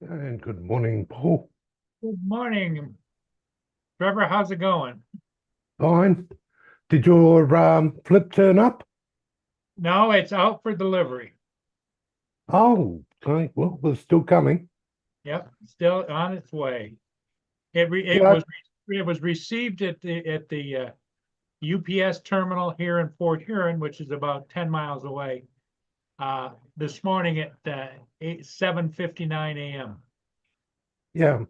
And good morning, Paul. Good morning, Trevor. How's it going? Fine. Did your flip turn up? No, it's out for delivery. Oh, okay. Well, it's still coming. Yep, still on its way. It re, it Yeah, was it was received at the UPS terminal here in Fort Huron, which is about 10 miles away. This morning at 7:59 a.m. yeah.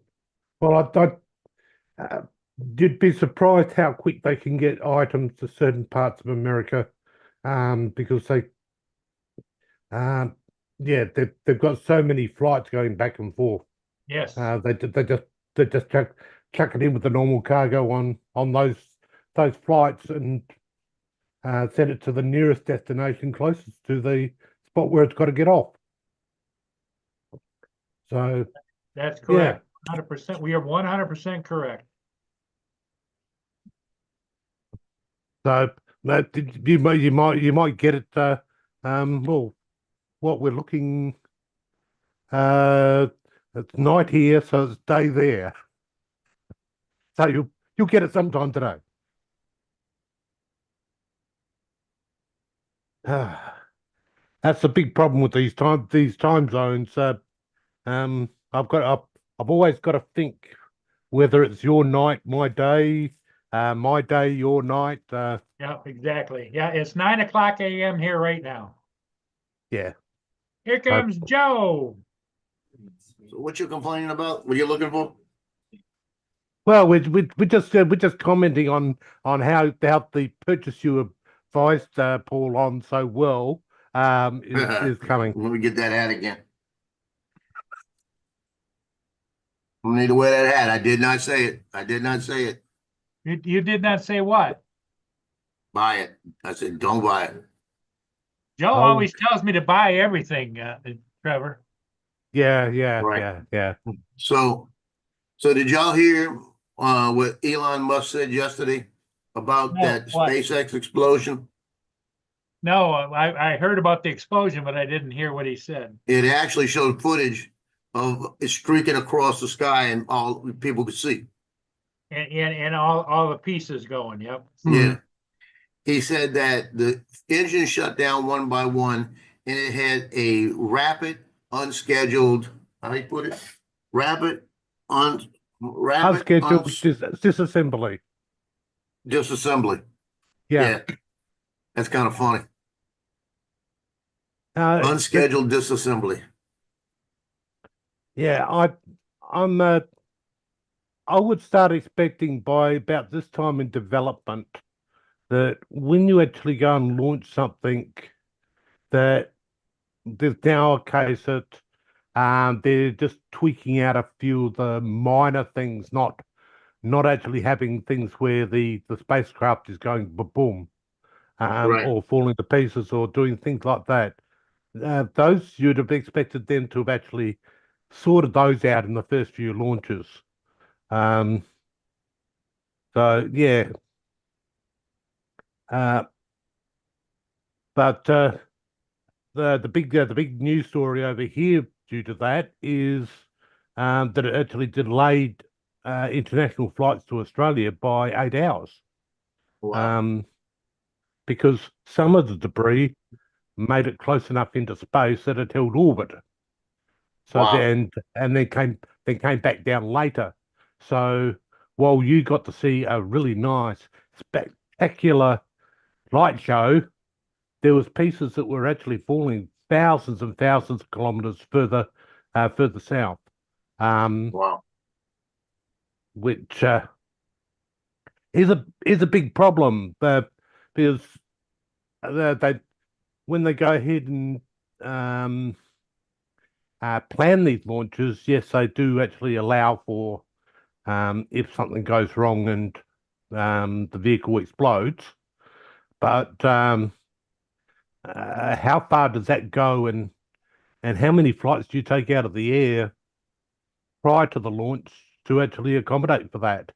Well, uh, you'd be surprised how quick they can get items to certain parts of America, because um, yeah, they've got so many flights going back and forth. Yes, They just chuck it in with the normal cargo on those flights and send it to the nearest destination closest to the spot where it's got to get off. So that's yeah, correct. 100%. We are 100% correct. so that you might get it. Well, what we're looking, uh, it's night here, so it's day there. So you'll get it sometime today. That's the big problem with these time zones. I've always got to think whether it's your night, my day, your night. Yeah, exactly. Yeah, it's 9 o'clock a.m. here right now. Yeah. Here So, comes Joe. So what you complaining about? What you looking for? well, we're just commenting on how the purchase you advised Paul on so well is Let coming. me get that hat again. I need to wear that hat. I did not say it. I did not say it. You did not say what? Buy it. I said don't buy it. Joe Oh, always tells me to buy everything, Trevor. yeah, yeah, Right. yeah, yeah. So so did y'all hear what Elon Musk said yesterday about No, that what? SpaceX explosion? No, I heard about the explosion, but I didn't hear what he said. It actually showed footage of it streaking across the sky and all people could see. And all the pieces going. Yep. Hmm. Yeah. He said that the engine shut down one by one and it had a rapid, unscheduled, how do you put it? Rapid, rapid, Unscheduled disassembly. disassembly. Yeah. Yeah, that's kind of funny. But Unscheduled disassembly. yeah, I'm I would start expecting by about this time in development that when you actually go and launch something, that there's now a case that they're just tweaking out a few of the minor things, not actually having things where the spacecraft is going boom, Right. or falling to pieces or doing things like that. Those you'd have expected them to have actually sorted those out in the first few launches. Um, so yeah, uh, but the big news story over here due to that is that it actually delayed international flights to Australia by 8 hours, Wow. um, because some of the debris made it close enough into space that it held orbit. So Wow. then and then came back down later. So while you got to see a really nice spectacular light show, there was pieces that were actually falling thousands and thousands of kilometers further south, um, Wow. which is a big problem, because they when they go ahead and um, plan these launches, yes, they do actually allow for, if something goes wrong and the vehicle explodes, but how far does that go, and how many flights do you take out of the air prior to the launch to actually accommodate for that?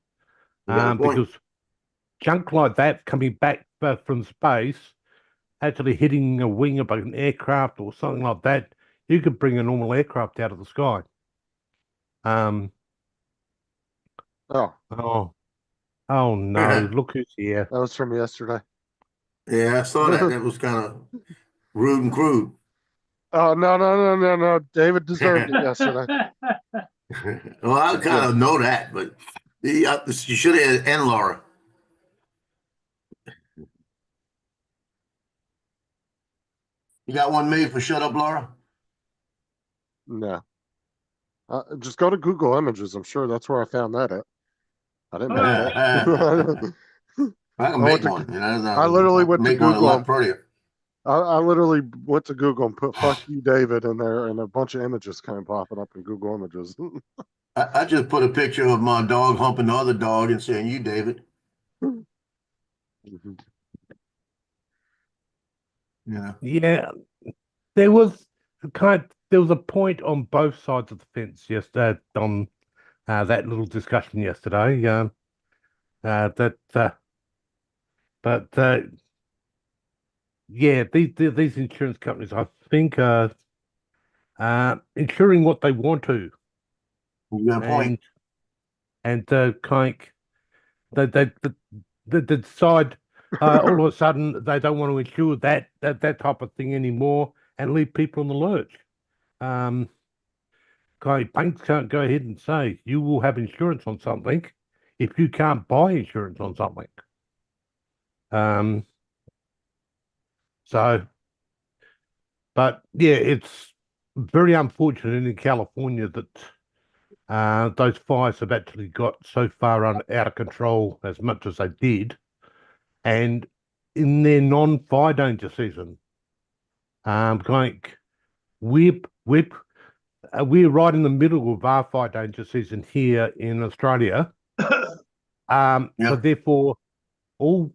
You got a point. Because junk like that coming back from space, actually hitting a wing of an aircraft or something like that, you could bring a normal aircraft out of the sky. Um, Oh, oh, oh no, look who's here. that was from yesterday. Yeah, I saw that. That was kind of rude and crude. Oh, no. David deserved it yesterday. Well, I kind of know that, but you should have, and Laura. You got one made for Shut Up, Laura? No. Just go to Google Images. I'm sure that's where I found that at. I didn't make that. I can I make went to- one. You know, I literally went to make one a Google lot them. prettier. I literally went to Google and put "fuck you, David" in there, and a bunch of images came popping up in Google Images. I just put a picture of my dog humping the other dog and saying, "You, David." Yeah. Yeah, there was there was a point on both sides of the fence yesterday on that little discussion yesterday. But yeah, these insurance companies, I think, are insuring what they want to, You got a point. and kind they decide all of a sudden they don't want to insure that type of thing anymore and leave people in the lurch. Banks can't go ahead and say you will have insurance on something if you can't buy insurance on something. So, but yeah, it's very unfortunate in California that those fires have actually got so far out of control as much as they did, and in their non-fire danger season, like we're we're we're right in the middle of our fire danger season here in Australia. So Yep. therefore, all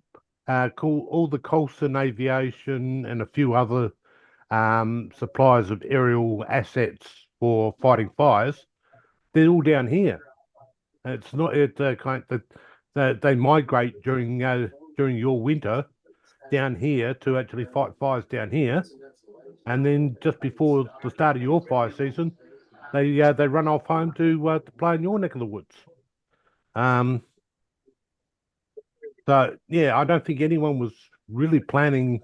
all the Coulson Aviation and a few other suppliers of aerial assets for fighting fires, they're all down here. It's not kind that they migrate during your winter down here to actually fight fires down here, and then just before the start of your fire season, they run off home to play in your neck of the woods. So yeah, I don't think anyone was really planning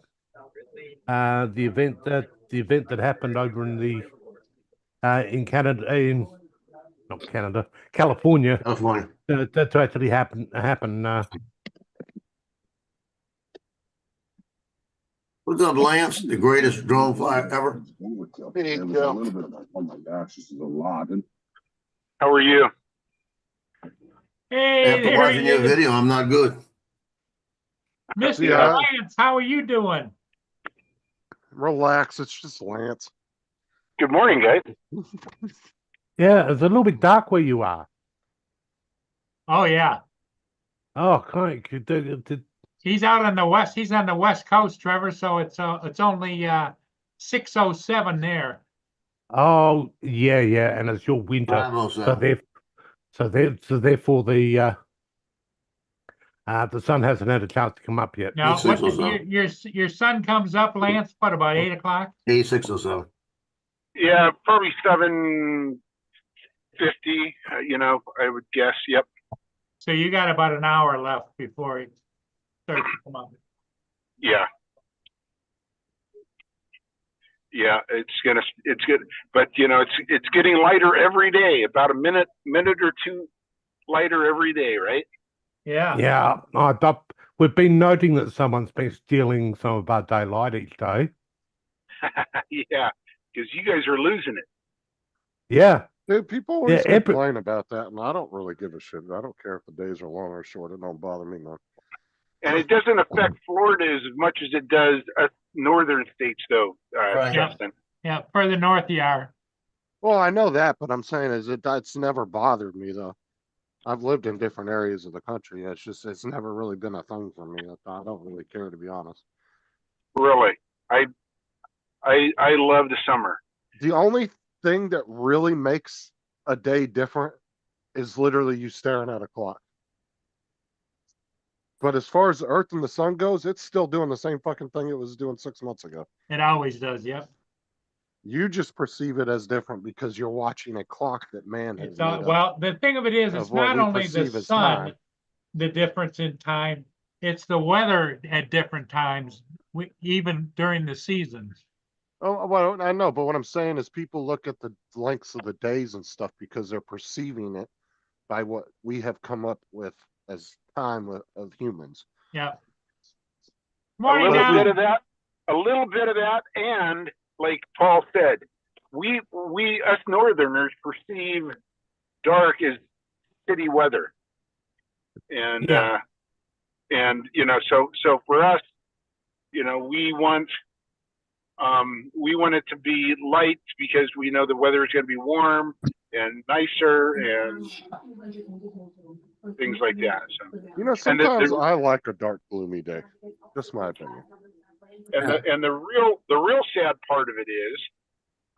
the event that happened over in in Canada, in not Canada, California, California. to actually happen. What's up, Lance? The greatest drone flyer ever. Hey, Joe. Oh my gosh, this is a lot. How are you? Hey, After there watching he your is. video, I'm not good. Mr. Yeah. Lance, how are you doing? Relax. It's just Lance. Good morning, guys. Yeah, it's a little bit dark where you are. Oh yeah, Oh, kind he's out on the west. He's on the west coast, Trevor. So it's only 6:07 there. oh yeah, and it's your winter, 507. so therefore the sun hasn't had a chance to come up yet. Now, Six what or so. your son comes up, Lance? What about 8 o'clock? 8607. Yeah, probably 7:50. I would guess. Yep. So you got about an hour left before he starts to come up. Yeah. Yeah, it's good, but it's getting lighter every day. About a minute or two lighter every day, right? Yeah. Yeah, we've been noting that someone's been stealing some of our daylight each day. Yeah, because you guys are losing it. Yeah, Dude, people always Yeah, complain about that, and I don't really give a shit. I don't care if the days are long or short. It don't bother me none. And it doesn't affect Florida as much as it does northern states, though, Right. Justin. Yeah, further north you are. Well, I know that, but I'm saying it's never bothered me though. I've lived in different areas of the country. It's never really been a thing for me. I don't really care, to be honest. Really, I love the summer. The only thing that really makes a day different is literally you staring at a clock. But as far as the Earth and the sun goes, it's still doing the same fucking thing it was doing 6 months ago. It always does. Yep. You just perceive it as different because you're watching a clock that man has It's, made up well, the thing of it is, it's of what not we only the perceive as sun, time. the difference in time, it's the weather at different times, even during the seasons. Oh, well, I know, but what I'm saying is people look at the lengths of the days and stuff because they're perceiving it by what we have come up with as time of humans. Yeah. A Morning, little bit Don. of that, and like Paul said, we us Northerners perceive dark as city weather, and Yeah. and you know, so for us, you know, we want it to be light because we know the weather is going to be warm and nicer and things like that. So, You know, and sometimes I like a dark, gloomy day. Just my opinion. and the real sad part of it is,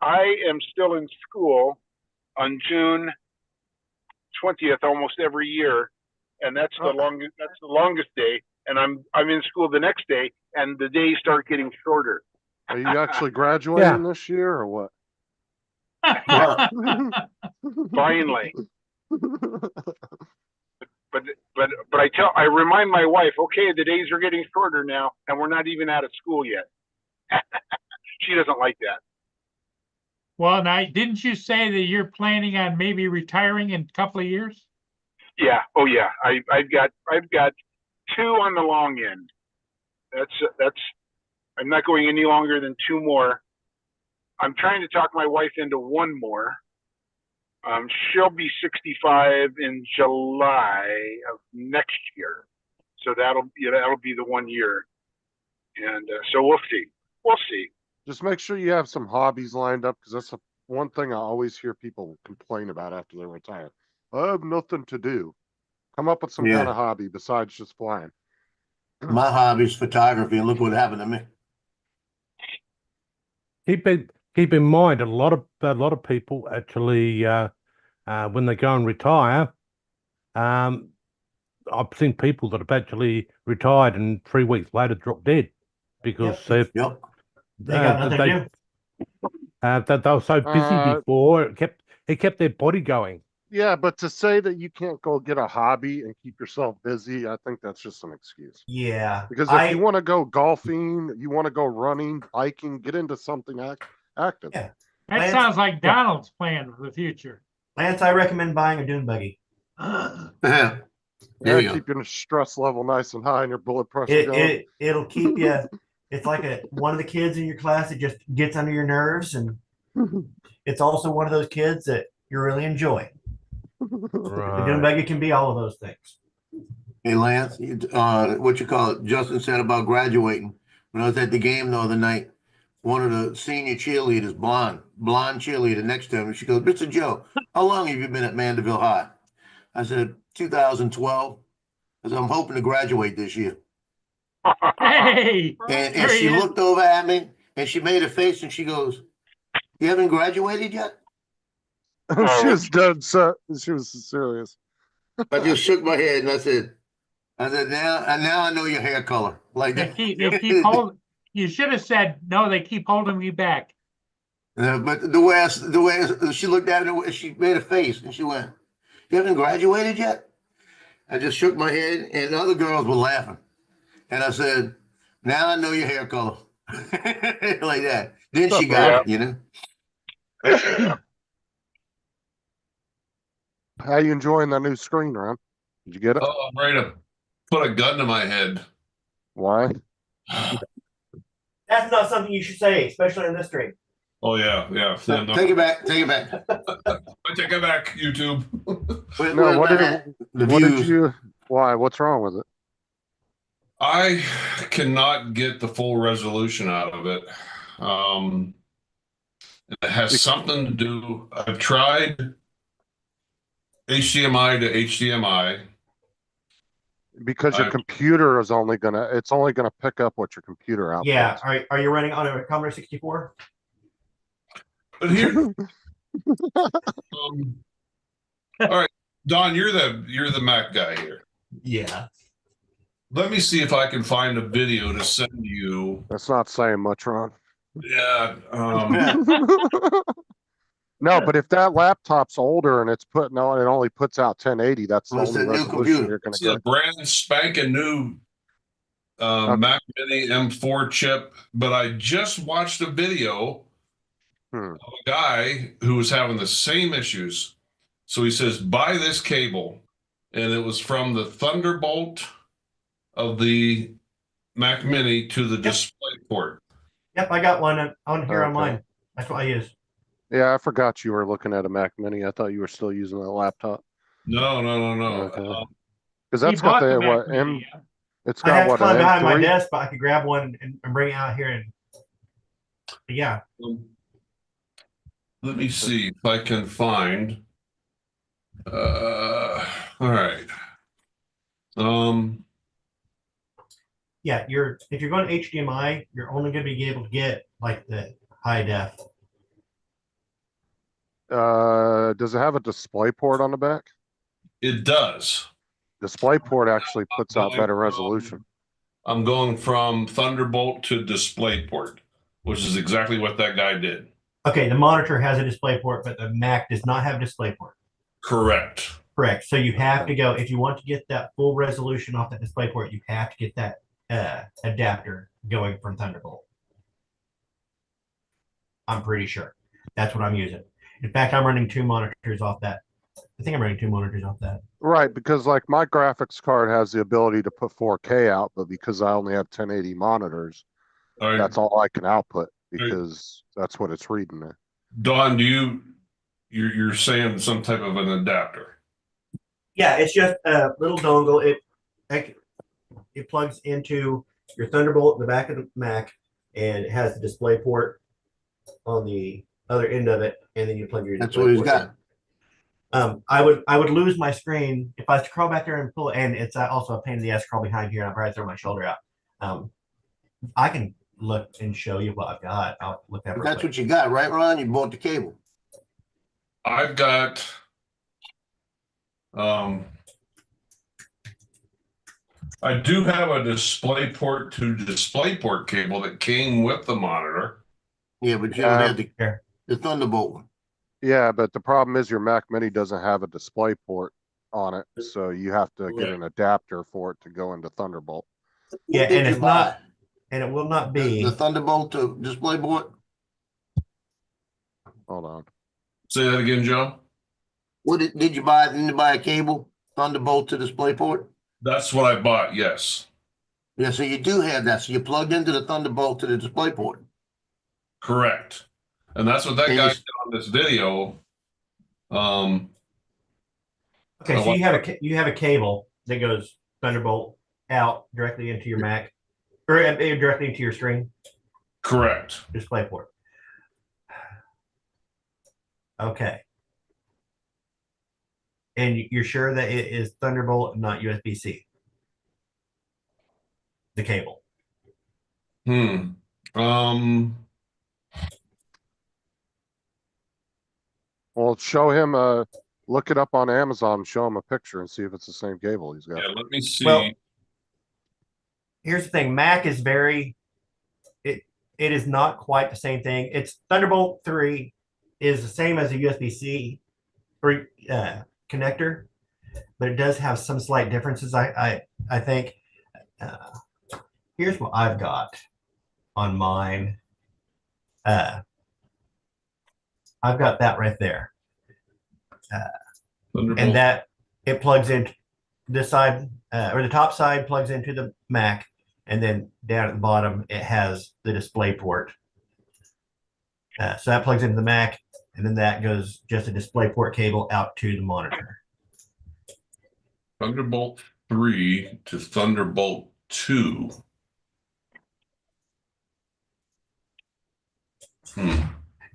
I am still in school on June 20th almost every year, and that's the longest day. And I'm in school the next day, and the days start getting shorter. Are you actually graduating this year or what? Finally. But I remind my wife, okay, the days are getting shorter now, and we're not even out of school yet. She doesn't like that. Well, now, didn't you say that you're planning on maybe retiring in a couple of years? Yeah. Oh yeah. I've got 2 on the long end. That's I'm not going any longer than 2 more. I'm trying to talk my wife into 1 more. She'll be 65 in July of next year, so that'll be the 1 year, and so we'll see. Just make sure you have some hobbies lined up because that's one thing I always hear people complain about after they retire. I have nothing to do. Come up with some kind of hobby besides just flying. My hobby is photography, and look what happened to me. Keep in mind, a lot of people actually, when they go and retire, I've seen people that have actually retired and 3 weeks later dropped dead because Yep. They got nothing to do. that they were so busy before, it kept their body going. Yeah, but to say that you can't go get a hobby and keep yourself busy, I think that's just an excuse. Yeah. Because if you want to go golfing, you want to go running, biking, get into something active. Yeah. That Lance, sounds like Donald's plan for the future. Lance, I recommend buying a dune buggy. There you go. Keep your stress level nice and high and your blood pressure going. It'll keep you. It's like one of the kids in your class that just gets under your nerves, and it's also one of those kids that you really enjoy. The dune buggy can be all of those things. Hey Lance, what you call it? Justin said about graduating. When I was at the game the other night, one of the senior cheerleaders, blonde cheerleader next to him, she goes, "Mr. Joe, how long have you been at Mandeville High?" I said, 2012. I said, "I'm hoping to graduate this year." Hey, And she looked over at me and she made a face and she goes, "You haven't graduated yet?" She was dead set. She was serious. I just shook my head and I said, now I know your hair color. Like they that. keep holding. You should have said no. They keep holding me back. But the way she looked at it, she made a face and she went, "You haven't graduated yet?" I just shook my head and the other girls were laughing. And I said, "Now I know your hair color." Like that. Then she got it, you know. How you enjoying that new screen, Ron? Did you get it? Oh, I'm ready to put a gun to my head. Why? That's not something you should say, especially in this stream. Oh yeah. Take it back. I take it back, YouTube. Why? What's wrong with it? I cannot get the full resolution out of it. It has something to do. I've tried HDMI to HDMI. Because your computer is only gonna pick up what your computer outputs. Yeah. Are you running on a Commodore 64? But here, all right, Don, you're the Mac guy here. Yeah. Let me see if I can find a video to send you. That's not saying much, Ron. Yeah. No, but if that laptop's older and it's putting on, it only puts out 1080, that's the Well, it's only a new resolution computer. you're gonna It's a get. brand spanking new Okay. Mac Mini M4 chip, but I just watched a video Hmm. of a guy who was having the same issues. So he says, buy this cable. And it was from the Thunderbolt of the Mac Mini to the display port. Yep, I got one on here on Okay. mine. That's what I use. Yeah, I forgot you were looking at a Mac Mini. I thought you were still using a laptop. No. Okay. Because He that's got bought the the Mac what Mini, yeah. it's I got have to what climb an behind my M3. desk, but I could grab one and bring it out here. And yeah, Let me see if I can find. All right. yeah. If you're going HDMI, you're only going to be able to get like the high def. Does it have a display port on the back? It does. Display port actually puts out better resolution. I'm going from Thunderbolt to DisplayPort, which is exactly what that guy did. Okay, the monitor has a display port, but the Mac does not have a display port. Correct. Correct. So you have to go, if you want to get that full resolution off that display port, you have to get that adapter going from Thunderbolt. I'm pretty sure. That's what I'm using. In fact, I'm running 2 monitors off that. I think I'm running 2 monitors off that. Right, because like my graphics card has the ability to put 4K out, but because I only have 1080 monitors, All right. that's all I can output because that's what it's reading there. Dawn, you're saying some type of an adapter? Yeah, it's just a little dongle. It plugs into your Thunderbolt in the back of the Mac, and it has the display port on the other end of it, and then you plug your. That's what he's port got. in. I would lose my screen if I was to crawl back there and pull it, and it's also a pain in the ass to crawl behind here, and I'll probably throw my shoulder out. I can look and show you what I've got. I'll look at it. That's what you got, right, Ron? You bought the cable. I've got I do have a DisplayPort to DisplayPort cable that came with the monitor. Yeah, but you don't have Here. the Thunderbolt one. Yeah, but the problem is your Mac Mini doesn't have a display port on it, so you have to get an adapter for it to go into Thunderbolt. Yeah, What did and you it's buy? not, and it will not be. The Thunderbolt to DisplayPort. Hold on. Say that again, Joe. What did you buy? Didn't you buy a cable? Thunderbolt to DisplayPort? That's what I bought. Yes. Yeah, so you do have that. So you plugged into the Thunderbolt to the DisplayPort. Correct. And that's what that And guy you- did on this video. Okay, so you have a cable that goes Thunderbolt out directly into your Mac, or directly into your screen Correct. DisplayPort. Okay. And you're sure that it is Thunderbolt, not USB-C? The cable. Well, show him look it up on Amazon, show him a picture and see if it's the same cable he's got. Yeah, let me see. Well, here's the thing. Mac is it is not quite the same thing. It's Thunderbolt 3 is the same as a USB-C connector, but it does have some slight differences. I think. Here's what I've got on mine. I've got that right there, and that it plugs in this side, or the top side plugs into the Mac, and then down at the bottom it has the display port. So that plugs into the Mac, and then that goes just a display port cable out to the monitor. Thunderbolt 3 to Thunderbolt 2.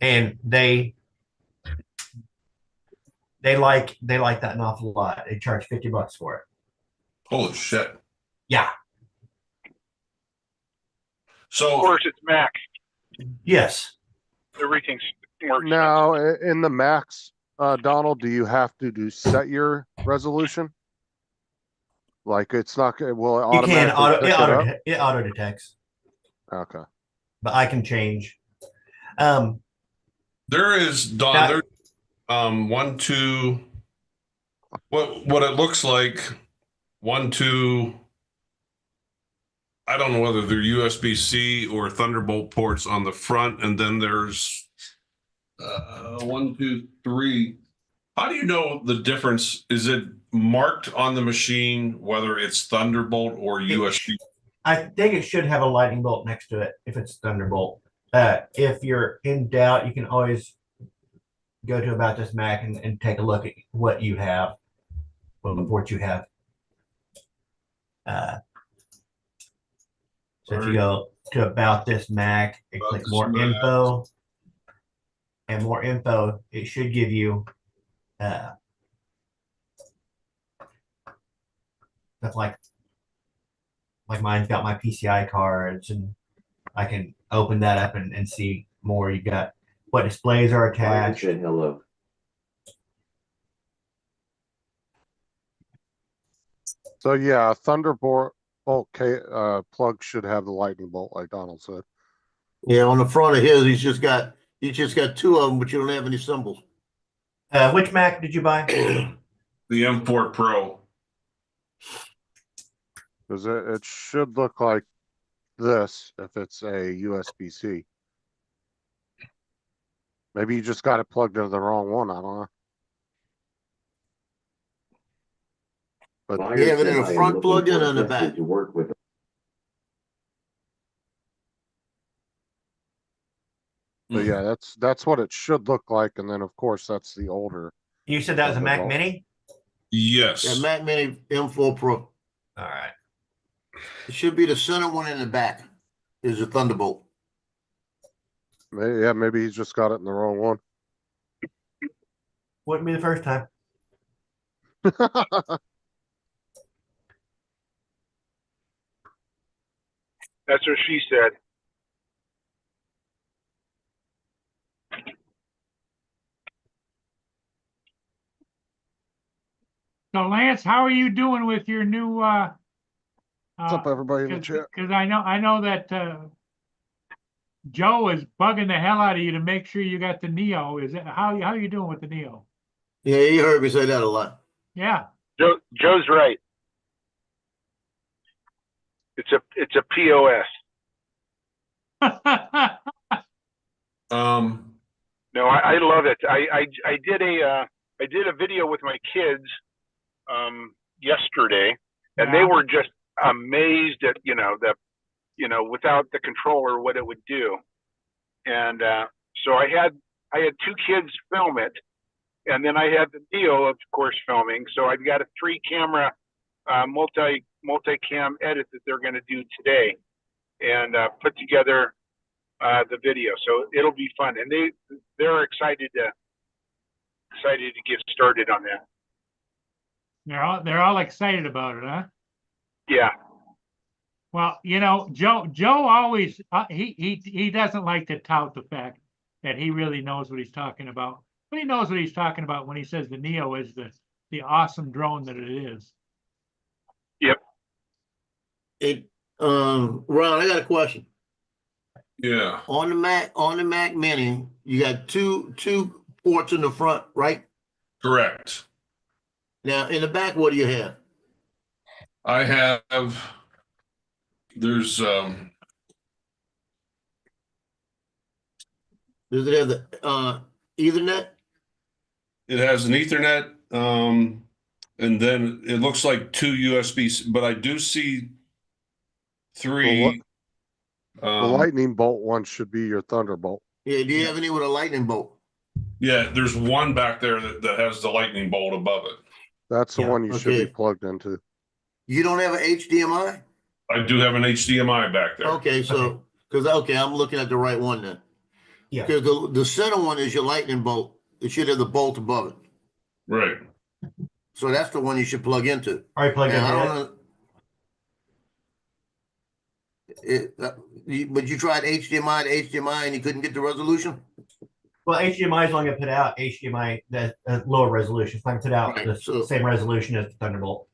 And they like that an awful lot. They charge $50 for it. Holy shit. Yeah. Of So course, it's Mac. Yes. Everything's more expensive. Now, in the Macs, Donald, do you have to set your resolution? Like it's not will it You can automatically pick it up? it auto detects, Okay. but I can change There is, Don, Now- there, one, two, what it looks like, one, two, I don't know whether they're USB-C or Thunderbolt ports on the front, and then there's one, two, three. How do you know the difference? Is it marked on the machine whether it's Thunderbolt or USB? I think it should have a lightning bolt next to it if it's Thunderbolt. If you're in doubt, you can always go to About This Mac and take a look at what you have, what port you have. So if you go to About This Mac and About click This more Mac. info, and more info, it should give you stuff like mine's got my PCI cards, and I can open that up and see more. You got what displays are attached. Hello. So yeah, a Thunderbolt plug should have the lightning bolt, like Donald said. Yeah, on the front of his, he's just got two of them, but you don't have any symbols. Which Mac did you buy? The M4 Pro. Because it should look like this if it's a USB-C. Maybe you just got it plugged into the wrong one. I don't know. But You have it in the front plugged in or in the back? To work with. But yeah, that's what it should look like. And then of course that's the older. You said that was a Mac Thunderbolt. Mini? Yes. Yeah, Mac Mini M4 Pro. All right. It should be the center one in the back is a Thunderbolt. Yeah, maybe he's just got it in the wrong one. Wouldn't be the first time. That's what she said. So Lance, how are you doing with your new, What's up, everybody in the chat? Because I know that Joe is bugging the hell out of you to make sure you got the Neo. Is it how are you doing with the Neo? Yeah, you heard me say that a lot. Yeah. Joe's right. It's a POS. No, I love it. I did a video with my kids yesterday, and they were just amazed at without the controller what it would do. And so I had two kids film it, and then I had the Neo, of course, filming. So I've got a 3-camera multi-cam edit that they're going to do today, and put together the video. So it'll be fun, and they're excited to get started on that. They're all excited about it, huh? Yeah. Well, Joe always he doesn't like to tout the fact that he really knows what he's talking about. But he knows what he's talking about when he says the Neo is the awesome drone that it is. Yep. Ron, I got a question. Yeah. On the Mac Mini, you got two ports in the front, right? Correct. Now in the back, what do you have? I have, there's, Does it have the Ethernet? it has an Ethernet, and then it looks like 2 USBs, but I do see 3. The lightning bolt one should be your Thunderbolt. Yeah, do you have any with a lightning bolt? Yeah, there's one back there that has the lightning bolt above it. That's the Yeah, one you should be okay. plugged into. You don't have an HDMI? I do have an HDMI back there. Okay, so I'm looking at the right one then. Yeah. Because the center one is your lightning bolt. It should have the bolt above it. Right. So that's the one you should plug into. Are you plugged in? Now, I don't know. But you tried HDMI to HDMI and you couldn't get the resolution? Well, HDMI is only going to put out HDMI that lower resolution. It's not going to put out Right, the so- same resolution as the Thunderbolt.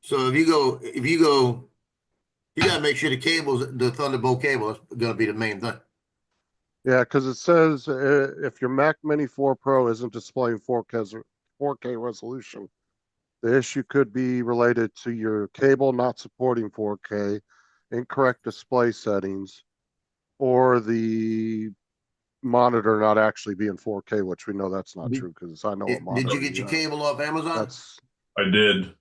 So if you go, you gotta make sure the Thunderbolt cable is gonna be the main thing. Yeah, because it says if your Mac Mini 4 Pro isn't displaying 4K resolution, the issue could be related to your cable not supporting 4K, incorrect display settings, or the monitor not actually being 4K, which we know that's not true because I know what Did monitor you get your have. cable off Amazon? That's I did.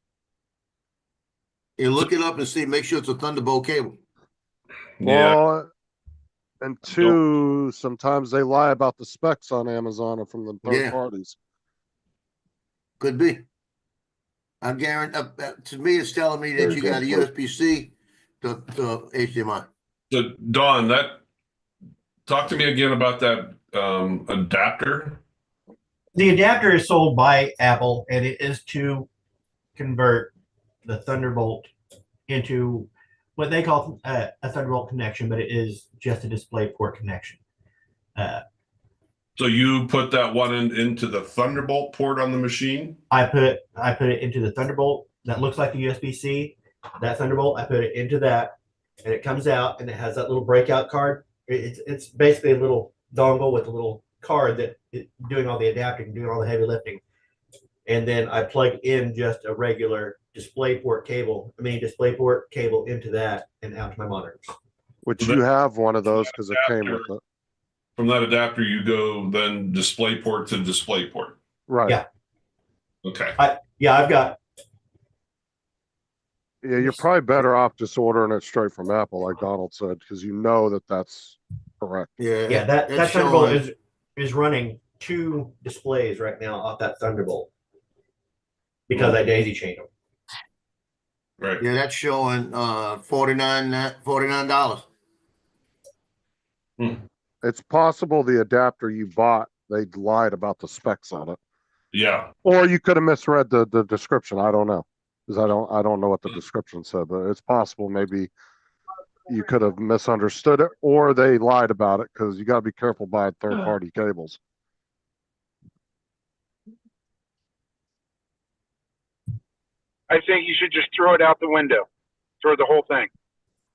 You look it up and see, make sure it's a Thunderbolt cable. Yeah. well, and two, sometimes they lie about the specs on Amazon or from the third Yeah. parties. Could be. I guarantee, to me, it's telling me that you got a USB-C to HDMI. So Don, talk to me again about that adapter. The adapter is sold by Apple, and it is to convert the Thunderbolt into what they call a Thunderbolt connection, but it is just a DisplayPort connection. So you put that one into the Thunderbolt port on the machine? I put it into the Thunderbolt that looks like the USB-C. That Thunderbolt, I put it into that, and it comes out, and it has that little breakout card. It's basically a little dongle with a little card that is doing all the adapting, doing all the heavy lifting. And then I plug in just a regular DisplayPort cable into that and out to my monitors. Which you have one of those because it came with it. From that adapter, you go then DisplayPort to DisplayPort. Right. Yeah. Okay. I've got. Yeah, you're probably better off just ordering it straight from Apple, like Donald said, because you know that that's correct. Yeah, that Thunderbolt is running 2 displays right now off that Thunderbolt because I daisy chained them. Right. Yeah, that's showing $49. It's possible the adapter you bought, they lied about the specs on it. Yeah. Or you could have misread the description. I don't know. Because I don't know what the description said, but it's possible maybe you could have misunderstood it or they lied about it because you got to be careful buying third-party cables. I think you should just throw it out the window. Throw the whole thing.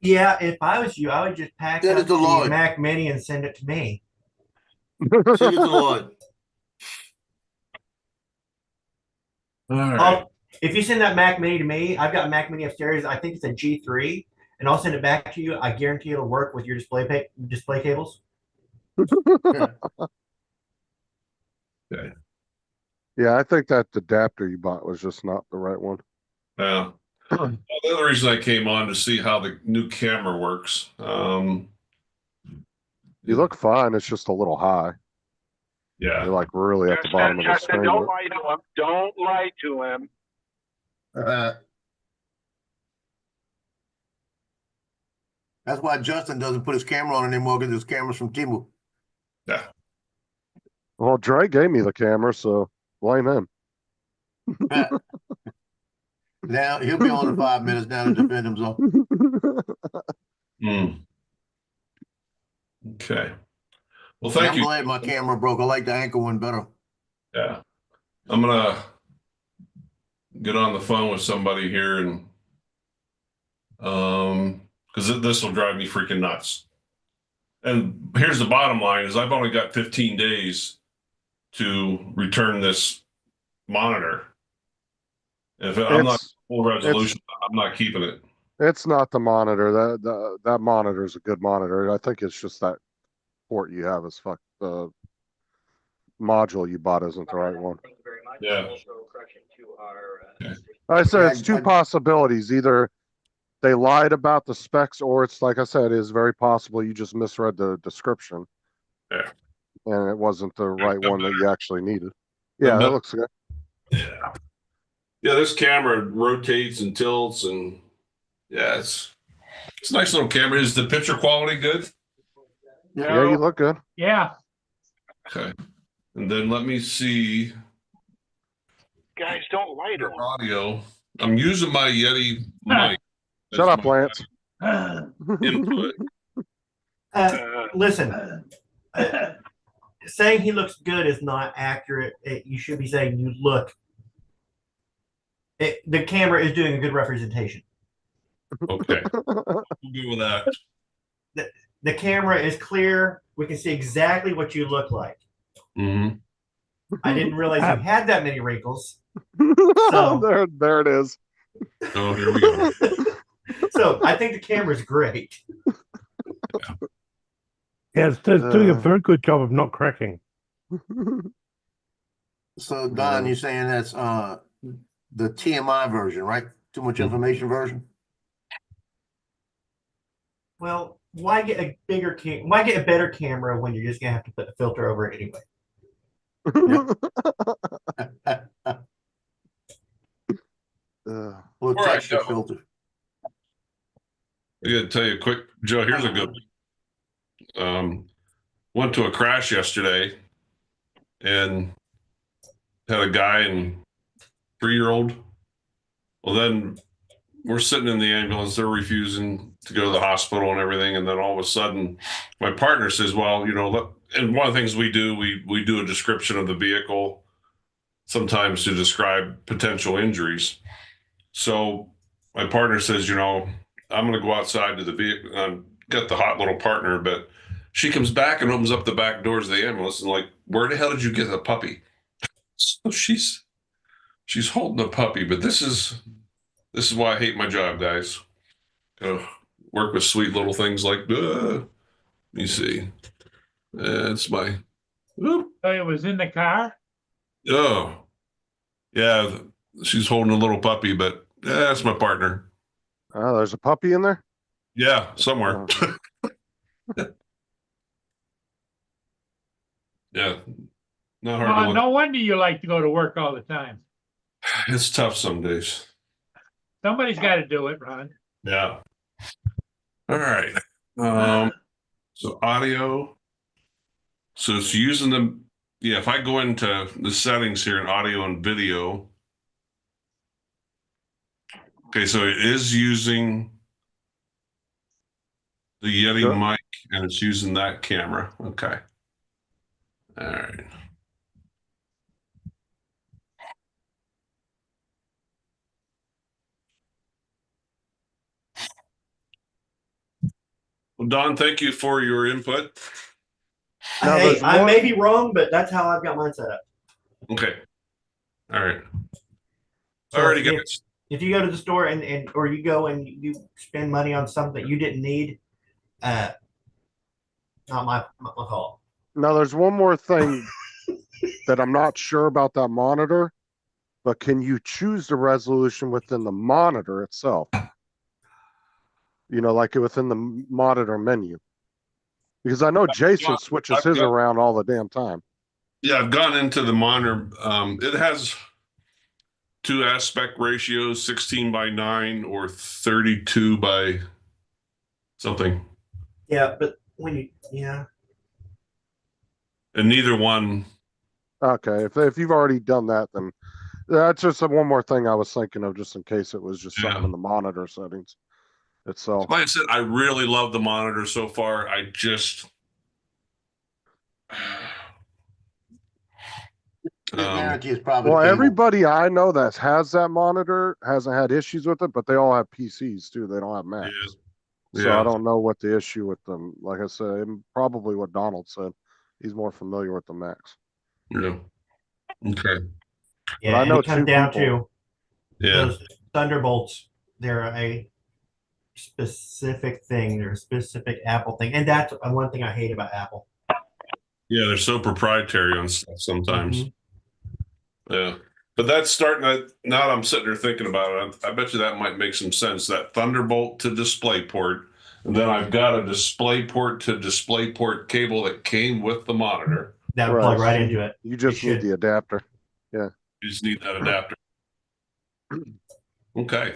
Yeah, if I was you, I would just pack Send up it to the Lloyd. Mac Mini and send it to me. Send it to Lloyd. All right. If you send that Mac Mini to me, I've got a Mac Mini upstairs. I think it's a G3, and I'll send it back to you. I guarantee it'll work with your display cables. Okay. Yeah, I think that adapter you bought was just not the right one. Yeah. Well, the other reason I came on to see how the new camera works. You look fine. It's just a little high. Yeah. You're like really at the bottom of the Justin, screen. don't lie to him. Don't lie to him. That's why Justin doesn't put his camera on anymore because his camera's from Temu. Yeah. Well, Dre gave me the camera, so blame him. Now he'll be on in 5 minutes now to defend himself. Okay. Well, thank I'm you. glad my camera broke. I like the ankle one better. Yeah. I'm gonna get on the phone with somebody here and because this will drive me freaking nuts. And here's the bottom line is I've only got 15 days to return this monitor. If I'm not full resolution, I'm not keeping it. It's not the monitor. That monitor is a good monitor. I think it's just that port you have is fuck. The module you bought isn't the right one. Thank you very much. Yeah. Also correction to our. Okay. I said it's two possibilities. Either they lied about the specs, or it's like I said, is very possible you just misread the description. Yeah. And it wasn't the right one that you actually needed. Yeah, that looks good. Yeah. Yeah, this camera rotates and tilts and yeah, it's a nice little camera. Is the picture quality good? Yeah, you look good. Yeah. Okay. And then let me see Guys, don't lie to your him. audio. I'm using my Yeti mic. Shut up, Lance. Input. Listen, saying he looks good is not accurate. You should be saying you look. The camera is doing a good representation. Okay. We'll go with that. The camera is clear. We can see exactly what you look like. Mhm. I didn't realize you had that many wrinkles. There it is. Oh, here we go. So I think the camera's great. Yeah, it's doing a very good job of not cracking. So Don, you're saying that's the TMI version, right? Too much information version? Well, why get a bigger why get a better camera when you're just gonna have to put a filter over it anyway? Little All right, texture Joe. filter. I gotta tell you quick, Joe, here's a good one. Went to a crash yesterday and had a guy and 3-year-old. Well, then we're sitting in the ambulance, they're refusing to go to the hospital and everything. And then all of a sudden my partner says, well, you know, and one of the things we do, we do a description of the vehicle sometimes to describe potential injuries. So my partner says, you know, I'm going to go outside to the vehicle and get the hot little partner, but she comes back and opens up the back doors of the ambulance and like, where the hell did you get the puppy? So she's holding the puppy, but this is why I hate my job, guys. Work with sweet little things like, let me see. It's my, So it was in the car? oh, yeah, she's holding a little puppy, but that's my partner. Oh, there's a puppy in there? Yeah, somewhere. Yeah, not hard to look. No wonder you like to go to work all the time. It's tough some days. Somebody's got to do it, Ron. Yeah. All right. So audio. So it's using the, yeah, if I go into the settings here in audio and video. Okay, so it is using the Yeti mic and it's using that camera. Okay. All right. Well, Don, thank you for your input. Now, Hey, there's I one- may be wrong, but that's how I've got mine set up. Okay. All right. So Alrighty, if- guys. If you go to the store or you go and you spend money on something that you didn't need, not my fault. Now, there's one more thing that I'm not sure about that monitor, but can you choose the resolution within the monitor itself? You know, like within the monitor menu. Because I know Jason switches his around all the damn time. Yeah, I've gone into the monitor. It has 2 aspect ratios, 16:9 or 32 by something. Yeah, but and neither one. Okay, if you've already done that, then that's just one more thing I was thinking of, just in case it was just something in the monitor settings itself. Like I said, I really love the monitor so far. I just Guarantee is probably well, the cable. everybody I know that has that monitor hasn't had issues with it, but they all have PCs too. They don't have Macs. So Yeah. I don't know what the issue with them. Like I said, and probably what Donald said. He's more familiar with the Macs. Yeah. Okay. yeah, I know it comes two down people- to those Thunderbolts. They're a specific thing. They're a specific Apple thing, and that's one thing I hate about Apple. Yeah, they're so proprietary on stuff sometimes. Yeah. But that's starting to, now that I'm sitting there thinking about it, I bet you that might make some sense. That Thunderbolt to DisplayPort. And then I've got a DisplayPort to DisplayPort cable that came with the monitor. That would plug right into it. You just need the adapter. Yeah. You just need that adapter. Okay.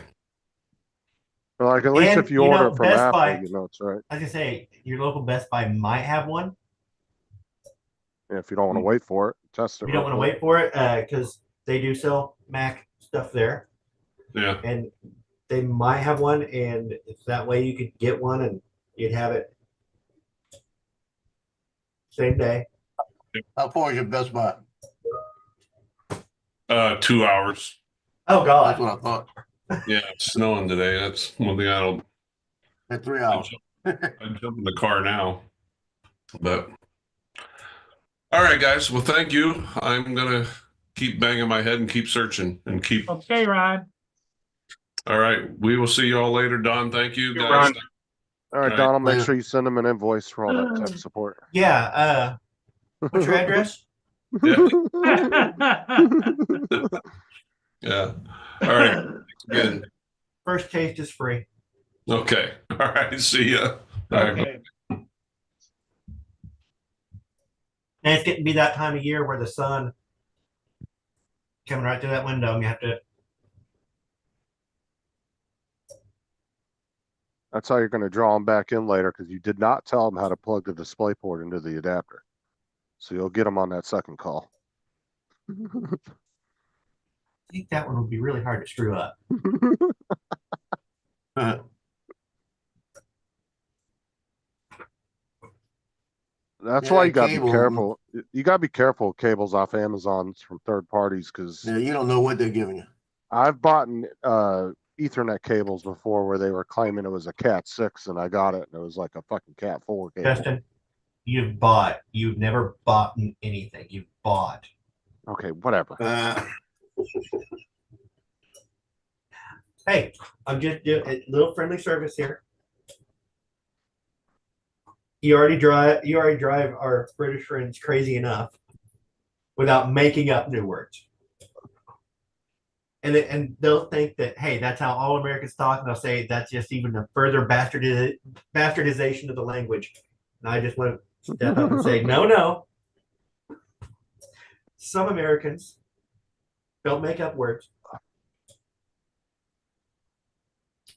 Well, like at least And, if you order it from Best Apple, Buy- you know it's right. I was gonna say your local Best Buy might have one. Yeah, if you don't want to wait for it, test it. You don't want to wait for it because they do sell Mac stuff there. Yeah. And they might have one, and it's that way you could get one and you'd have it same day. How far is your Best Buy? 2 hours. Oh That's God. what I thought. Yeah, it's snowing today. That's one thing I don't. At 3 hours. I'd jump in the car now. But all right, guys. Well, thank you. I'm gonna keep banging my head and keep searching and keep. Okay, Ron. All right. We will see you all later. Don, thank you, You, guys. Ron. All right, Right. Don, I'll make Yeah. sure you send them an invoice for all that tech support. Yeah. What's your address? Yeah. Yeah. All right. Again. First taste is free. Okay. All right. See ya. All right. Okay. And it's getting to be that time of year where the sun coming right through that window, and you have to. That's how you're going to draw them back in later because you did not tell them how to plug the display port into the adapter. So you'll get them on that second call. I think that one would be really hard to screw up. That's Yeah, why you got to be cable. careful. You got to be careful with cables off Amazon from third parties because Yeah, you don't know what they're giving you. I've bought Ethernet cables before where they were claiming it was a Cat 6 and I got it and it was like a fucking Cat 4 cable. Justin, you've never bought anything. You've bought. Okay, whatever. Hey, I'm just doing a little friendly service here. You already drive our British friends crazy enough without making up new words. And they'll think that, hey, that's how all Americans talk, and they'll say that's just even a further bastardization of the language. And I just want to step up and say, no. Some Americans don't make up words.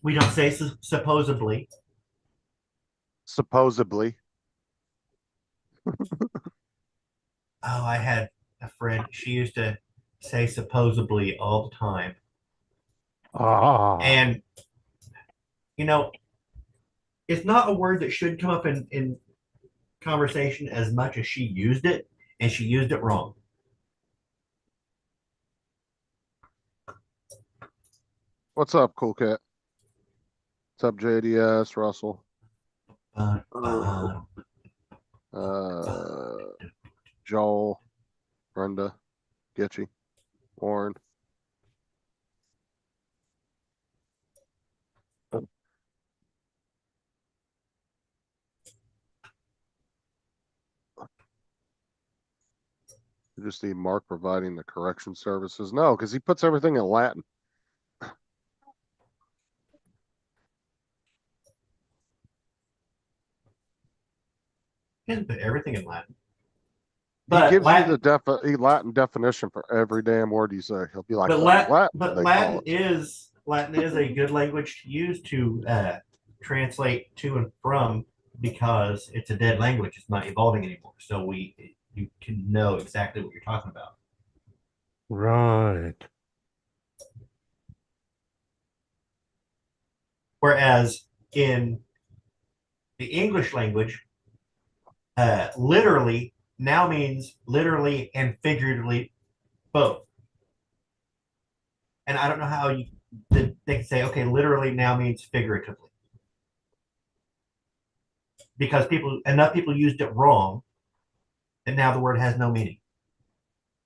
We don't say supposedly. Supposedly. Oh, I had a friend. She used to say supposedly all the time. And, it's not a word that should come up in conversation as much as she used it, and she used it wrong. What's up, Cool Cat? What's up, JDS, Russell? Joel, Brenda, Getchy, Warren. You just need Mark providing the correction services. No, because he puts everything in Latin. He doesn't put everything in Latin. He But gives Latin, you the Latin definition for every damn word you say. He'll be like, but "Well, Latin they call it." Latin is a good language to use to translate to and from, because it's a dead language. It's not evolving anymore. So you can know exactly what you're talking about. Right. Whereas in the English language, literally now means literally and figuratively both. And I don't know how they can say, okay, literally now means figuratively. Because enough people used it wrong, and now the word has no meaning.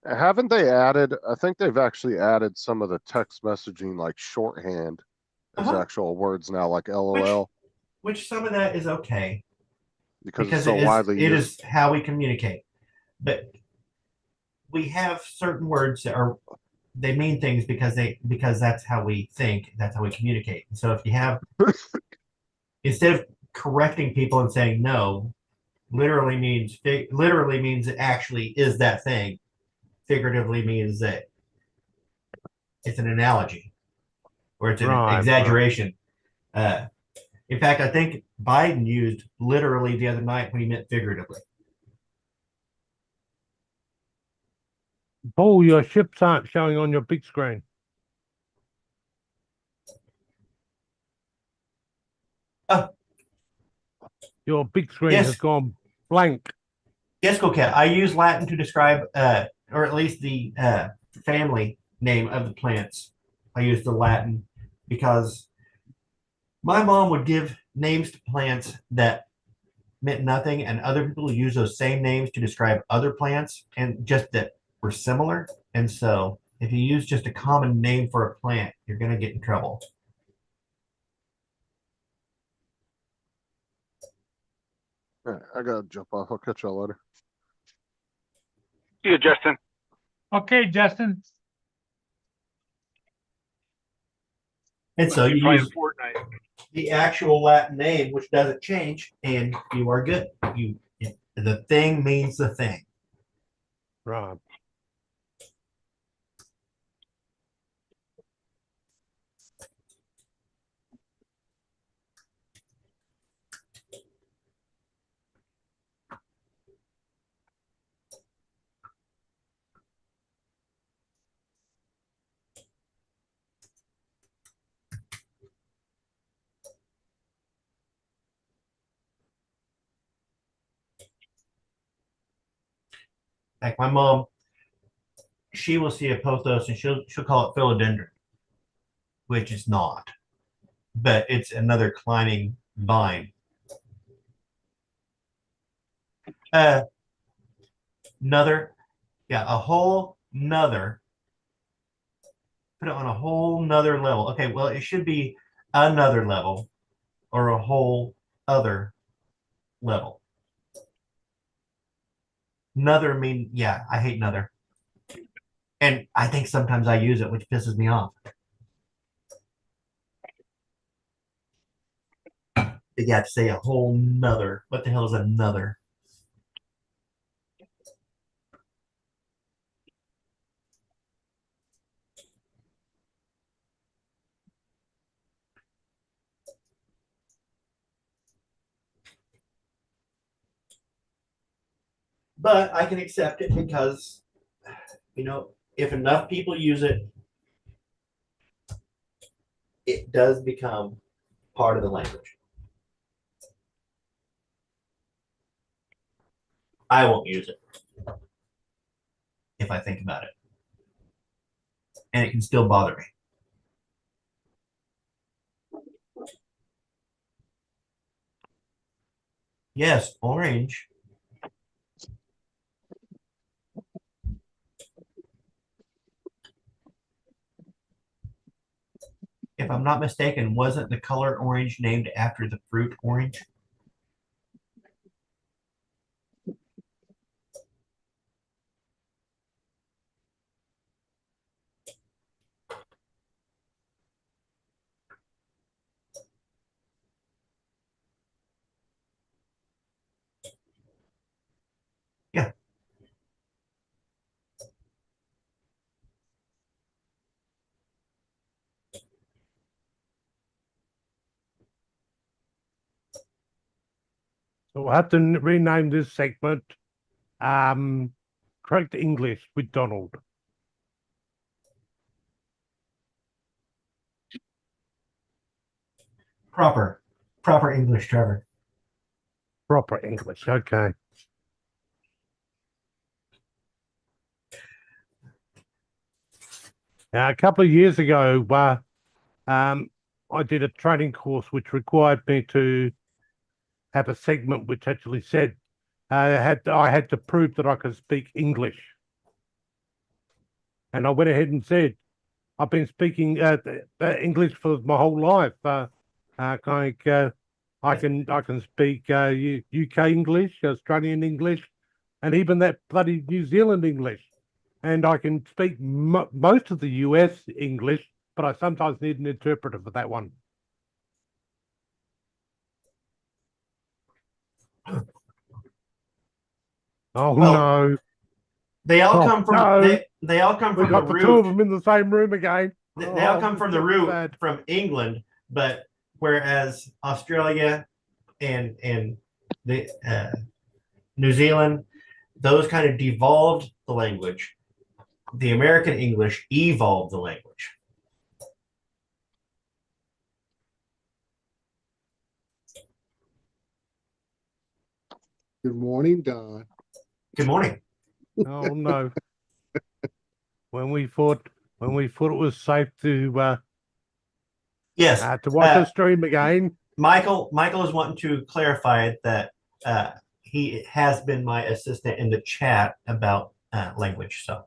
Haven't they added? I think they've actually added some of the text messaging like shorthand as actual words now, like LOL, Which some of that is okay. because it's so widely it used. is how we communicate. But we have certain words that they mean things because that's how we think, that's how we communicate. And so if you have instead of correcting people and saying no, literally means it actually is that thing. Figuratively means that it's an analogy or it's an exaggeration. In fact, I think Biden used literally the other night when he meant figuratively. Paul, your ships aren't showing on your big screen. Your big screen Yes. has gone blank. Yes, Coquette. I use Latin to describe, or at least the family name of the plants. I use the Latin because my mom would give names to plants that meant nothing, and other people use those same names to describe other plants and just that were similar. And so if you use just a common name for a plant, you're going to get in trouble. All right, I gotta jump off. I'll catch y'all later. See you, Justin. Okay, Justin. And so you Playing use Fortnite. the actual Latin name, which doesn't change, and you are good. The thing means the thing. Right. Like my mom, she will see a pothos and she'll call it philodendron, which is not, but it's another climbing vine. Another, yeah, a whole nother. Put it on a whole nother level. Okay, well, it should be another level or a whole other level. Nother mean, yeah, I hate nother. And I think sometimes I use it, which pisses me off. You have to say a whole nother. What the hell is another? But I can accept it because, you know, if enough people use it, it does become part of the language. I won't use it if I think about it. And it can still bother me. Yes, orange. If I'm not mistaken, wasn't the color orange named after the fruit orange? Yeah. So we'll have to rename this segment Correct English with Donald. Proper English, Trevor. Proper English, okay. Now, a couple of years ago, I did a training course which required me to have a segment which actually said I had to prove that I could speak English. And I went ahead and said, I've been speaking English for my whole life. I can speak UK English, Australian English, and even that bloody New Zealand English. And I can speak most of the US English, but I sometimes need an interpreter for that one. Oh Well, no! They all Oh, come from no. they all come We from the got the two of root. them in the same room again. They all come from the root bad. from England, but whereas Australia and the New Zealand, those kind of devolved the language. The American English evolved the language. Good morning, Don. Good morning. Oh no! When we thought it was safe to Yes, watch the stream again, Michael is wanting to clarify that he has been my assistant in the chat about language. So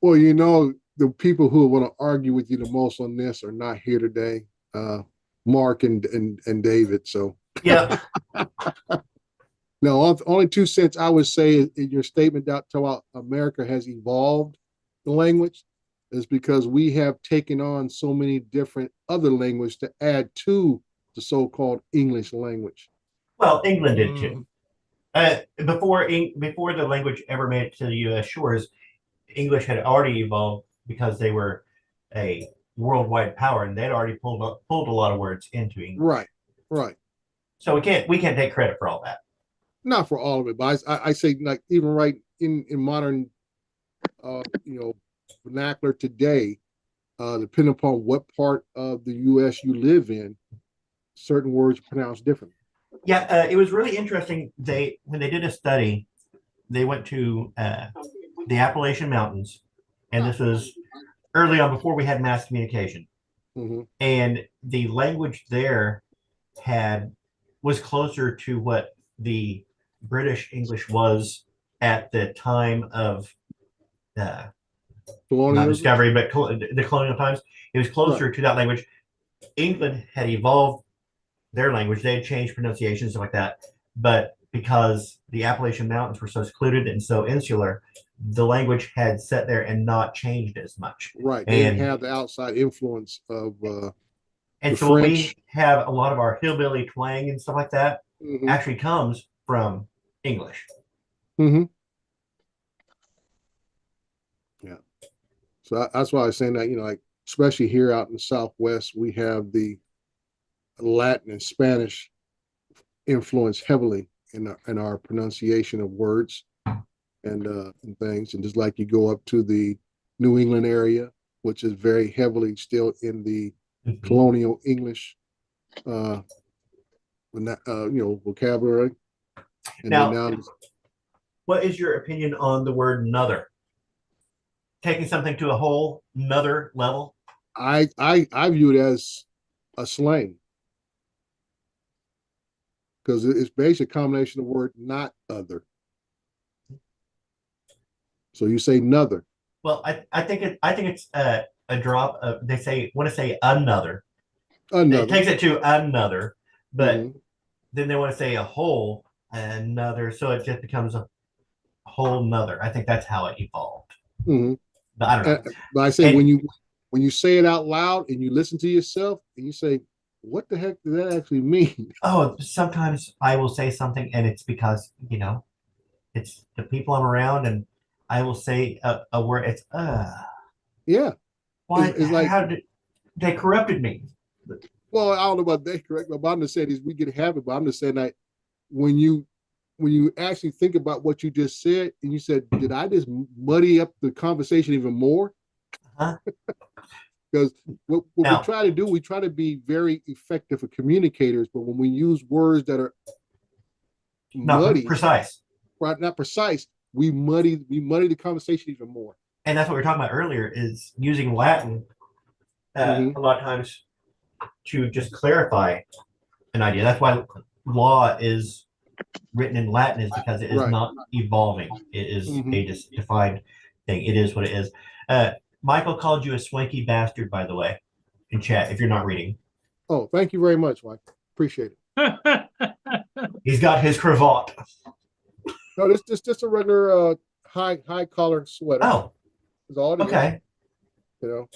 Well, you know, the people who want to argue with you the most on this are not here today. Mark and David. So yeah, no, only 2 cents I would say in your statement that about America has evolved the language is because we have taken on so many different other languages to add to the so-called English language. well, England did too. Before the language ever made it to the U.S. shores, English had already evolved because they were a worldwide power and they'd already pulled a lot of words into English. Right. So we can't take credit for all that. Not for all of it, but I say like even right in modern, vernacular today, depending upon what part of the U.S. you live in, certain words are pronounced differently. Yeah, it was really interesting. When they did a study, they went to the Appalachian Mountains, and this was early on before we had mass communication. Mm-hmm. And the language there was closer to what the British English was at the time of not discovery, but the colonial times. It was closer to that language. England had evolved their language. They had changed pronunciations, stuff like that. But because the Appalachian Mountains were so secluded and so insular, the language had sat there and not changed as much. Right. They didn't have the outside influence of and so French. We have a lot of our hillbilly twang and stuff like that actually comes from English. Mm-hmm. Yeah. So that's why I was saying that, like, especially here out in the Southwest, we have the Latin and Spanish influence heavily in our pronunciation of words and things. And just like you go up to the New England area, which is very heavily still in the colonial English, vocabulary. And now, what is your opinion on the word "nother"? Taking something to a whole nother level. I view it as a slang because it's basically a combination of the word "not other." So you say "nother." Well, I think it's a drop of want to say another. It takes it to another, but then they want to say a whole another, so it just becomes a whole nother. I think that's how it evolved. Mm-hmm. But I don't know. But I say when you say it out loud and you listen to yourself and you say, "What the heck does that actually mean?" Oh, sometimes I will say something and it's because it's the people I'm around and I will say a word. It's yeah. Why? It's like how did they corrupted me? Well, I don't know about that correct, but I'm just saying is we get a habit. But I'm just saying that when you actually think about what you just said and you said, did I just muddy up the conversation even more? Because what we try to do, we try to be very effective for communicators, but when we use words that are not precise, right, not precise, we muddy the conversation even more. And that's what we were talking about earlier, is using Latin a lot of times to just clarify an idea. That's why law is written in Latin, is because it is not evolving. It is a just defined thing. It is what it is. Michael called you a swanky bastard, by the way, in chat, if you're not reading. Oh, thank you very much, Mike. Appreciate it. He's got his cravat. No, this just a regular high collar sweater. Oh. It's all okay. I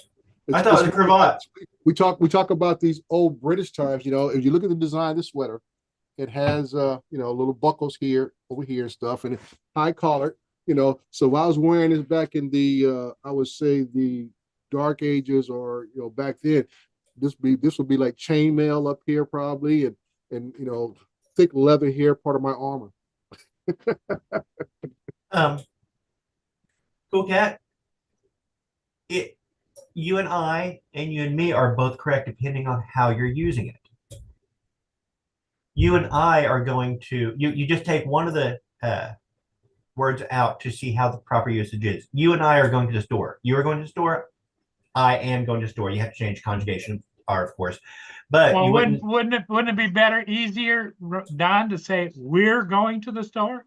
thought it was a cravat. We talk about these old British times. If you look at the design of the sweater, it has little buckles here, over here and stuff, and it's high collar. So if I was wearing this back in the I would say the dark ages, or back then, this would be like chainmail up here probably, and thick leather here, part of my armor. Cool Cat. You and I and you and me are both correct depending on how you're using it. You and I are going to you just take one of the words out to see how the proper usage is. You and I are going to the store. You are going to the store. I am going to the store. You have to change conjugation are, of course. But Well, you wouldn't it be better, easier, Don, to say we're going to the store?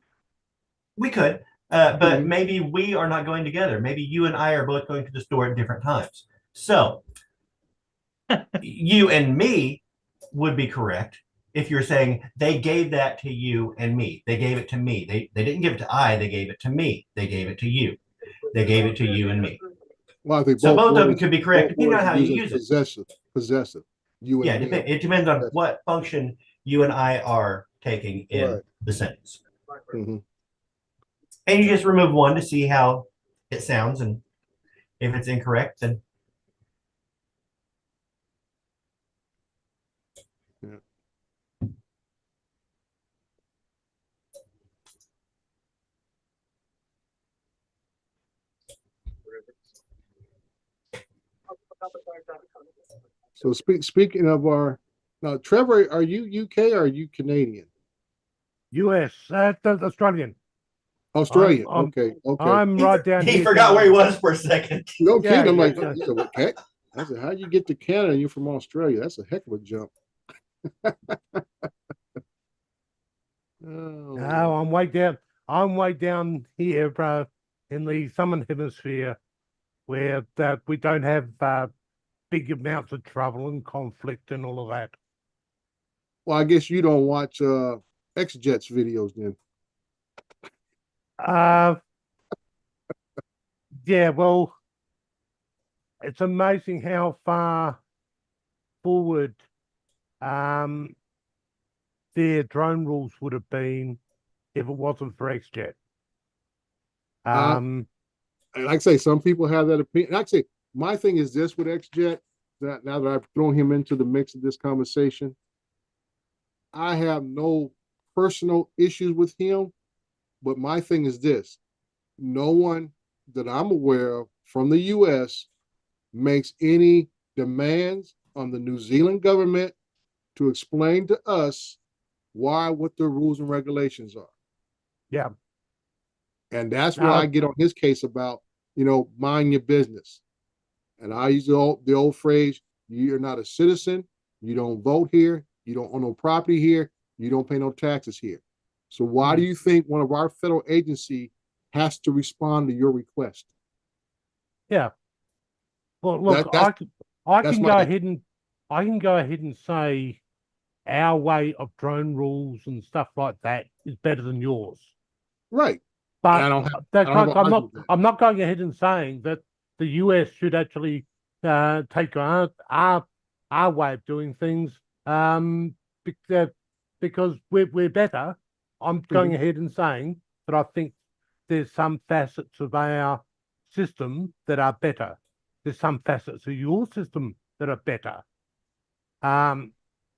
we could, but maybe we are not going together. Maybe you and I are both going to the store at different times. So you and me would be correct if you're saying they gave that to you and me. They gave it to me. They didn't give it to I. They gave it to me. They gave it to you. They gave it to you and me. Well, I think So both of them words- could be correct, both depending on words how you using use it. Possessive. You Yeah, and me. it depends on what function you and I are taking in Right. the sentence. Mhm. And you just remove one to see how it sounds, and if it's incorrect, then So speaking of now, Trevor, are you UK or are you Canadian? US, that's Australian. Australian. I'm- Okay. I'm right down he here. forgot where he was for a second. No Yeah, kidding. I'm like, yeah. I said, okay. I said, how you get to Canada? You're from Australia. That's a heck of a jump. Oh, No, I'm way down. I'm way down here, bro, in the southern hemisphere, where that we don't have big amounts of trouble and conflict and all of that. well, I guess you don't watch X-Jets videos then. Yeah, well, it's amazing how far forward their drone rules would have been if it wasn't for XJet. And like I say, some people have that opinion. Like I say, my thing is this with XJet, that now that I've thrown him into the mix of this conversation, I have no personal issues with him, but my thing is this: no one that I'm aware of from the US makes any demands on the New Zealand government to explain to us what the rules and regulations are. Yeah. And that's why I get on his case about, mind your business. And I use the old phrase, you're not a citizen, you don't vote here, you don't own no property here, you don't pay no taxes here. So why do you think one of our federal agency has to respond to your request? Yeah. Well, look, That- I that's can my- go ahead and say our way of drone rules and stuff like that is better than yours. Right. But I don't have- that's I don't have like, an argument with that. I'm not going ahead and saying that the US should actually take our way of doing things because we're better. I'm going ahead and saying that I think there's some facets of our system that are better. There's some facets of your system that are better.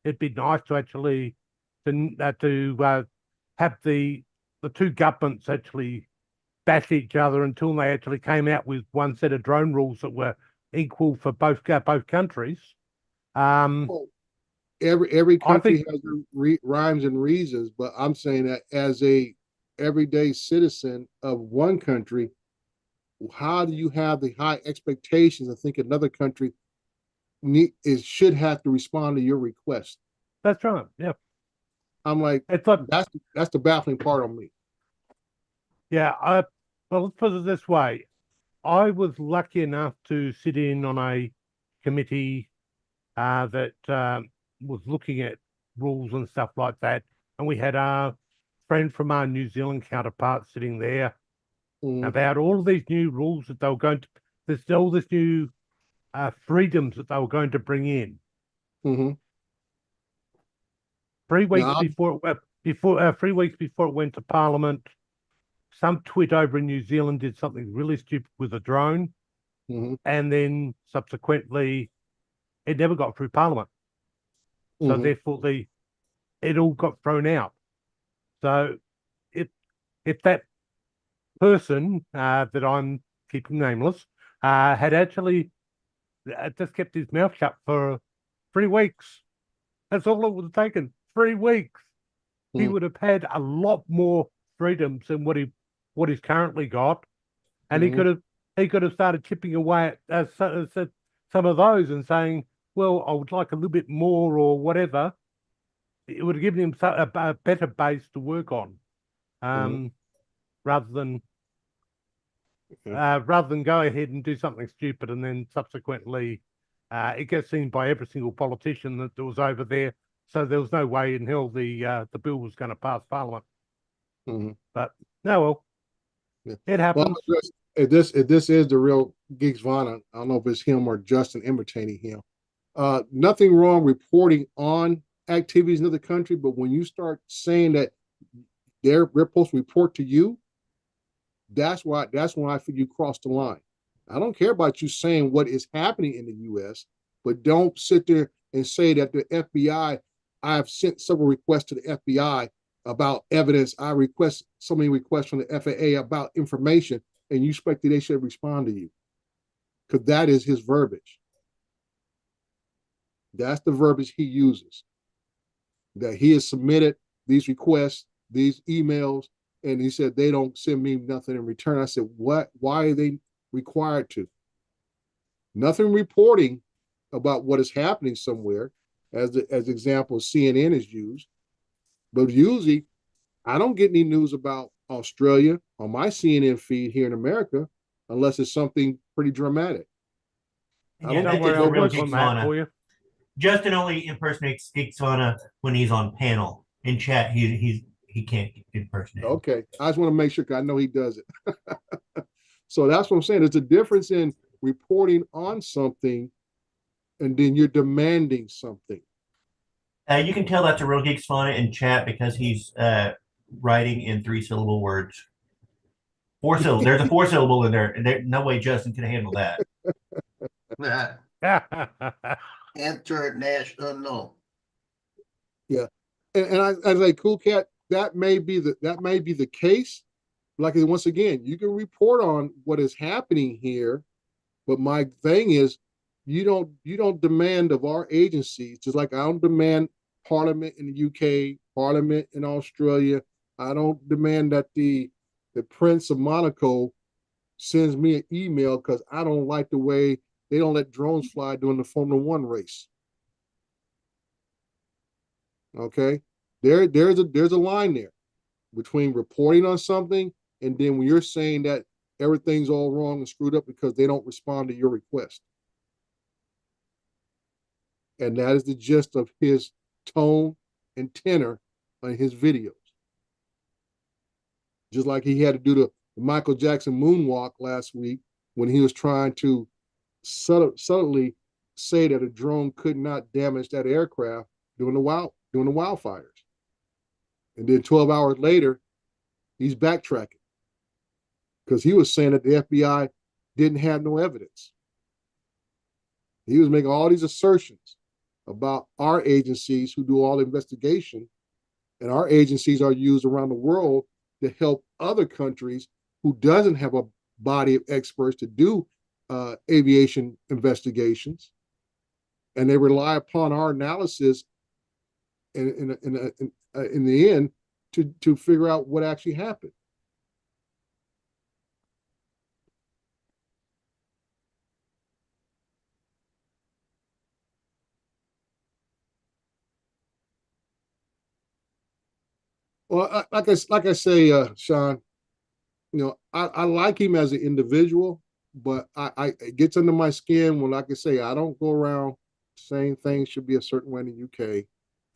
It'd be nice to actually to have the two governments actually bash each other until they actually came out with one set of drone rules that were equal for both countries. Every country think- has their rhymes and reasons, but I'm saying that as a everyday citizen of one country, how do you have the high expectations and think another country should have to respond to your request? That's right. Yeah. I'm like, It's like, that's the baffling part on me. yeah. Well, let's put it this way. I was lucky enough to sit in on a committee that was looking at rules and stuff like that. And we had a friend from our New Zealand counterpart sitting there about all of these new rules that they were going to, there's all this new freedoms that they were going to bring in. 3 weeks Now, before 3 weeks before it went to Parliament, some twit over in New Zealand did something really stupid with a drone, and then subsequently, it never got through Parliament. So therefore, it all got thrown out. So if that person that I'm keeping nameless had actually just kept his mouth shut for 3 weeks, that's all it would have taken. 3 weeks, he would have had a lot more freedoms than what he's currently got, and he could have started chipping away at some of those and saying, well, I would like a little bit more or whatever, it would have given him a better base to work on, rather than go ahead and do something stupid and then subsequently it gets seen by every single politician that was over there. So there was no way in hell the bill was going to pass Parliament. But no, well, it happens. Well, if this is the real Geeks Vana, I don't know if it's him or Justin imitating him. Nothing wrong reporting on activities in the country, but when you start saying that they're supposed to report to you, that's when I feel you cross the line. I don't care about you saying what is happening in the U.S., but don't sit there and say that the FBI, I've sent several requests to the FBI about evidence. I request so many requests from the FAA about information, and you expect that they should respond to you. Because that is his verbiage. That's the verbiage he uses. That he has submitted these requests, these emails, and he said they don't send me nothing in return. I said, what? Why are they required to? Nothing reporting about what is happening somewhere, as example CNN is used. But usually, I don't get any news about Australia on my CNN feed here in America unless it's something pretty dramatic. Don't worry, I'll work on that for you. Justin only impersonates Geeks Vana when he's on panel. In chat, he can't impersonate. Okay, I just want to make sure because I know he does it. So that's what I'm saying. There's a difference in reporting on something and then you're demanding something. You can tell that's a real Geeks Vana in chat because he's writing in 3-syllable words. 4 syllables. There's a 4-syllable in there. No way Justin can handle that. International, no. Yeah, and I like Cool Cat. That may be the case. Like once again, you can report on what is happening here, but my thing is, you don't demand of our agencies, just like I don't demand Parliament in the UK, Parliament in Australia. I don't demand that the Prince of Monaco sends me an email because I don't like the way they don't let drones fly during the Formula One race. Okay, there's a line there between reporting on something and then when you're saying that everything's all wrong and screwed up because they don't respond to your request. And that is the gist of his tone and tenor on his videos. Just like he had to do the Michael Jackson moonwalk last week when he was trying to subtly say that a drone could not damage that aircraft during the wildfires. And then 12 hours later, he's backtracking because he was saying that the FBI didn't have no evidence. He was making all these assertions about our agencies who do all the investigation, and our agencies are used around the world to help other countries who doesn't have a body of experts to do aviation investigations, and they rely upon our analysis in the end to figure out what actually happened. Well, like I say, Sean, I like him as an individual, but it gets under my skin when, like I say, I don't go around saying things should be a certain way in the UK,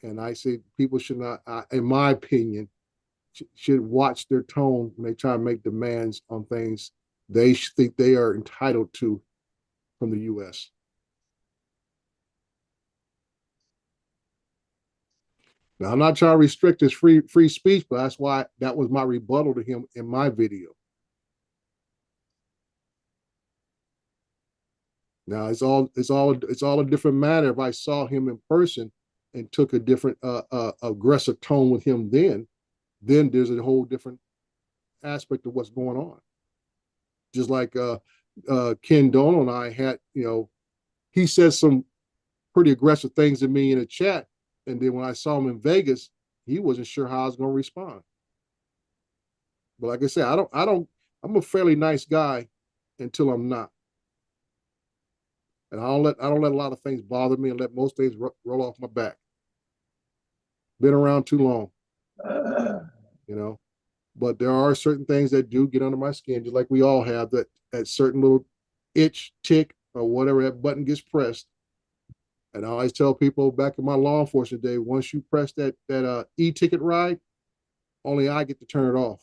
and I say people should not, in my opinion, should watch their tone when they try to make demands on things they think they are entitled to from the U.S. Now, I'm not trying to restrict his free speech, but that's why that was my rebuttal to him in my video. Now it's all a different matter if I saw him in person and took a different aggressive tone with him then there's a whole different aspect of what's going on. Just like Ken Donald and I had, he said some pretty aggressive things to me in a chat. And then when I saw him in Vegas, he wasn't sure how I was going to respond. But like I said, I'm a fairly nice guy until I'm not. And I don't let a lot of things bother me and let most things roll off my back. Been around too long, you know. But there are certain things that do get under my skin, just like we all have that certain little itch, tick, or whatever that button gets pressed. And I always tell people back in my law enforcement day, once you press that e-ticket ride, only I get to turn it off.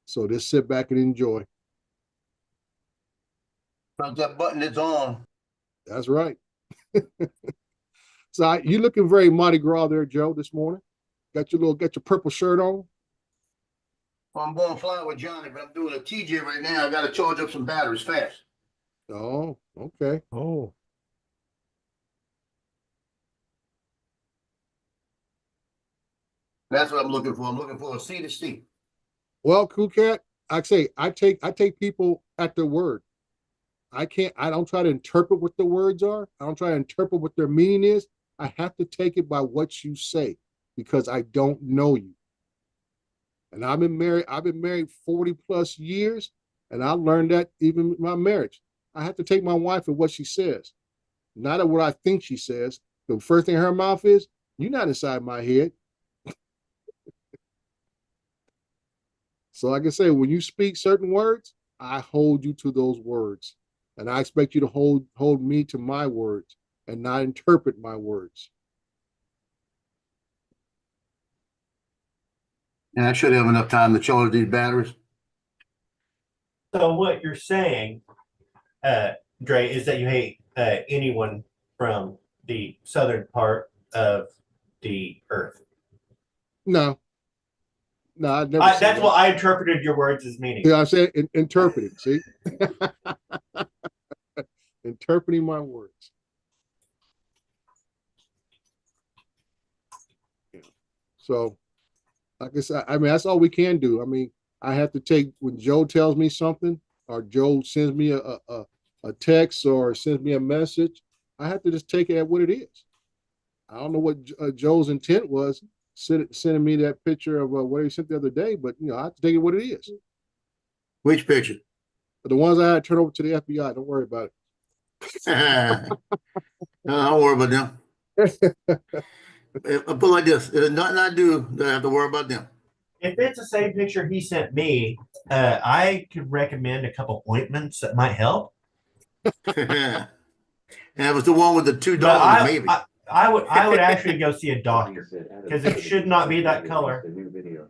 So just sit back and enjoy. Press that button, it's on. That's right. So you looking very Mardi Gras there, Joe, this morning. Got your purple shirt on. I'm going fly with Johnny, but I'm doing a TJ right now. I got to charge up some batteries fast. Oh, okay. Oh, That's what I'm looking for. I'm looking for a C to C. Well, Cool Cat, I take people at their word. I don't try to interpret what the words are. I don't try to interpret what their meaning is. I have to take it by what you say because I don't know you. And I've been married 40 plus years, and I learned that even in my marriage. I have to take my wife at what she says, not at what I think she says. The first thing in her mouth is, "You're not inside my head." So like I say, when you speak certain words, I hold you to those words. And I expect you to hold me to my words and not interpret my words. And I should have enough time to charge these batteries. So what you're saying, Dre, is that you hate anyone from the southern part of the earth. No, I never. That's what I interpreted your words as meaning. Yeah, I said interpreting. See, interpreting my words. Yeah. So, like I said, I mean that's all we can do. I mean, I have to take when Joe tells me something, or Joe sends me a text or sends me a message. I have to just take it at what it is. I don't know what Joe's intent was sending me that picture of what he sent the other day, but I have to take it what it is. Which picture? The ones I had to turn over to the FBI. Don't worry about No, don't worry about them. I put it like this: there's nothing I do that I have to worry about them. If it's the same picture he sent me, I could recommend a couple ointments that might help. And it was the one with the two dogs, maybe. I would actually go see a doctor because it should not be that color.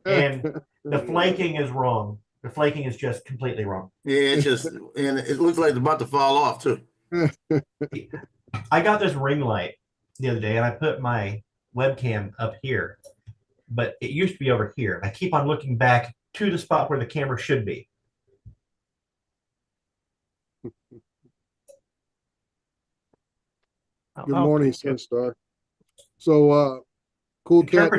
And the flaking is wrong. The flaking is just completely wrong. Yeah, it's just, and it looks like it's about to fall off too. I got this ring light the other day and I put my webcam up here, but it used to be over here. I keep on looking back to the spot where the camera should be. Good morning, Sunstar. So, Cool Cat,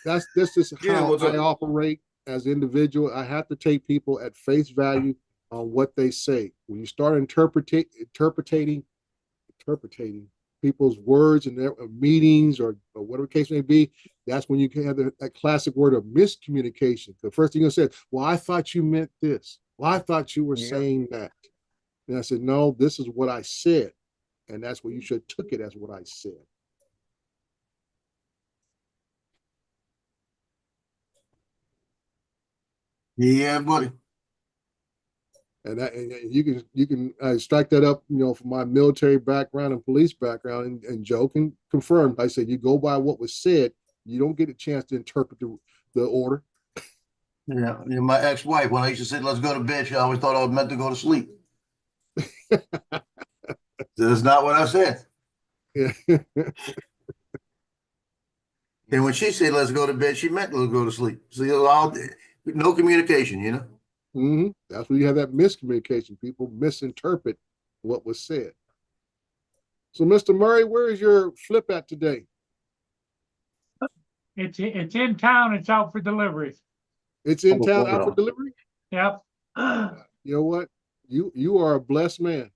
that's just how I operate as an individual. I have to take people at face value on what they say. When you start interpreting people's words and their meetings or whatever the case may be, that's when you can have that classic word of miscommunication. The first thing you said, "Well, I thought you meant this. Well, I thought you were saying that." And I said, "No, this is what I said." And that's what you should have took it as what I said. Yeah, buddy. And you can strike that up, from my military background and police background, and Joe can confirm. I said you go by what was said. You don't get a chance to interpret the order. Yeah, my ex-wife, when I used to say, "Let's go to bed," she always thought I was meant to go to sleep. That's not what I said. Yeah. And when she said, "Let's go to bed," she meant let's go to sleep. So no communication, Mm-hmm. That's where you have that miscommunication. People misinterpret what was said. So, Mr. Murray, where is your flip at today? It's in town. It's out for delivery. It's in town, out for delivery? Yep. You know what? You are a blessed man.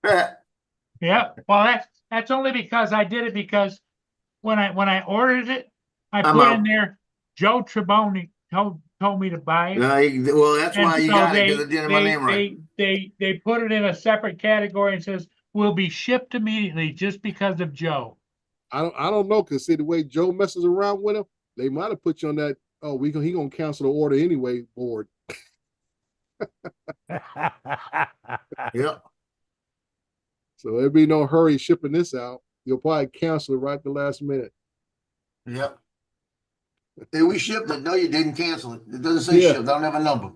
Yeah. Well, that's only because I did it because when I ordered it, I put in there Joe Treboni, told me to buy it. Well, that's And why you so got it, because it didn't have my name right. They put it in a separate category and says, will be shipped immediately just because of Joe. I don't know, because see the way Joe messes around with him, they might have put you on that, oh, he gonna cancel the order anyway board. Yeah. So there'd be no hurry shipping this out. You'll probably cancel it right at the last minute. Yep. Hey, we shipped it. No, you didn't cancel it. It doesn't say Yeah. shipped. I don't have a number.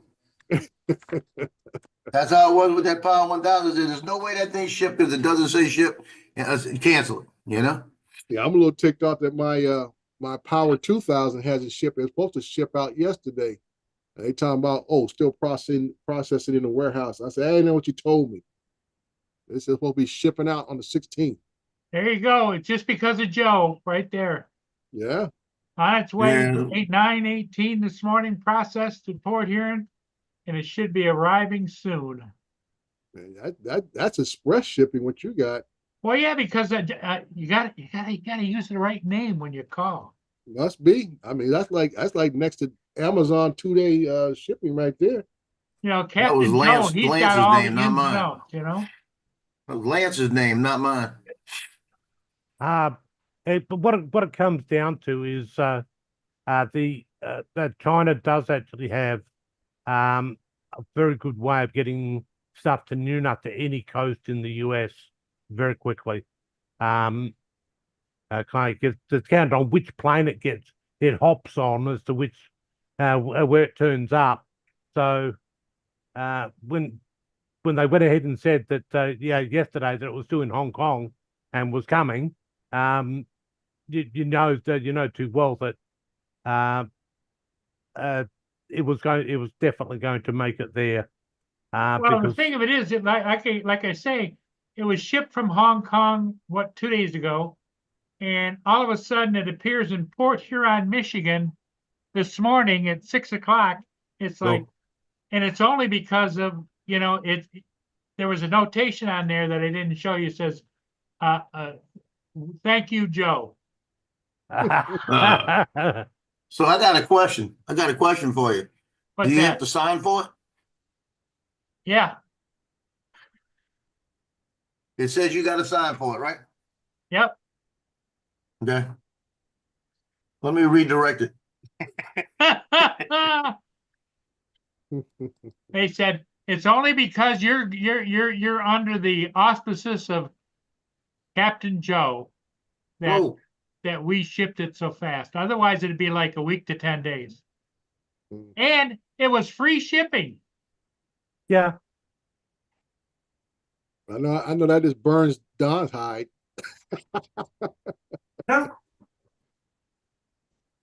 That's how it was with that Power 1000. There's no way that thing shipped because it doesn't say ship. Cancel it, you know? Yeah, I'm a little ticked off that my Power 2000 hasn't shipped. It was supposed to ship out yesterday. And they talking about, oh, still processing in the warehouse. I said, I didn't know what you told me. This is supposed to be shipping out on the 16th. There you go. It's just because of Joe right there. Yeah. On its way, Yeah. 9:18 this morning, processed to Port Huron, and it should be arriving soon. Man, that's express shipping. What you got? Well, yeah, because you got to use the right name when you call. Must be. I mean, that's like next to Amazon 2-day shipping right there. You know, was Captain Joe, Lance- he's Lance's got all the name, ins not and mine. outs, you know. That was Lance's name, not mine. But what it comes down to is that China does actually have a very good way of getting stuff to Nunavut to any coast in the US very quickly. Kind of gets discounted on which plane it hops on as to which where it turns up. So when they went ahead and said that yesterday that it was doing Hong Kong and was coming, you know too well that it was definitely going to make it there. Well, Because the thing of it is, like I say, it was shipped from Hong Kong 2 days ago, and all of a sudden it appears in Port Huron, Michigan, this morning at 6 o'clock. It's like, and it's only because of there was a notation on there that I didn't show you. It says, "Thank you, Joe." So I got a question. For you. What's Do you that? have to sign for it? Yeah. It says you got to sign for it, right? Yep. Okay. Let me redirect it. They said it's only because you're under the auspices of Captain Joe Oh, that we shipped it so fast. Otherwise, it'd be like a week to 10 days. Mm. And it was free shipping. yeah, I know that just burns Don's hide.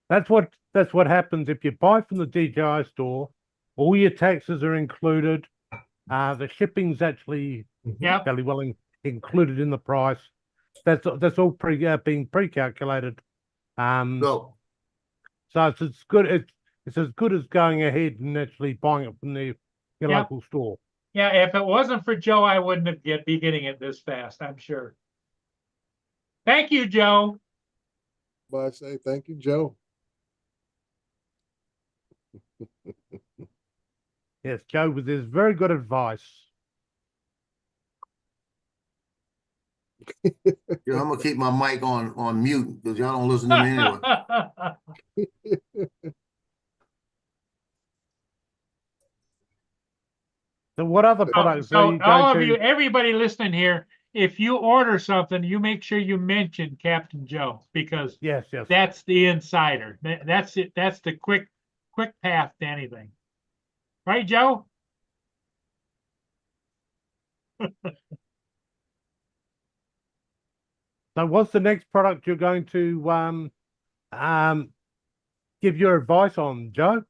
that's what happens if you buy from the DJI store. All your taxes are included. The shipping's actually Yep. fairly well included in the price. That's all being pre-calculated. no. So it's as good as going ahead and actually buying it from your Yep. local store. Yeah, if it wasn't for Joe, I wouldn't be getting it this fast, I'm sure. Thank you, Joe. But I say thank you, Joe. Yes, Joe with his very good advice. I'm gonna keep my mic on mute because y'all don't listen to me anyway. So what other products are So you all going of you, to? everybody listening here, if you order something, you make sure you mention Captain Joe, because Yes. that's the insider. That's it. That's the quick path to anything. Right, Joe? So what's the next product you're going to give your advice on, Joe?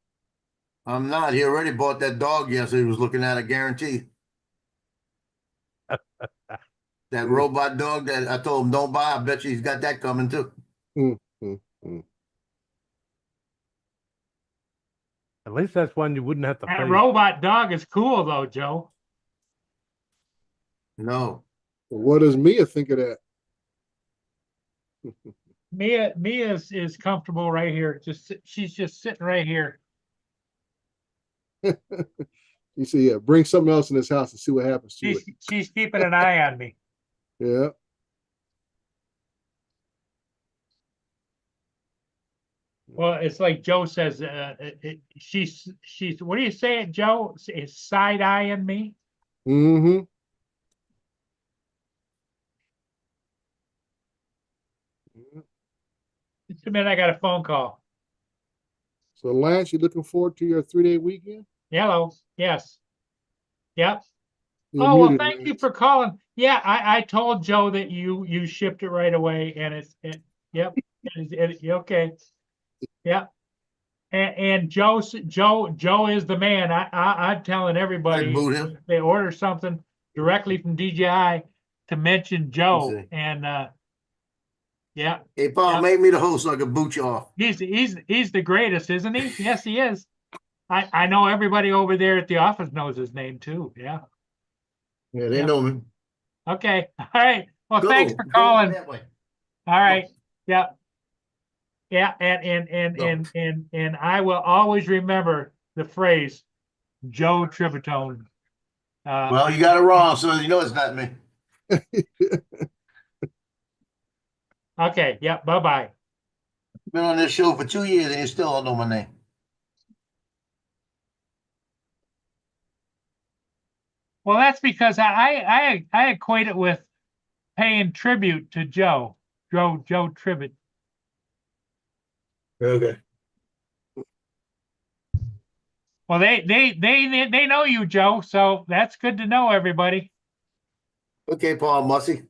I'm not. He already bought that dog yesterday. He was looking at, I guarantee. That robot dog that I told him don't buy. I bet you he's got that coming too. At least that's one you wouldn't have to That feed. robot dog is cool, though, Joe. No. What does Mia think of that? Mia is comfortable right here. She's just sitting right here. You see, yeah, bring something else in this house and see what happens to it. She's keeping an eye on me. Yeah. Well, it's like Joe says, she's, what do you say, Joe? Is side eyeing me? Mm-hmm. Just a minute, I got a phone call. So Lance, you looking forward to your 3-day weekend? Hello, yes. Yep. You're Oh, well, muted, thank you Lance. for calling. Yeah, I told Joe that you shipped it right away and yep, okay. Yep. And Joe is the man. I'm telling everybody, boot him. if they order something directly from DJI to mention Joe see. and, yeah, Hey, Paul, Yeah. make me the host so I can boot you off. he's the greatest, isn't he? Yes, he is. I know everybody over there at the office knows his name too. Yeah. Yeah, they Yeah. know me. Okay. All right. Well, Go, thanks for go calling. that way. All right. Yeah. Yeah. And I will always remember the phrase Joe Tributone. Well, you got it wrong, so you know it's not me. Okay. Yeah. Bye-bye. Been on this show for 2 years and you still don't know my name. Well, that's because I equate it with paying tribute to Joe Tribute. Okay. Well, they know you, Joe, so that's good to know, everybody. Okay, Paul Mussy.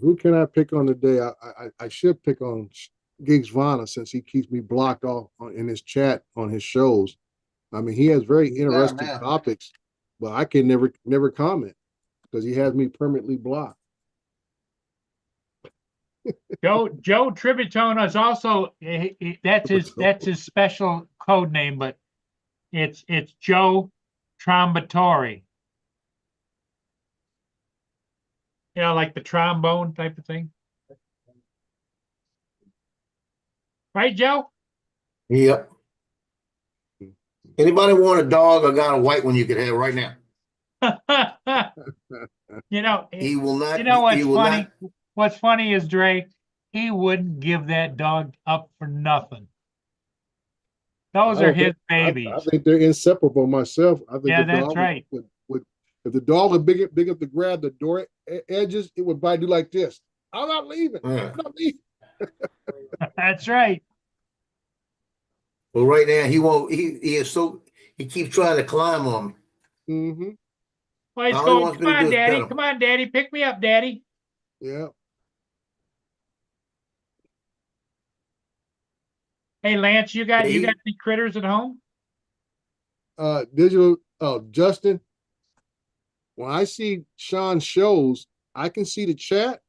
Who can I pick on today? I should pick on Gigs Vana since he keeps me blocked off in his chat on his shows. I mean, he has very You got him interesting now. topics, but I can never comment because he has me permanently blocked. Joe Tributone is also that's his special code name, but it's Joe Trombatori. You know, like the trombone type of thing. Right, Joe? Yep. Anybody want a dog? I got a white one you could have right now. You know, He will not. you know what's he will funny? not. What's funny is Dre, he wouldn't give that dog up for nothing. Those are his babies. I think they're inseparable myself. I think Yeah, the that's dog right. would if the dog was big enough to grab the door edges, it would probably do like this. I'm not leaving. I'm not leaving. That's right. Well, right now he won't. He is so. He keeps trying to climb on me. Mm-hmm. Well, he's All he going, wants come me to do on, is pet Daddy. him. Come on, Daddy. Pick me up, Daddy. Yeah. Hey, Lance, you got any critters at home? Digital. Justin. When I see Sean's shows, I can see the chat.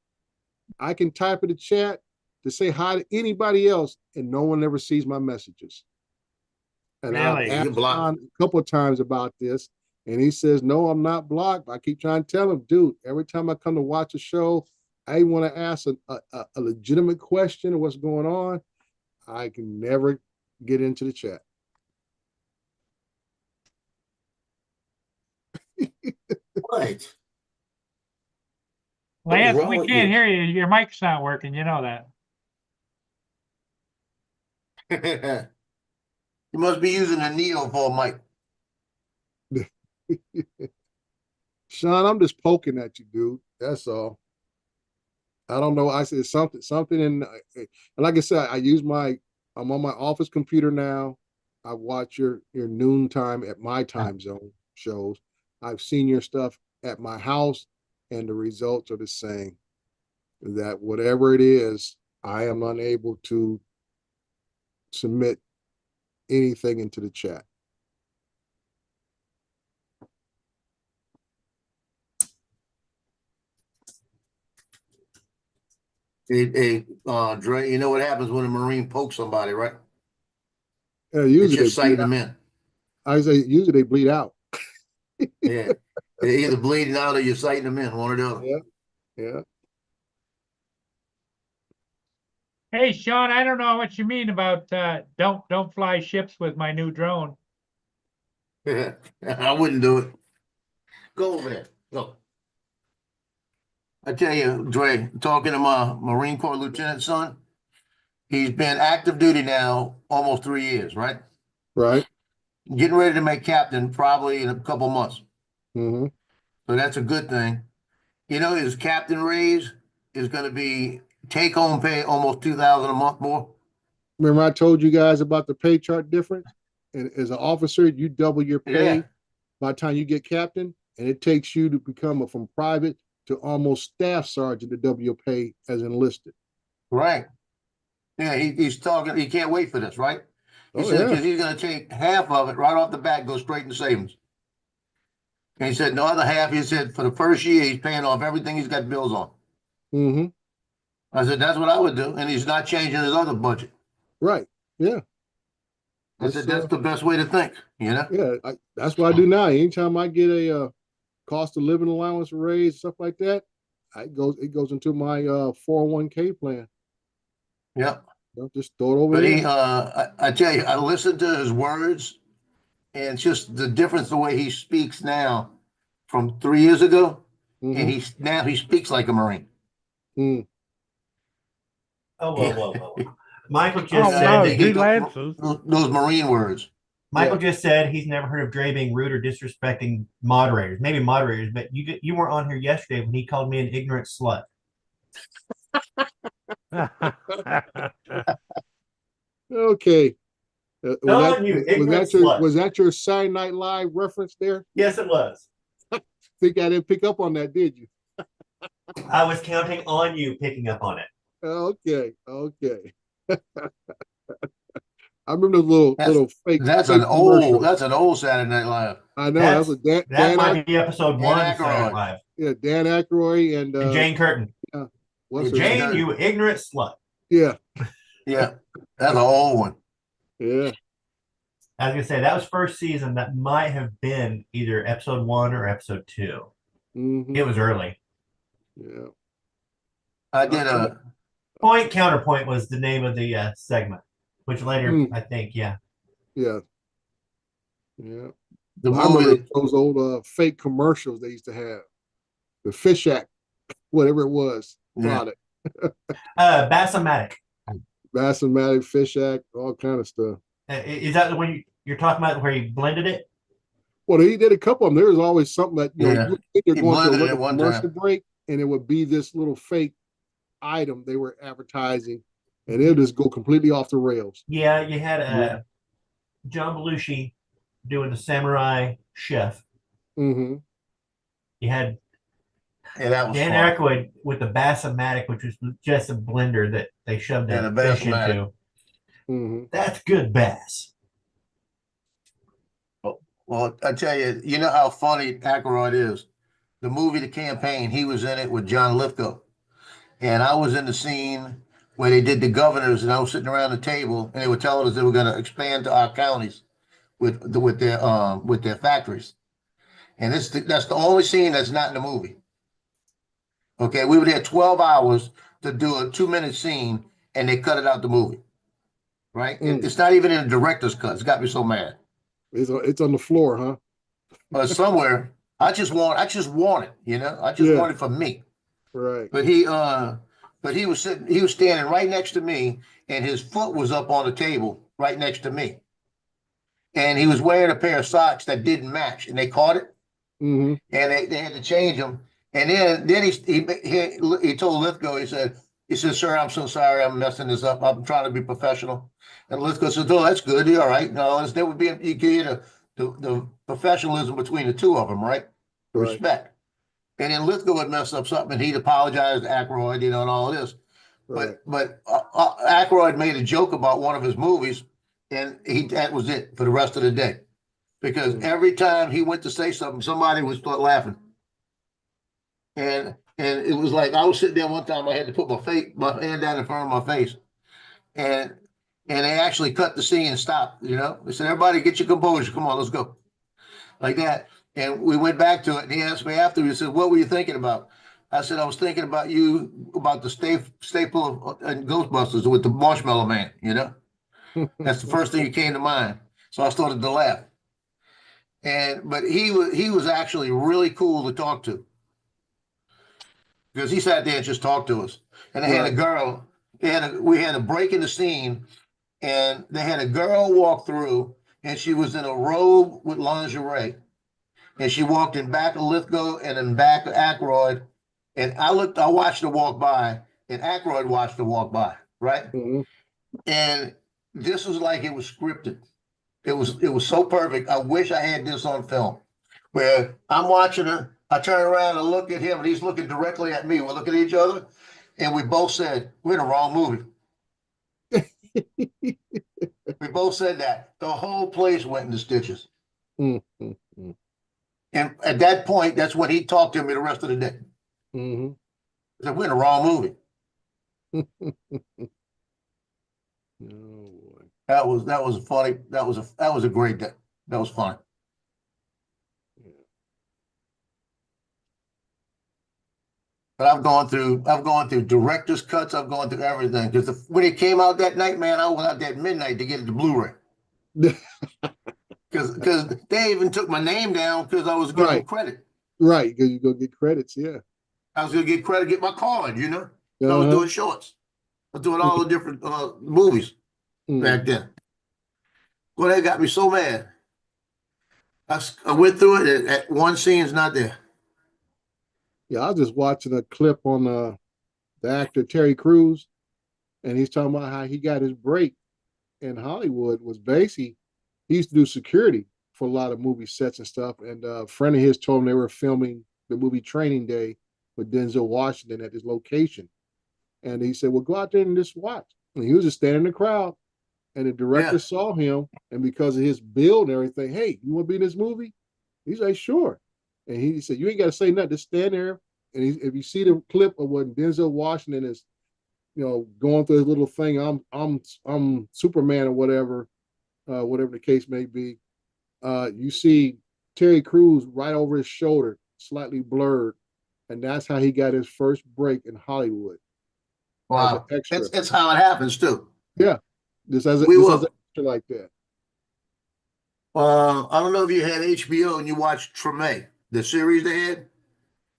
I can type in the chat to say hi to anybody else, and no one ever sees my messages. And Really? I've asked Sean a couple of times about this, and he says, "No, I'm not blocked." I keep trying to tell him, dude, every time I come to watch a show, I want to ask a legitimate question of what's going on. I can never get into the chat. Right. Lance, we can't hear you. Your mic's not working. You know that. You must be using a Neo for a mic. Sean, I'm just poking at you, dude. That's all. I don't know. I said something in, and like I said, I'm on my office computer now. I watch your noontime at my time zone shows. I've seen your stuff at my house, and the results are the same. That whatever it is, I am unable to submit anything into the chat. Dre, you know what happens when a Marine pokes somebody, right? Yeah, It's usually just they bleed sighting out. them in. I say usually they bleed out. Yeah. They're either bleeding out or you're sighting them in, one or the other. Yeah, yeah. Hey, Sean, I don't know what you mean about, don't fly ships with my new drone. I wouldn't do it. Go over there. Go. I tell you, Dre, talking to my Marine Corps lieutenant son, he's been active duty now almost 3 years, right? Right. Getting ready to make captain probably in a couple months. Mm-hmm. So that's a good thing. You know, his captain raise is going to be take home pay almost $2,000 a month more. Remember I told you guys about the pay chart difference? And as an officer, you double your pay Yeah. by the time you get captain, and it takes you to become from private to almost staff sergeant to double your pay as enlisted. Right. Yeah, he's talking. He can't wait for this, right? He Oh, said yeah. because he's going to take half of it right off the bat, go straight into savings. And he said the other half, he said for the first year, he's paying off everything he's got bills on. Mm-hmm. I said that's what I would do, and he's not changing his other budget. Right. Yeah. I said that's the best way to think, you know? Yeah, that's what I do now. Anytime I get a cost of living allowance raise, stuff like that, it goes into my 401k plan. Yep. Just throw it over But there. he, I tell you, I listened to his words, and it's just the difference the way he speaks now from 3 years ago, Mhm. and he speaks like a Marine. Mm. Oh, whoa. Michael just Oh, said no, that he Lancers. Those Marine words. Michael just said he's never heard of Dre being rude or disrespecting moderators. Maybe moderators, but you weren't on here yesterday when he called me an ignorant slut. Okay. Slut. Was that your Saturday Night Live reference there? Yes, it was. Think I didn't pick up on that, did you? I was counting on you picking up on it. Okay. I remember the little fake. That's fake an commercial. old Saturday Night Live. I know that was that might be episode Dan 1 of Aykroyd. Saturday Night Live. Yeah, Dan Aykroyd and Jane Curtin. what's her Jane name? Jane, you ignorant slut. Yeah, Yeah, that's an old one. yeah. I was gonna say that was first season. That might have been either episode 1 or episode 2. Mhm. It was early. Yeah. I did a Point Counterpoint was the name of the segment, which later I think, yeah. The the I remember movie. those old fake commercials they used to have. The Fish Act, whatever it was, Yeah. product. Bassomatic. Bassomatic, Fish Act, all kind of stuff. Is that the one you're talking about where you blended it? Well, he did a couple of them. There was always something that you Yeah. would think they're He going to blended a it little one commercial time. break, and it would be this little fake item they were advertising, and it would just go completely off the rails. Yeah, you had John Belushi doing the samurai chef. Mm-hmm. You had Yeah, that was Dan fun. Aykroyd with the Bassomatic, which was just a blender that they shoved Yeah, that the fish Bassomatic. into. Mm-hmm. That's good bass. Well, I tell you, you know how funny Aykroyd is. The movie The Campaign, he was in it with John Lithgow. And I was in the scene where they did the governors, and I was sitting around the table, and they were telling us they were going to expand to our counties with their factories. And that's the only scene that's not in the movie. Okay, we were there 12 hours to do a 2-minute scene, and they cut it out the movie. Right? It's not even in the director's cut. It's got me so mad. It's on the floor, huh? But somewhere, I just want it, you know. I just want it for me. Right. But he was standing right next to me, and his foot was up on the table right next to me. And he was wearing a pair of socks that didn't match, and they caught it, Mm-hmm. and they had to change them. And then he told Lithgow, he said, "Sir, I'm so sorry, I'm messing this up. I'm trying to be professional." And Lithgow said, "Oh, that's good. You're all right. No, there would be you get the professionalism between the two of them, right? The Right. respect." And then Lithgow would mess up something, and he'd apologize to Aykroyd, and all of this. Right. But Aykroyd made a joke about one of his movies, and that was it for the rest of the day, because every time he went to say something, somebody would start laughing. And And it was like I was sitting there one time. I had to put my hand down in front of my face, and they actually cut the scene and stopped. You know, they said, "Everybody, get your composure. Come on, let's go," like that. And we went back to it. And he asked me after. He said, "What were you thinking about?" I said, "I was thinking about you, about the staple of Ghostbusters with the Marshmallow Man. You know, that's the first thing that came to mind." So I started to laugh. But he was actually really cool to talk to, because he sat there and just talked to us. And they had a girl. We had a break in the scene, and they had a girl walk through, and she was in a robe with lingerie, and she walked in back of Lithgow and in back of Aykroyd, and I watched her walk by, and Aykroyd watched her walk by, right? Mhm. And this was like it was scripted. It was so perfect. I wish I had this on film, where I'm watching her. I turn around and look at him, and he's looking directly at me. We're looking at each other, and we both said, "We're in the wrong movie." We both said that. The whole place went into stitches. Mm, mm, mm. And at that point, that's when he talked to me the rest of the day. Mhm. He said, "We're in the wrong movie." Oh boy. That was funny. That was a great day. That was fun. But I've gone through director's cuts. I've gone through everything, because when it came out that night, man, I went out that midnight to get it to Blu-ray. Because they even took my name down because I was getting Right. credit. Right, because you go get credits, yeah. I was gonna get credit, get my card, you know. I was Uh-huh. doing shorts. I was doing all the different movies Mm. back then. Well, that got me so mad. I went through it, and one scene's not there. Yeah, I was just watching a clip on the actor Terry Crews, and he's talking about how he got his break in Hollywood was basically he used to do security for a lot of movie sets and stuff. And a friend of his told him they were filming the movie Training Day with Denzel Washington at this location. And he said, "Well, go out there and just watch." And he was just standing in the crowd. And the director saw him, and because of his build and everything, "Hey, you want to be in this movie?" He's like, "Sure." And he said, "You ain't got to say nothing, just stand there." And if you see the clip of when Denzel Washington is, going through his little thing, I'm Superman or whatever the case may be. You see Terry Crews right over his shoulder, slightly blurred, and that's how he got his first break in Hollywood. Wow, as an extra. it's how it happens too. Yeah, just as an extra like that. I don't know if you had HBO and you watched Treme, the series they had.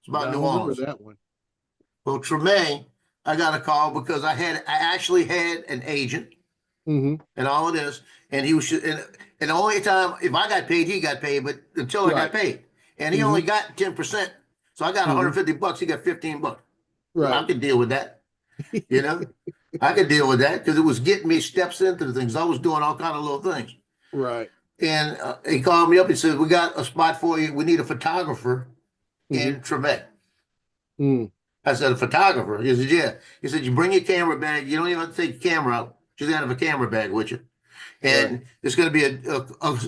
It's about New Orleans. That one. Well, Treme, I got a call because I actually had an agent and all of this, and he was, and the only time if I got paid, he got paid, but until I got paid, and he only got 10%, so I got $150. He got $15. Right, I could deal with that. You know, I could deal with that because it was getting me steps into the things. I was doing all kind of little things. Right. And he called me up and said, "We got a spot for you. We need a photographer in Treme." I said, "A photographer?" He said, "Yeah." He said, "You bring your camera bag. You don't even have to take your camera out. You just have a camera bag with you. And there's going to be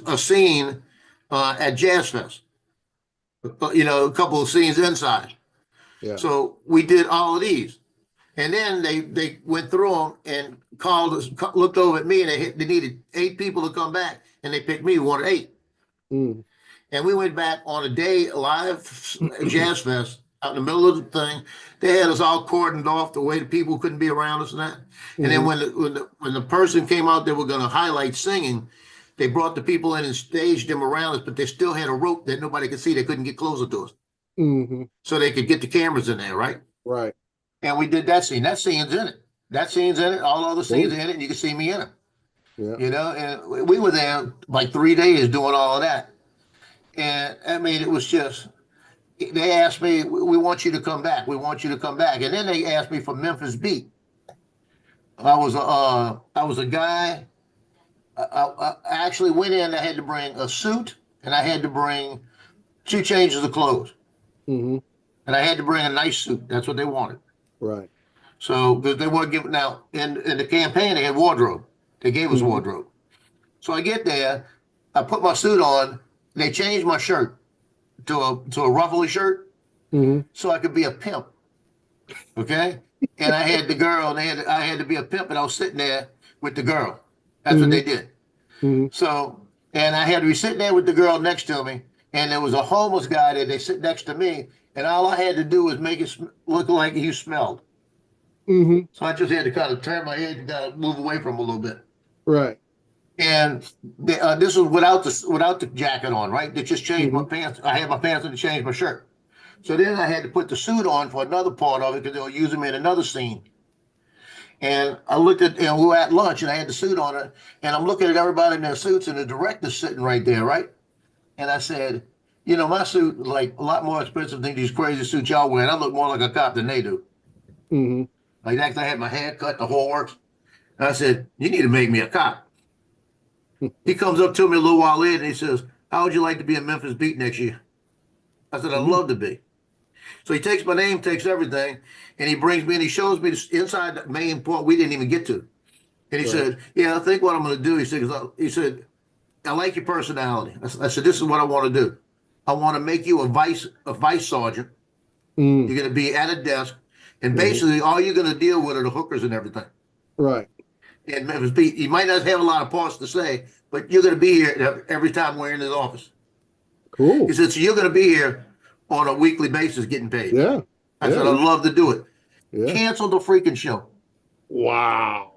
a scene at Jazz Fest. A couple of scenes inside." Yeah. So we did all of these. And then they went through them and called us, looked over at me, and they needed 8 people to come back, and they picked me, one of 8. And we went back on a day live Jazz Fest out in the middle of the thing. They had us all cordoned off the way the people couldn't be around us and that. And then when the person came out, they were going to highlight singing. They brought the people in and staged them around us, but they still had a rope that nobody could see. They couldn't get closer to us, so they could get the cameras in there, right? Right. And we did that scene. That scene's in it. That scene's in it. All other scenes are in it, and you can see me in it. Yeah. And we were there like 3 days doing all of that. And I mean, it was just, they asked me, "We want you to come back. We want you to come back." And then they asked me for Memphis Beat. I was a guy. I actually went in. I had to bring a suit, and I had to bring 2 changes of clothes, and I had to bring a nice suit. That's what they wanted. Right. So because they weren't giving, now in the campaign, they had wardrobe. They gave us wardrobe. So I get there, I put my suit on. They changed my shirt to a ruffly shirt, so I could be a pimp. Okay. And I had the girl, and I had to be a pimp, and I was sitting there with the girl. That's what they did. Mhm. So, and I had to be sitting there with the girl next to me, and there was a homeless guy there. They sit next to me, and all I had to do was make it look like he smelled. Mhm. So I just had to kind of turn my head and kind of move away from him a little bit. Right. And this was without the jacket on, right? They just changed my pants. I had my pants on to change my shirt. So then I had to put the suit on for another part of it because they were using me in another scene. And I looked at, and we were at lunch, and I had the suit on it, and I'm looking at everybody in their suits, and the director's sitting right there, right? And I said, you know, my suit is like a lot more expensive than these crazy suits y'all wear. And I look more like a cop than they do. Mhm. Like actually, I had my hair cut, the whole works. And I said, you need to make me a cop. He comes up to me a little while later, and he says, how would you like to be in Memphis Beat next year? I said, I'd love to be. So he takes my name, takes everything, and he brings me and he shows me this inside the main part we didn't even get to. And he said, yeah, I think what I'm going to do, he said, I like your personality. I said, this is what I want to do. I want to make you a vice sergeant. Mm. You're going to be at a desk, and basically all you're going to deal with are the hookers and everything. Right. And Memphis Beat, you might not have a lot of parts to say, but you're going to be here every time we're in his office. Cool. He said, so you're going to be here on a weekly basis getting paid. Yeah. I said, I'd love to do it. Yeah. Cancel the freaking show. Wow.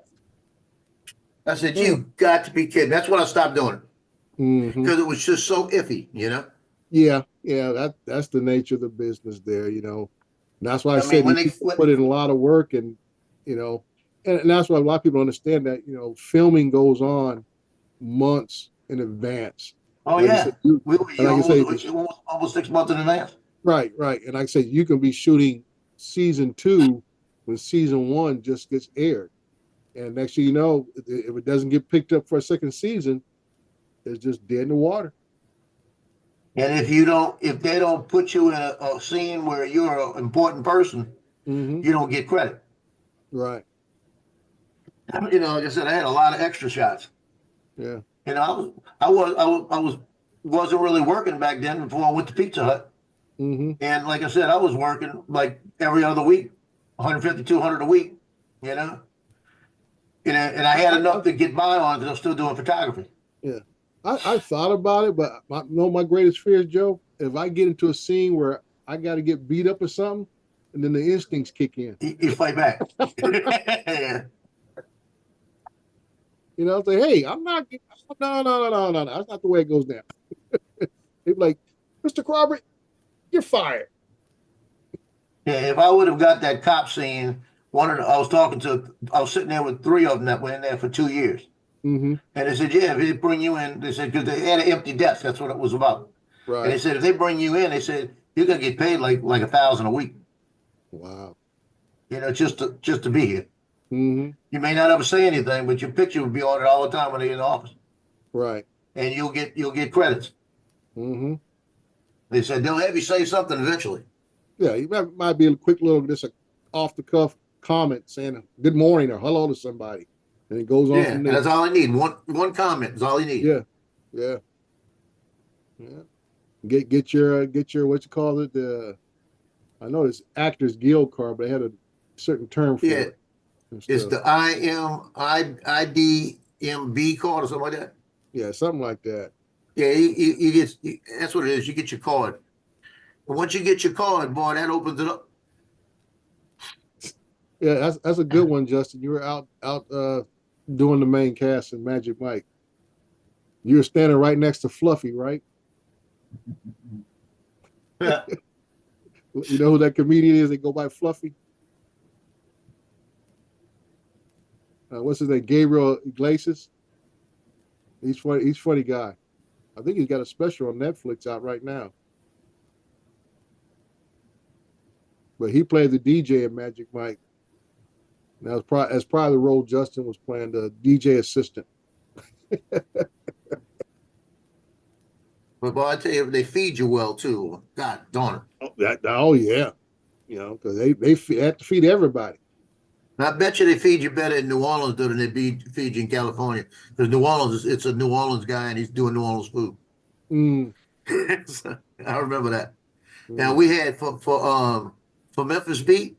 I said, you got to be kidding. That's when I stopped doing it Mhm. because it was just so iffy, you know? Yeah. Yeah. That's the nature of the business there, you know. And that's why I, I said mean, when you they- put in a lot of work, and you know, and that's why a lot of people understand that, you know, filming goes on months in advance. Oh, Like I yeah. said, We and like I say, almost 6 months in advance. right. And like I said, you can be shooting season 2 when season 1 just gets aired. And next thing you know, if it doesn't get picked up for a second season, it's just dead in the water. And if they don't put you in a scene where you're an important person, Mhm. you don't get credit. Right. You know, like I said, I had a lot of extra shots. Yeah. You know, wasn't really working back then before I went to Pizza Hut. Mhm. And like I said, I was working like every other week, 150, 200 a week, you know? And I had enough to get by on because I'm still doing photography. Yeah. I thought about it, but my greatest fear is, Joe, if I get into a scene where I got to get beat up or something, and then the instincts kick in. You fight back. Yeah. You know, say, hey, I'm not, no. That's not the way it goes down. They'd be like, Mr. Crawford, you're fired. Yeah, if I would have got that cop scene, I was sitting there with 3 of them that were in there for 2 years. Mm-hmm. And they said, yeah, if they bring you in, they said, because they had an empty desk, that's what it was about. Right. And they said, if they bring you in, they said, you're going to get paid like $1,000 a week. Wow. You know, just to be here. Mm-hmm. You may not ever say anything, but your picture will be on it all the time when they're in the office. Right. And you'll get credits. Mm-hmm. They said they'll have you say something eventually. Yeah, you might be a quick little just off the cuff comment saying good morning or hello to somebody. And it goes on Yeah, from there. that's all I need. One comment is all you need. Yeah. Get your what you call it? I know it's Actors Guild card, but they had a certain term for it. It's the IDMB card or something like that. Yeah, something like that. Yeah, you get that's what it is. You get your card. And once you get your card, boy, that opens it up. Yeah, that's a good one, Justin. You were out doing the main cast in Magic Mike. You were standing right next to Fluffy, right? Yeah. You know who that comedian is? They go by Fluffy. What's his name? Gabriel Iglesias. He's funny. He's a funny guy. I think he's got a special on Netflix out right now. But he played the DJ in Magic Mike. Now, as part of the role, Justin was playing the DJ assistant. But boy, I tell you, they feed you well too. God darn it. Oh yeah, you know, because they have to feed everybody. And I bet you they feed you better in New Orleans than they feed you in California. Because New Orleans, it's a New Orleans guy and he's doing New Orleans food. So, I remember that. Now we had for Memphis Beat,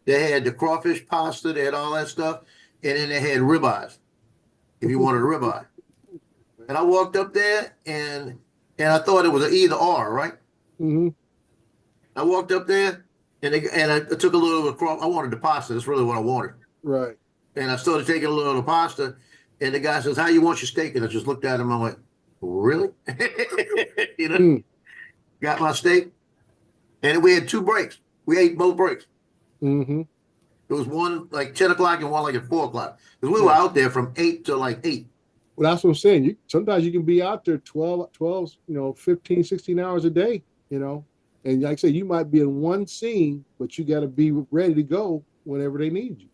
They had the crawfish pasta, they had all that stuff, and then they had ribeyes, if you wanted a ribeye. And I walked up there and I thought it was an either or, right? Mm-hmm. I walked up there and I took a little of the I wanted the pasta. That's really what I wanted. Right. And I started taking a little of the pasta, and the guy says, "How you want your steak?" And I just looked at him. I went, "Really?" You know, Mm. got my steak, and we had 2 breaks. We ate both breaks. Mm-hmm. It was one like 10 o'clock and one like at 4 o'clock. Because we were out there from 8 to like 8. Well, that's what I'm saying. Sometimes you can be out there 12, 15, 16 hours a day, and like I say, you might be in one scene, but you got to be ready to go whenever they need you.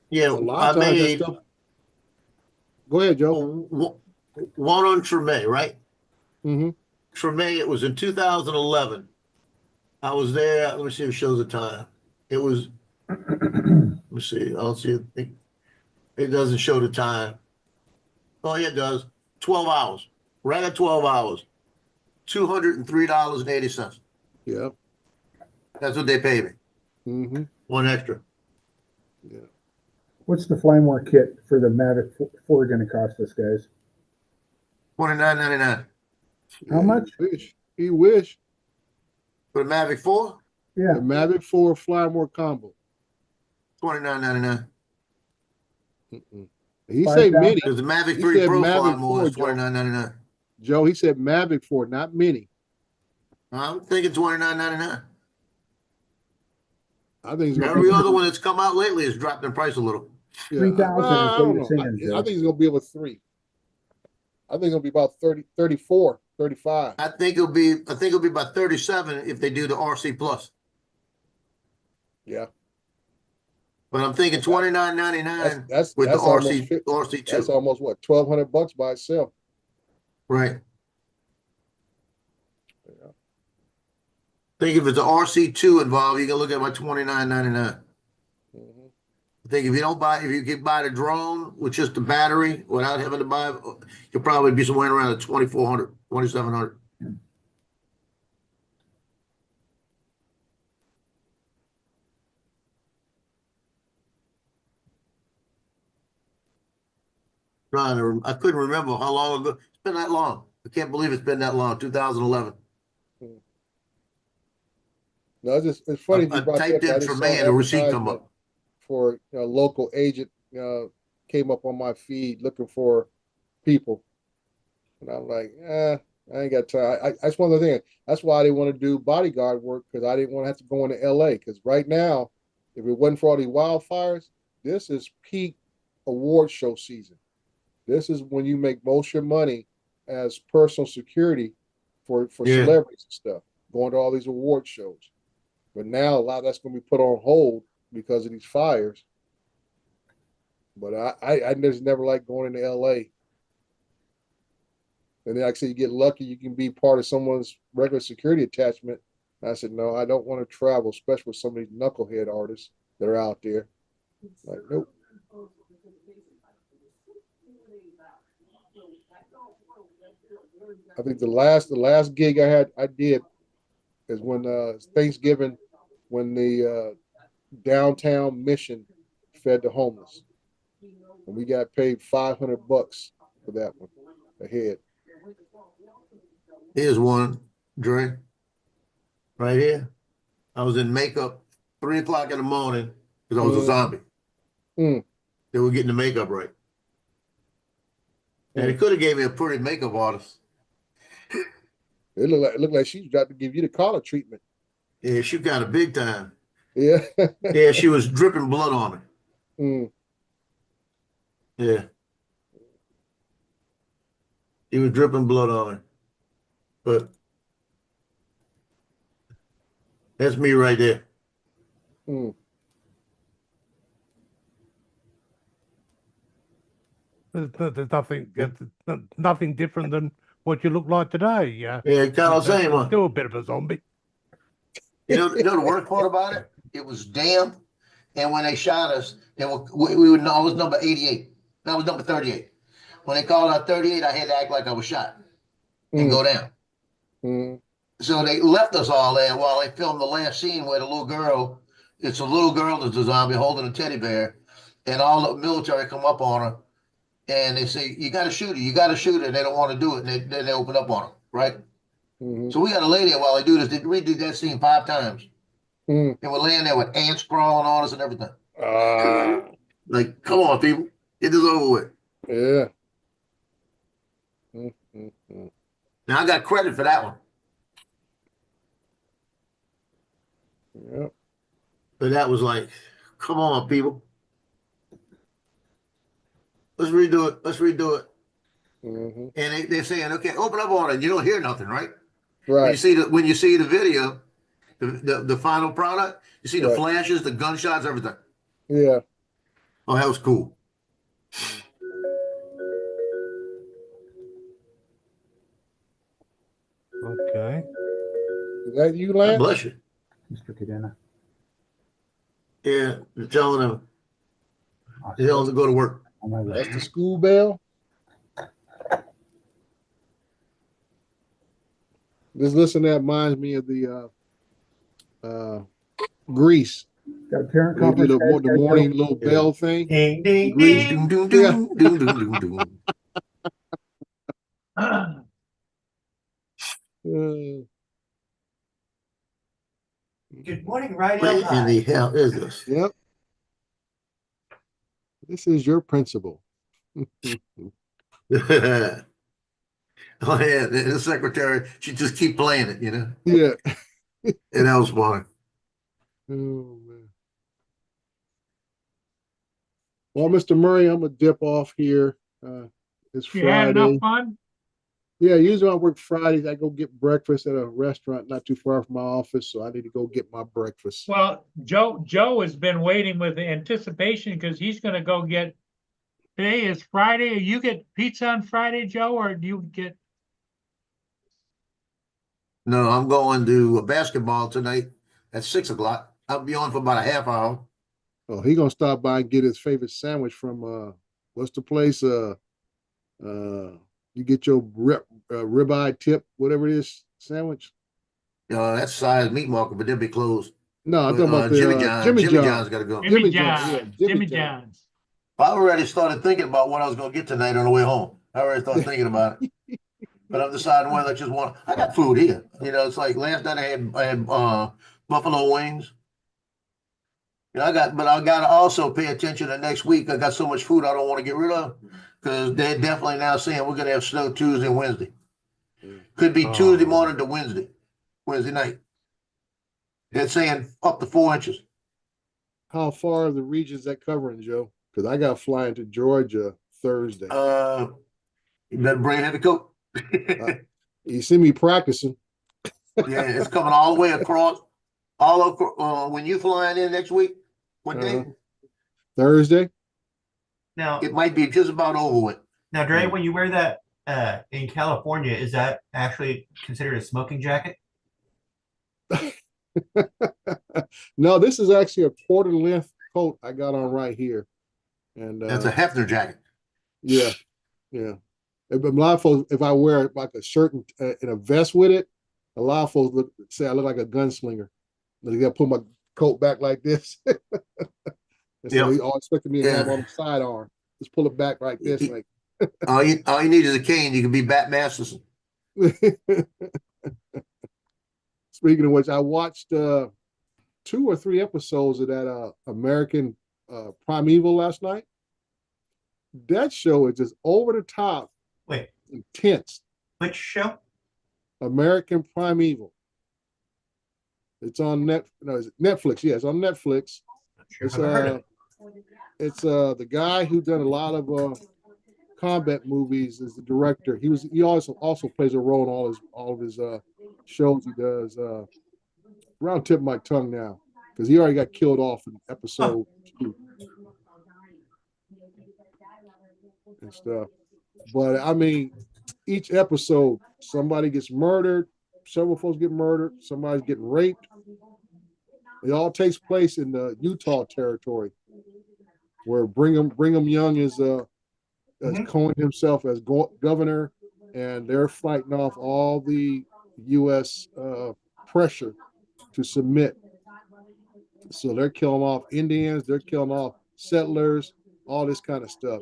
Yeah, A lot of I times that made stuff. Go ahead, Joe. one on Treme, right? Mm-hmm. Treme, it was in 2011. I was there. Let me see if it shows the time. It was, let me see. I'll see. It doesn't show the time. Oh, yeah, it does. 12 hours. Right at 12 hours. $203.80. Yeah. That's what they paid me. Mm-hmm. One extra. Yeah. What's the Flymore kit for the Mavic 4 going to cost us, guys? $29.99. How much? He wish. For the Mavic 4? Yeah. The Mavic 4 Flymore combo. $29.99. He said mini. Because the Mavic He 3 said Pro Mavic Flymore 4, is $29.99. Joe, he said Mavic 4, not mini. I'm thinking $29.99. I think it's gonna Every be other one that's come out lately has dropped in price a little. 3,000 I is what don't you're know. saying, Joe. I think it's gonna be over 3. I think it'll be about 30, 34, 35. I think it'll be about 37 if they do the RC Plus. Yeah. But I'm thinking $29.99 That's with the almost RC2. That's almost what, $1,200 by itself. Right. Yeah. I think if it's an RC2 involved, you can look at about $29.99. Mhm. I think if you can buy the drone with just the battery without having to buy, you'll probably be somewhere around the $2,400, $2,700. I couldn't remember how long ago. It's been that long. I can't believe it's been that long. 2011. No, it's funny I you brought typed that up. in I just for saw me an and a receipt come advertisement up. for a local agent came up on my feed looking for people, and I'm like, I ain't got time. That's one of the things. That's why I didn't want to do bodyguard work, because I didn't want to have to go into LA. Because right now, if it wasn't for all these wildfires, this is peak award show season. This is when you make most of your money as personal security for Yeah. celebrities and stuff, going to all these award shows. But now a lot of that's going to be put on hold because of these fires. But I just never liked going into LA. And then, like I said, you get lucky, you can be part of someone's regular security attachment. And I said, no, I don't want to travel, especially with some of these knucklehead artists that are out there. Like, nope. I think the last gig I did is when Thanksgiving, when the downtown Mission fed the homeless, and we got paid $500 for that one a head. Here's one, Dre. Right here. I was in makeup 3 o'clock in the morning because I was a zombie. They were getting the makeup right. And it could have gave me a pretty makeup artist. It looked like she's got to give you the collar treatment. Yeah, she got a big time. Yeah. Yeah, she was dripping blood on me. Yeah. She was dripping blood on me. But that's me right there. There's nothing different than what you look like today. Yeah, kind of the same. Huh? Still a bit of a zombie. You know the worst part about it? It was damp, and when they shot us, we would know I was number 88. No, I was number 38. When they called out 38, I had to act like I was shot and go down. So they left us all there while they filmed the last scene where the little girl, it's a little girl that's a zombie holding a teddy bear, and all the military come up on her and they say, you got to shoot her, you got to shoot her. And they don't want to do it. And then they open up on her, right? Mhm. So we got to lay there while they do this. We did that scene 5 times. Mhm. And we're laying there with ants crawling on us and everything. Ah, Like, come on, people, get this over with. yeah. Mhm. Now I got credit for that one. Yep. But that was like, come on, people. Let's redo it. Let's redo it. Mhm. And they're saying, okay, open up on it. You don't hear nothing, right? When you Right. see the video, the final product, you see the Right. flashes, the gunshots, everything. Yeah. Oh, that was cool. Okay. Is that you, God Lance? bless you. Mr. Cadena. Yeah, they're telling them they don't have to go to work. On my way. That's the school bell. This listen, that reminds me of the Grease. Got a parent They do conference. guys, the guys, morning little bell thing. Ding, ding, Grease. ding. Doom, doom, Yeah. doom, doom, doom, doom, doom. Good morning, right What in the hell is this? Yep. This is your principal. Oh yeah, the secretary, she just keep playing it, you know. Yeah. And that was funny. Oh man. Well, Mr. Murray, I'm gonna dip off here. It's You had enough Friday. fun? Yeah, usually I work Fridays. I go get breakfast at a restaurant not too far from my office, so I need to go get my breakfast. Well, Joe has been waiting with anticipation because he's gonna go get, today is Friday. You get pizza on Friday, Joe, or do you get, No, I'm going to basketball tonight at 6 o'clock. I'll be on for about a half hour. Oh, he gonna stop by and get his favorite sandwich from what's the place? You get your ribeye tip, whatever it is, sandwich. That's size meat market, but they'll be closed. No, I'm talking about the Jimmy John's. Jimmy Jimmy John. John's got to go. Jimmy Jimmy John, John's, yeah, Jimmy Jimmy John. John's. I already started thinking about what I was going to get tonight on the way home. I already started thinking about it. But I'm deciding whether I just want. I got food here. You know, it's like last night I had buffalo wings. You know, but I got to also pay attention to next week. I got so much food I don't want to get rid of because they're definitely now saying we're going to have snow Tuesday and Wednesday. Could be Tuesday morning to Wednesday night. They're saying up to 4 inches. How far are the regions that covering, Joe? Because I got flying to Georgia Thursday. You better bring a heavy coat. You see me practicing. Yeah, it's coming all the way across. When you flying in next week, what day? Thursday. Now, It might be just about over with. now, Dre, when you wear that in California, is that actually considered a smoking jacket? No, this is actually a quarter length coat I got on right here. And That's a Hefner jacket. yeah. A lot of folks, if I wear like a shirt and a vest with it, a lot of folks say I look like a gunslinger. They got to put my coat back like this. And so they all expected me to have on the sidearm. Just pull it back like this. Like all you need is a cane. You can be Bat Masterson. Speaking of which, I watched 2 or 3 episodes of that American Primeval last night. That show is just over the top. Wait, intense. which show? American Primeval. It's on Netflix. Yeah, it's on Netflix. Sure, haven't heard of it. It's the guy who done a lot of combat movies is the director. He also plays a role in all of his shows he does. Around tip of my tongue now because he already got killed off in episode 2 and stuff. But I mean, each episode somebody gets murdered, several folks get murdered, somebody's getting raped. It all takes place in the Utah territory, where Brigham Young is coined himself as governor, and they're fighting off all the U.S. Pressure to submit. So they're killing off Indians, they're killing off settlers, all this kind of stuff.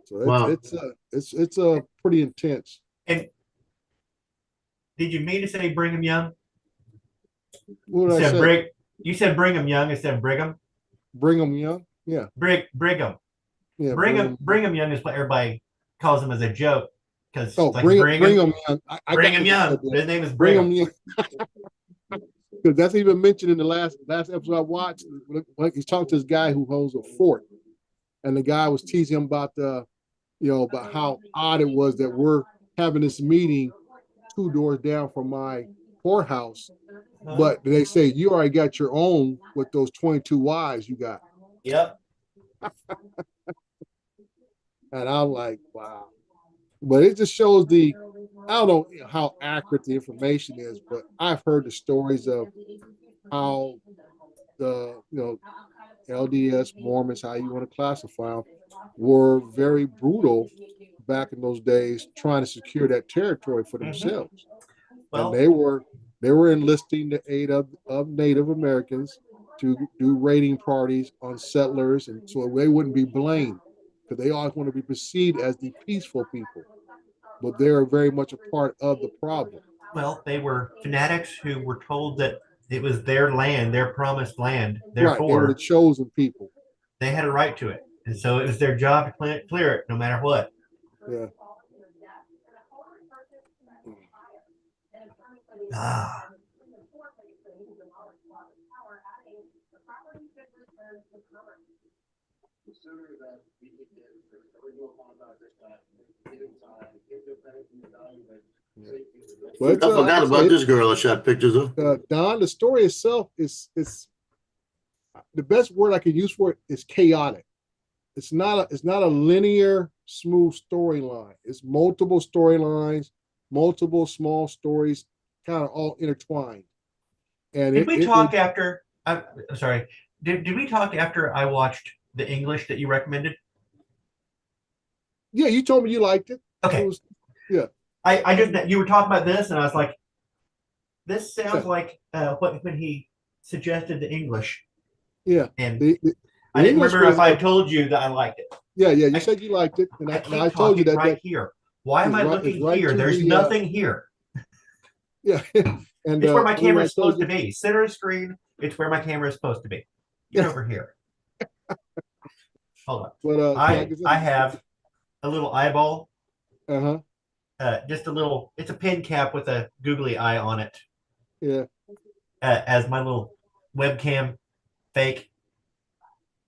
So Wow. it's pretty intense. And did you mean to say Brigham Young? What did I say? You said Brigham Young instead of Brigham. Brigham Young, yeah, Brigham. yeah. Brigham Young is what everybody calls him as a joke because Oh, like Brigham Young. I Brigham got Young. His name is Brigham Brigham. Young. Because that's even mentioned in the last episode I watched. When he's talking to this guy who holds a fort, and the guy was teasing him about about how odd it was that we're having this meeting 2 doors down from my courthouse, but they say you already got your own with those 22 wives you got. Yep. And I'm like, wow. But it just shows I don't know how accurate the information is, but I've heard the stories of how the, LDS Mormons, how you want to classify them, were very brutal back in those days, trying to secure that territory for themselves. Well, And they were enlisting the aid of Native Americans to do raiding parties on settlers, and so they wouldn't be blamed because they always want to be perceived as the peaceful people, but they are very much a part of the problem. well, they were fanatics who were told that it was their land, their promised land. Right, they were Therefore, the chosen people. they had a right to it, and so it was their job to clear it, no matter what. Yeah. Ah. But I forgot about this girl I shot pictures of. Don, the story itself is the best word I could use for it is chaotic. It's not a linear, smooth storyline. It's multiple storylines, multiple small stories, kind of all intertwined. And Did we talk after? I'm sorry. Did we talk after I watched the English that you recommended? Yeah, you told me you liked it. Okay. Yeah. I just you were talking about this, and I was like, this sounds like when he suggested the English. Yeah. And the I didn't English remember was- if I told you that I liked it. Yeah, you said you liked it, and I told you that. Right here. Why am I looking right here? to There's the, nothing here. Yeah, and It's where my camera I is told supposed to be. Center of screen. It's where my camera is supposed to be. Get over here. Hold on. But I have a little eyeball. Uh-huh. Just a little. It's a pin cap with a googly eye on it. Yeah. As my little webcam fake,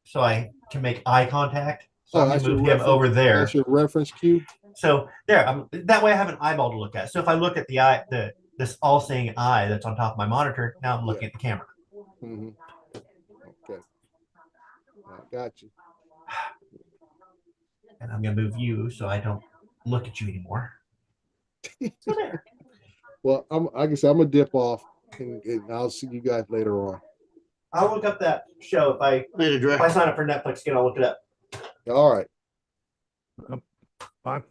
so I can make eye contact. So I'm gonna move him over there. That's your reference cue. So there, that way I have an eyeball to look at. So if I look at the eye, this all-seeing eye that's on top of my monitor, now I'm looking at the camera. Mm-hmm. Okay, I got you. And I'm gonna move you so I don't look at you anymore. So there. Well, like I said, I'm gonna dip off, and I'll see you guys later on. I'll look up that show if I sign up for Netflix again. I'll look it up. All right. Fine.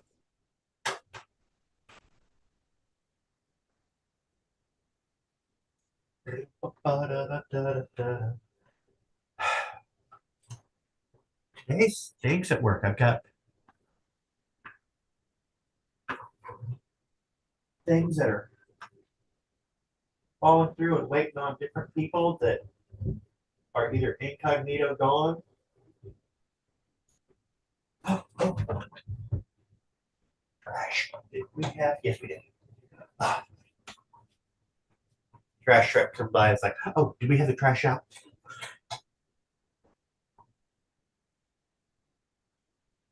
Today stinks at work. I've got things that are falling through and waiting on different people that are either incognito gone. Trash. Did we have? Yes, we did. Trash truck comes by. It's like, oh, did we have the trash out?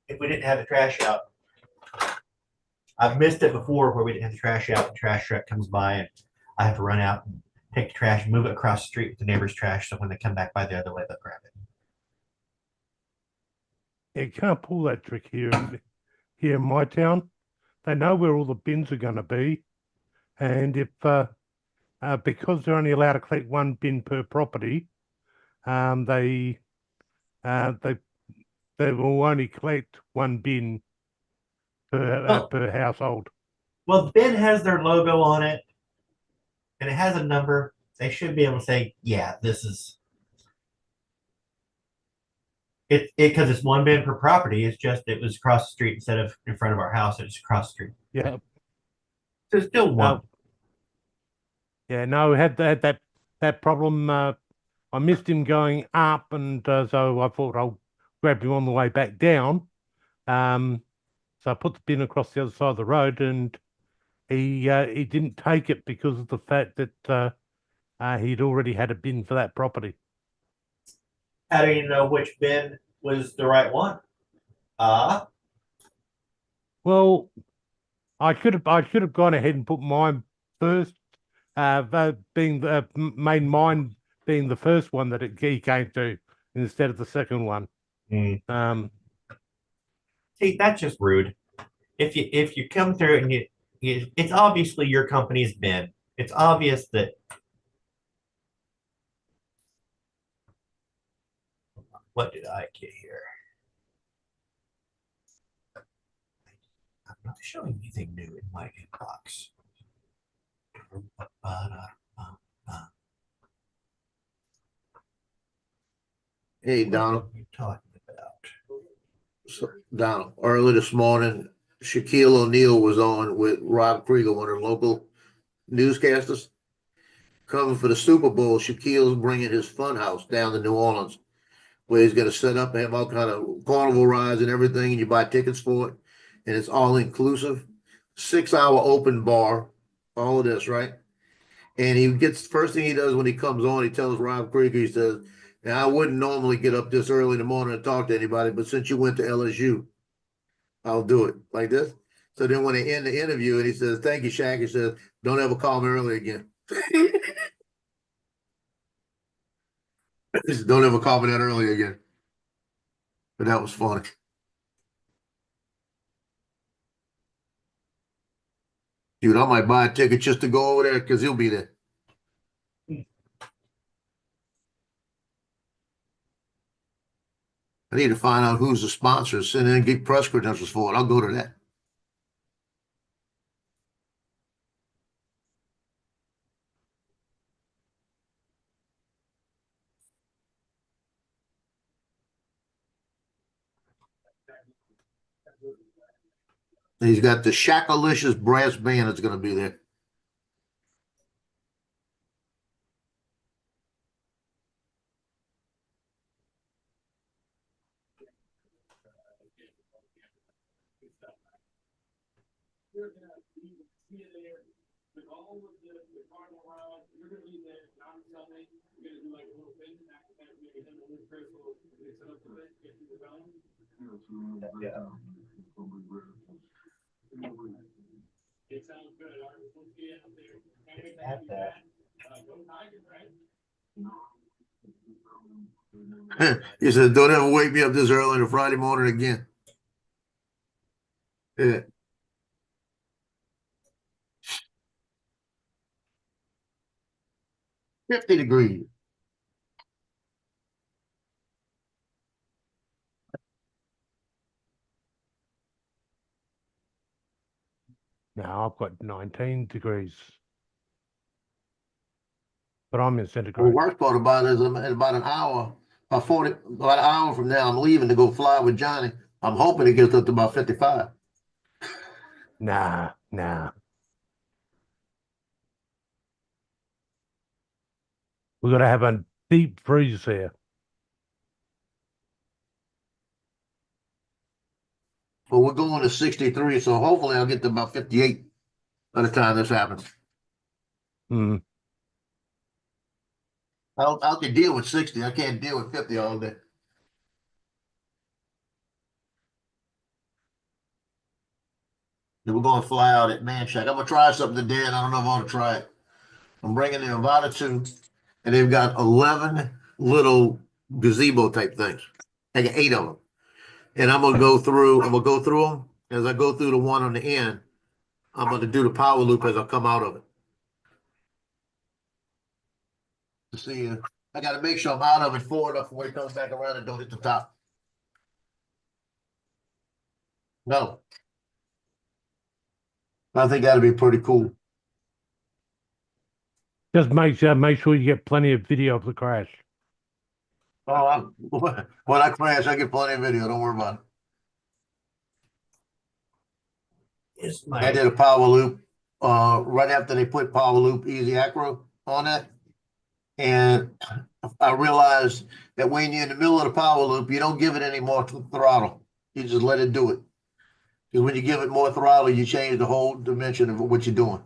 If we didn't have the trash out, I've missed it before where we didn't have the trash out. The trash truck comes by and I have to run out and take the trash and move it across the street with the neighbor's trash. So when they come back by the other way, they'll grab it. You can't pull that trick here in my town. They know where all the bins are going to be, and if because they're only allowed to collect one bin per property, they will only collect one bin per household. Well, Ben has their logo on it, and it has a number. They should be able to say, yeah, this is it because it's one bin per property. It's just it was across the street instead of in front of our house. It's across the street. Yeah. So it's still one. Yeah, no, we had that problem. I missed him going up, and so I thought I'll grab him on the way back down. So I put the bin across the other side of the road, and he didn't take it because of the fact that he'd already had a bin for that property. How do you know which bin was the right one? Well, I should have gone ahead and put mine first, being the made mine being the first one that he came to instead of the second one. See, that's just rude. If you come through and you it's obviously your company's bin. It's obvious that. What did I get here? I'm not showing anything new in my inbox. Hey, What Donald. are you talking about? So, Donald, early this morning, Shaquille O'Neal was on with Rob Krieger, one of the local newscasters. Coming for the Super Bowl, Shaquille's bringing his fun house down to New Orleans, where he's going to set up and have all kind of carnival rides and everything, and you buy tickets for it, and it's all inclusive. 6-hour open bar, all of this, right? And he gets first thing he does when he comes on, he tells Rob Krieger, he says, "Now I wouldn't normally get up this early in the morning and talk to anybody, but since you went to LSU, I'll do it like this." So then when they end the interview and he says, "Thank you, Shaq," he says, "Don't ever call me early again." He said, "Don't ever call me that early again." But that was funny. Dude, I might buy a ticket just to go over there because he'll be there. I need to find out who's the sponsors and then get press credentials for it. I'll go to that. And he's got the Shackalicious brass band that's going to be there. He said, "Don't ever wake me up this early on a Friday morning again." Yeah. "50 degrees. Now I've got 19 degrees. But I'm in Well, the centigrade. worst part about it is I'm at about an hour, about an hour from now, I'm leaving to go fly with Johnny. I'm hoping it gets up to about 55. Nah. We're going to have a deep freeze here. But we're going to 63, so hopefully I'll get to about 58 by the time this happens. Hmm. I can deal with 60. I can't deal with 50 all day. Then we're going to fly out at Man Shack. I'm going to try something today, and I don't know if I want to try it. I'm bringing the Invada 2, and they've got 11 little gazebo type things. I got 8 of them. And I'm going to go through them. As I go through the one on the end, I'm going to do the power loop as I come out of it. To see, I got to make sure I'm out of it far enough when it comes back around and don't hit the top. No. I think that'd be pretty cool. Just make sure you get plenty of video of the crash. Oh, when I crash, I get plenty of video. Don't worry about it. It's I my did a power loop, right after they put power loop easy acro on it. And I realized that when you're in the middle of the power loop, you don't give it any more throttle. You just let it do it. Because when you give it more throttle, you change the whole dimension of what you're doing.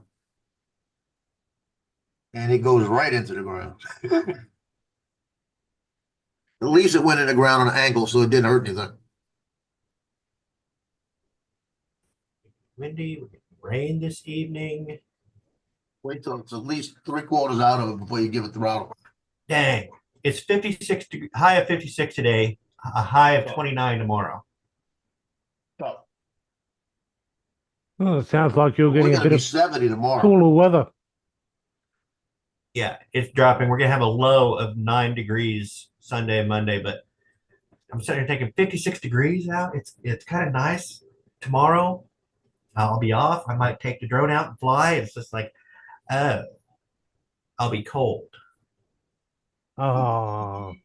And it goes right into the ground. At least it went in the ground on an angle, so it didn't hurt anything. windy, rain this evening. Wait till it's at least 3/4 out of it before you give it throttle. Dang, it's 56 high of 56 today, a high of 29 tomorrow. Oh, it sounds like you're We're getting a gonna bit be of 70 tomorrow. cooler weather. Yeah, it's dropping. We're gonna have a low of 9 degrees Sunday and Monday, but I'm sitting here thinking 56 degrees out. It's kind of nice. Tomorrow, I'll be off. I might take the drone out and fly. It's just like, oh, I'll be cold. Oh,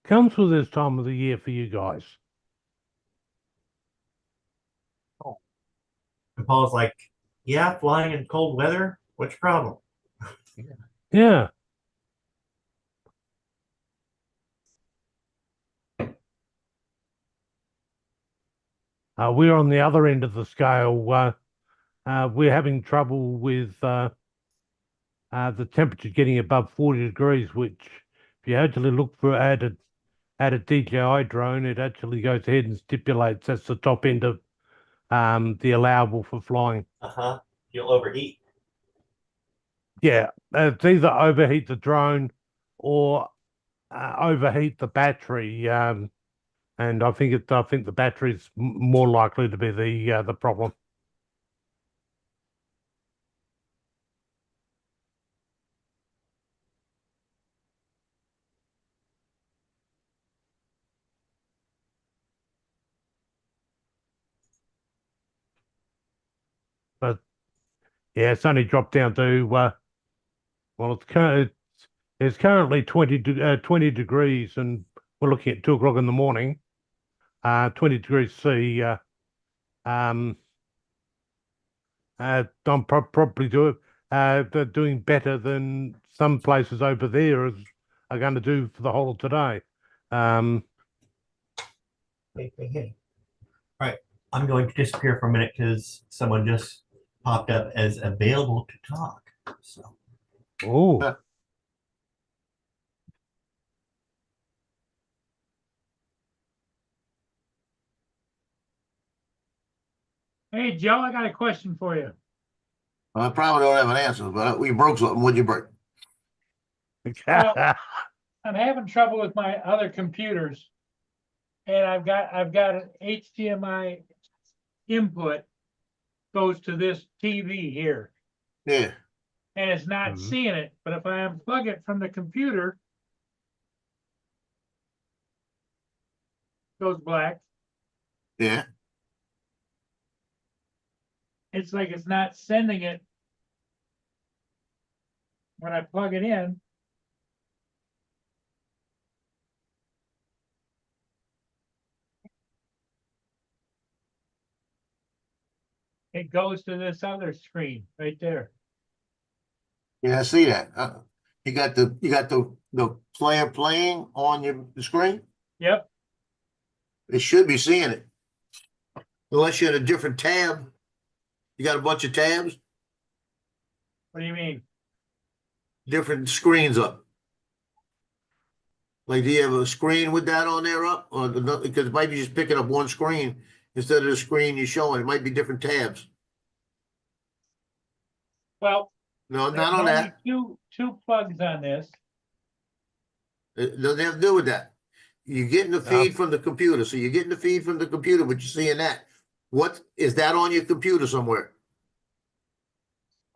comes with this time of the year for you guys. And Paul's like, yeah, flying in cold weather. What's your problem? Yeah. We're on the other end of the scale. We're having trouble with the temperature getting above 40 degrees, which if you actually look for at a DJI drone, it actually goes ahead and stipulates that's the top end of the allowable for flying. Uh-huh. You'll overheat. Yeah, it's either overheat the drone or overheat the battery. And I think the battery's more likely to be the problem. But yeah, it's only dropped down to well, it's currently 20 degrees, and we're looking at 2 o'clock in the morning. 20 degrees C. I'm probably doing better than some places over there are going to do for the whole of today. Hey. All right. I'm going to disappear for a minute because someone just popped up as available to talk. So, Oh, Hey, Joe, I got a question for you. I probably don't have an answer, but we broke something. What'd you break? Well, I'm having trouble with my other computers. And I've got an HDMI input goes to this TV here. Yeah. And it's not Mhm. seeing it, but if I unplug it from the computer, it goes black. Yeah. It's like it's not sending it when I plug it in. It goes to this other screen right there. Yeah, I see that. You got the player playing on your screen. Yep. It should be seeing it. Unless you're in a different tab. You got a bunch of tabs, What do you mean? different screens up. Like, do you have a screen with that on there up? Or because it might be just picking up one screen instead of the screen you're showing. It might be different tabs. Well, No, there's not on only that. two plugs on this. It doesn't have to do with that. You're getting the feed from the computer. So you're getting the feed from the computer, but you're seeing that. What is that on your computer somewhere?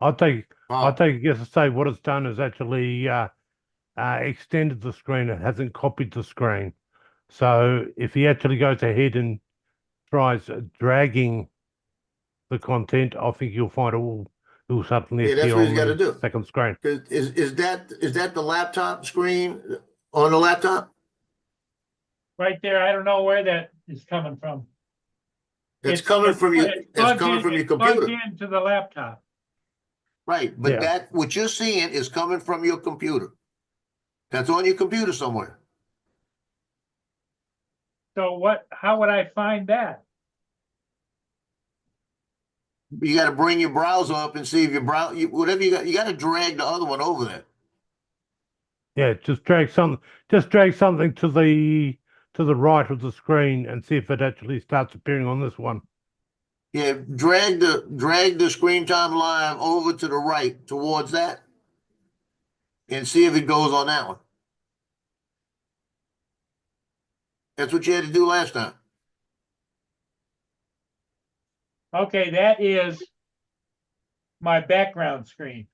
I think Oh, yes to say what it's done is actually extended the screen. It hasn't copied the screen. So if he actually goes ahead and tries dragging the content, I think you'll find it will suddenly Yeah, that's appear what on he's gotta the do. second screen. Is that the laptop screen on the laptop? Right there, I don't know where that is coming from. It's coming from your, it's it's plugged coming in- from your it's plugged computer. into the laptop. Right, but Yeah. that, what you're seeing is coming from your computer. That's on your computer somewhere. So how would I find that? You gotta bring your browser up and see if your whatever you gotta drag the other one over there. Yeah, just drag something to the right of the screen and see if it actually starts appearing on this one. Yeah, drag the Screen Time Live over to the right towards that. And see if it goes on that one. That's what you had to do last time. Okay, that is my background screen.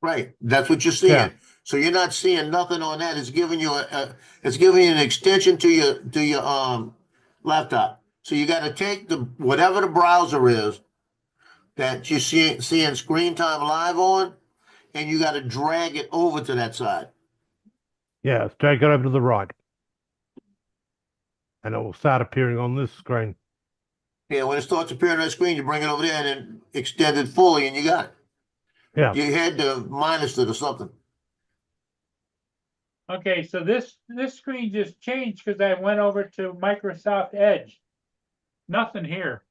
Right, that's what you're seeing. Yeah. So you're not seeing nothing on that. It's giving you it's giving you an extension to your laptop. So you got to take whatever the browser is that you're seeing Screen Time Live on, and you got to drag it over to that side. Yeah, drag it over to the right. And it will start appearing on this screen. Yeah, when it starts appearing on that screen, you bring it over there and then extend it fully, and you got it. Yeah. You had to minus it or something. Okay, so this screen just changed because I went over to Microsoft Edge. Nothing here.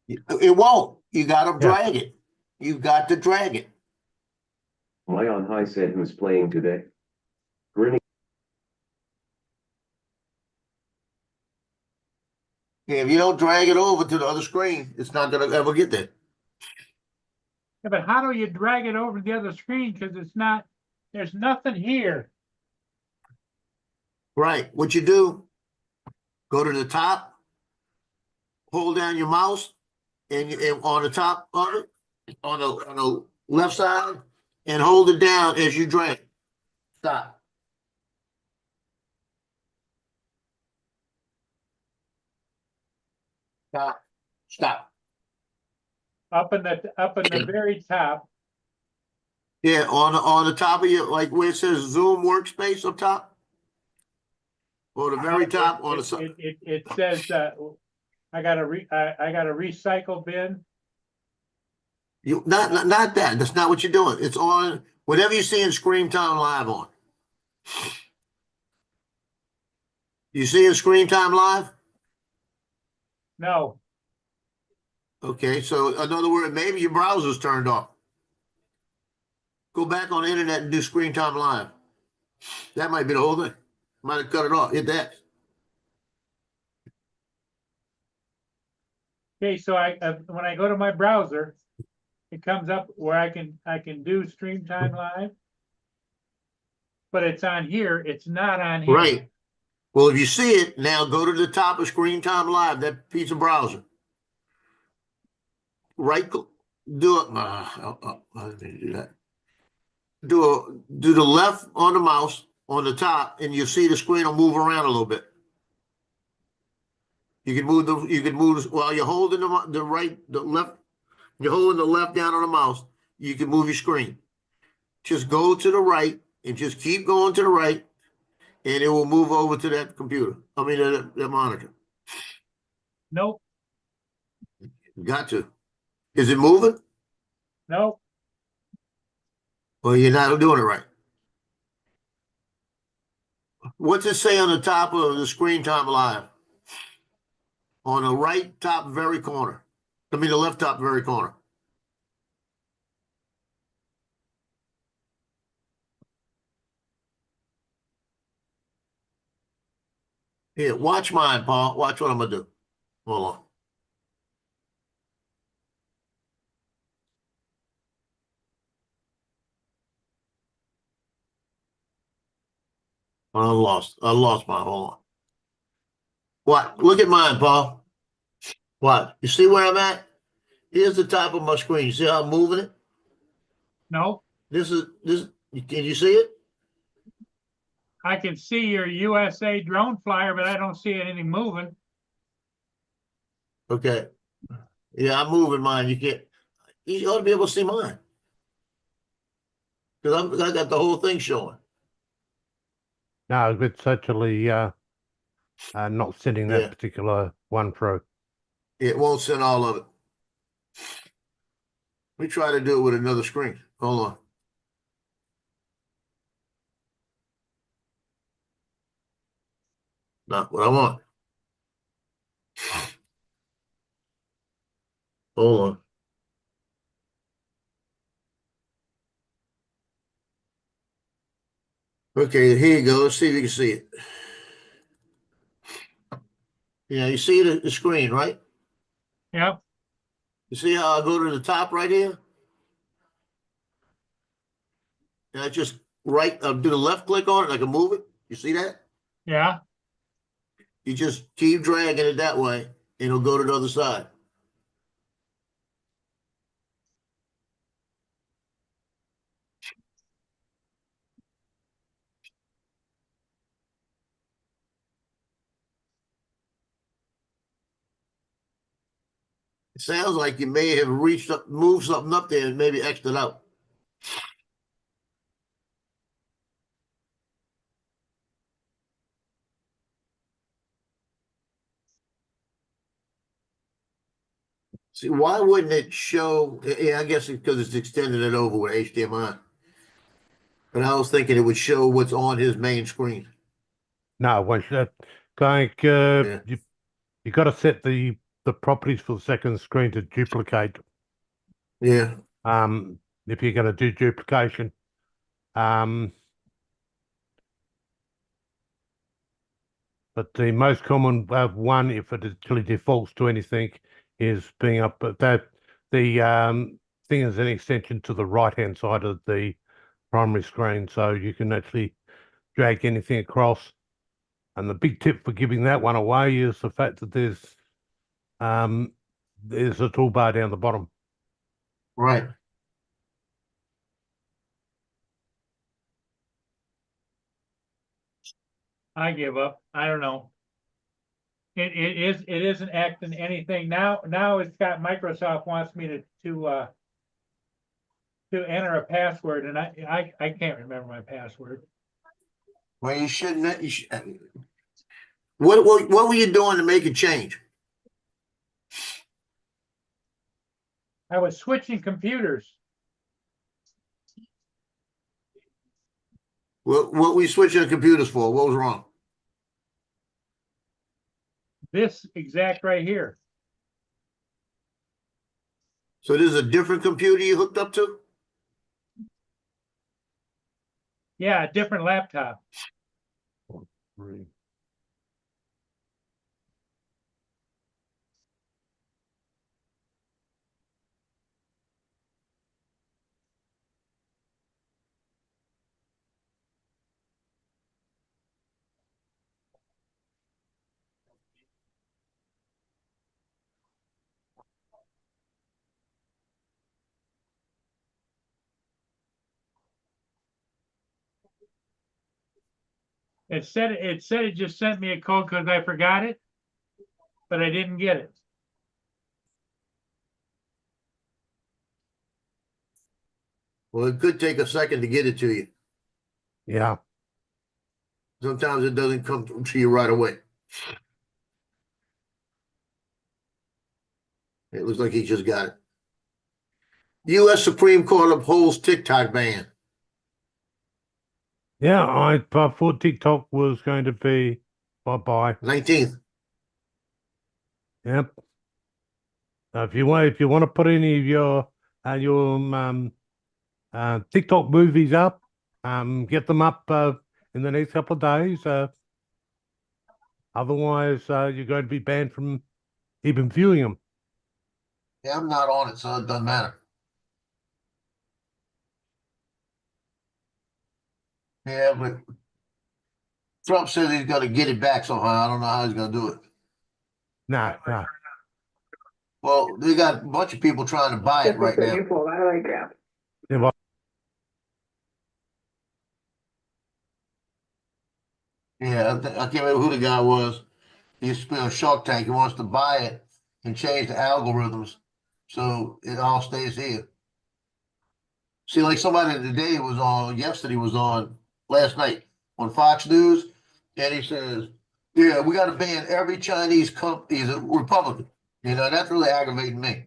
It won't. You got to drag it. You've got to drag it. Leon High said who's playing today. Grinning. Yeah, if you don't drag it over to the other screen, it's not going to ever get there. Yeah, but how do you drag it over to the other screen? Because there's nothing here. Right. What you do, go to the top, hold down your mouse, and on the top of it, on the left side, and hold it down as you drag. Stop. Stop. Stop. Up in the very top. Yeah, on the top of your, like where it says Zoom workspace up top. Or the very top on the side. It says I got a recycle bin. You not that. That's not what you're doing. It's on whatever you see in Screen Time Live on. You see in Screen Time Live? No. Okay, so in other words, maybe your browser's turned off. Go back on the internet and do Screen Time Live. That might be the whole thing. Might have cut it off. Hit that. Okay, so when I go to my browser, it comes up where I can do Stream Time Live. But it's on here. It's not on here. Right. Well, if you see it, now go to the top of Screen Time Live, that piece of browser. Right, do it. I didn't do that. Do the left on the mouse on the top, and you'll see the screen will move around a little bit. You can move while you're holding the left. You're holding the left down on the mouse. You can move your screen. Just go to the right and just keep going to the right, and it will move over to that computer. I mean, that monitor. Nope. Got to. Is it moving? Nope. Well, you're not doing it right. What's it say on the top of the Screen Time Live? On the right top very corner. I mean, the left top very corner. Here, watch mine, Paul. Watch what I'm going to do. Hold on. I lost mine. Hold on. What? Look at mine, Paul. What? You see where I'm at? Here's the top of my screen. You see how I'm moving it? No. This. Can you see it? I can see your USA drone flyer, but I don't see anything moving. Okay. Yeah, I'm moving mine. You ought to be able to see mine. Cause I got the whole thing showing. No, it's actually not sending that Yeah. particular one through. It won't send all of it. Let me try to do it with another screen. Hold on. Not what I want. Hold on. Okay, here you go. Let's see if you can see it. Yeah, you see the screen, right? Yep, You see how I go to the top right here? And I just do the left click on it, and I can move it. You see that? yeah. You just keep dragging it that way, and it'll go to the other side. It sounds like you may have moved something up there and maybe X'd it out. See, why wouldn't it show? Yeah, I guess because it's extending it over with HDMI. But I was thinking it would show what's on his main screen. No, once that like Yeah. you got to set the properties for the second screen to duplicate. Yeah. If you're going to do duplication, but the most common one, if it actually defaults to anything, is being up. But that the thing is an extension to the right hand side of the primary screen, so you can actually drag anything across. And the big tip for giving that one away is the fact that there's a toolbar down the bottom. Right. I give up. I don't know. It isn't acting anything now. Now it's got Microsoft wants me to enter a password, and I can't remember my password. Well, you shouldn't. What were you doing to make a change? I was switching computers. What were you switching the computers for? What was wrong? This exact right here. So this is a different computer you hooked up to? Yeah, a different laptop. It said it just sent me a code because I forgot it, but I didn't get it. Well, it could take a second to get it to you. Yeah. Sometimes it doesn't come to you right away. It looks like he just got it. U.S. Supreme Court upholds TikTok ban. Yeah, I thought TikTok was going to be bye-bye. 19th. Yep. If you want to put any of your TikTok movies up, get them up in the next couple of days. Otherwise, you're going to be banned from even viewing them. Yeah, I'm not on it, so it doesn't matter. Yeah, but Trump says he's going to get it back somehow. I don't know how he's going to do it. No. Well, they got a bunch of people trying to buy it right now. Yeah, well, Yeah, I can't remember who the guy was. He used to be on Shark Tank. He wants to buy it and change the algorithms so it all stays here. See, like somebody today was on, yesterday was on, last night on Fox News, and he says, "Yeah, we got to ban every Chinese company." He's a Republican, you know, that's really aggravating me.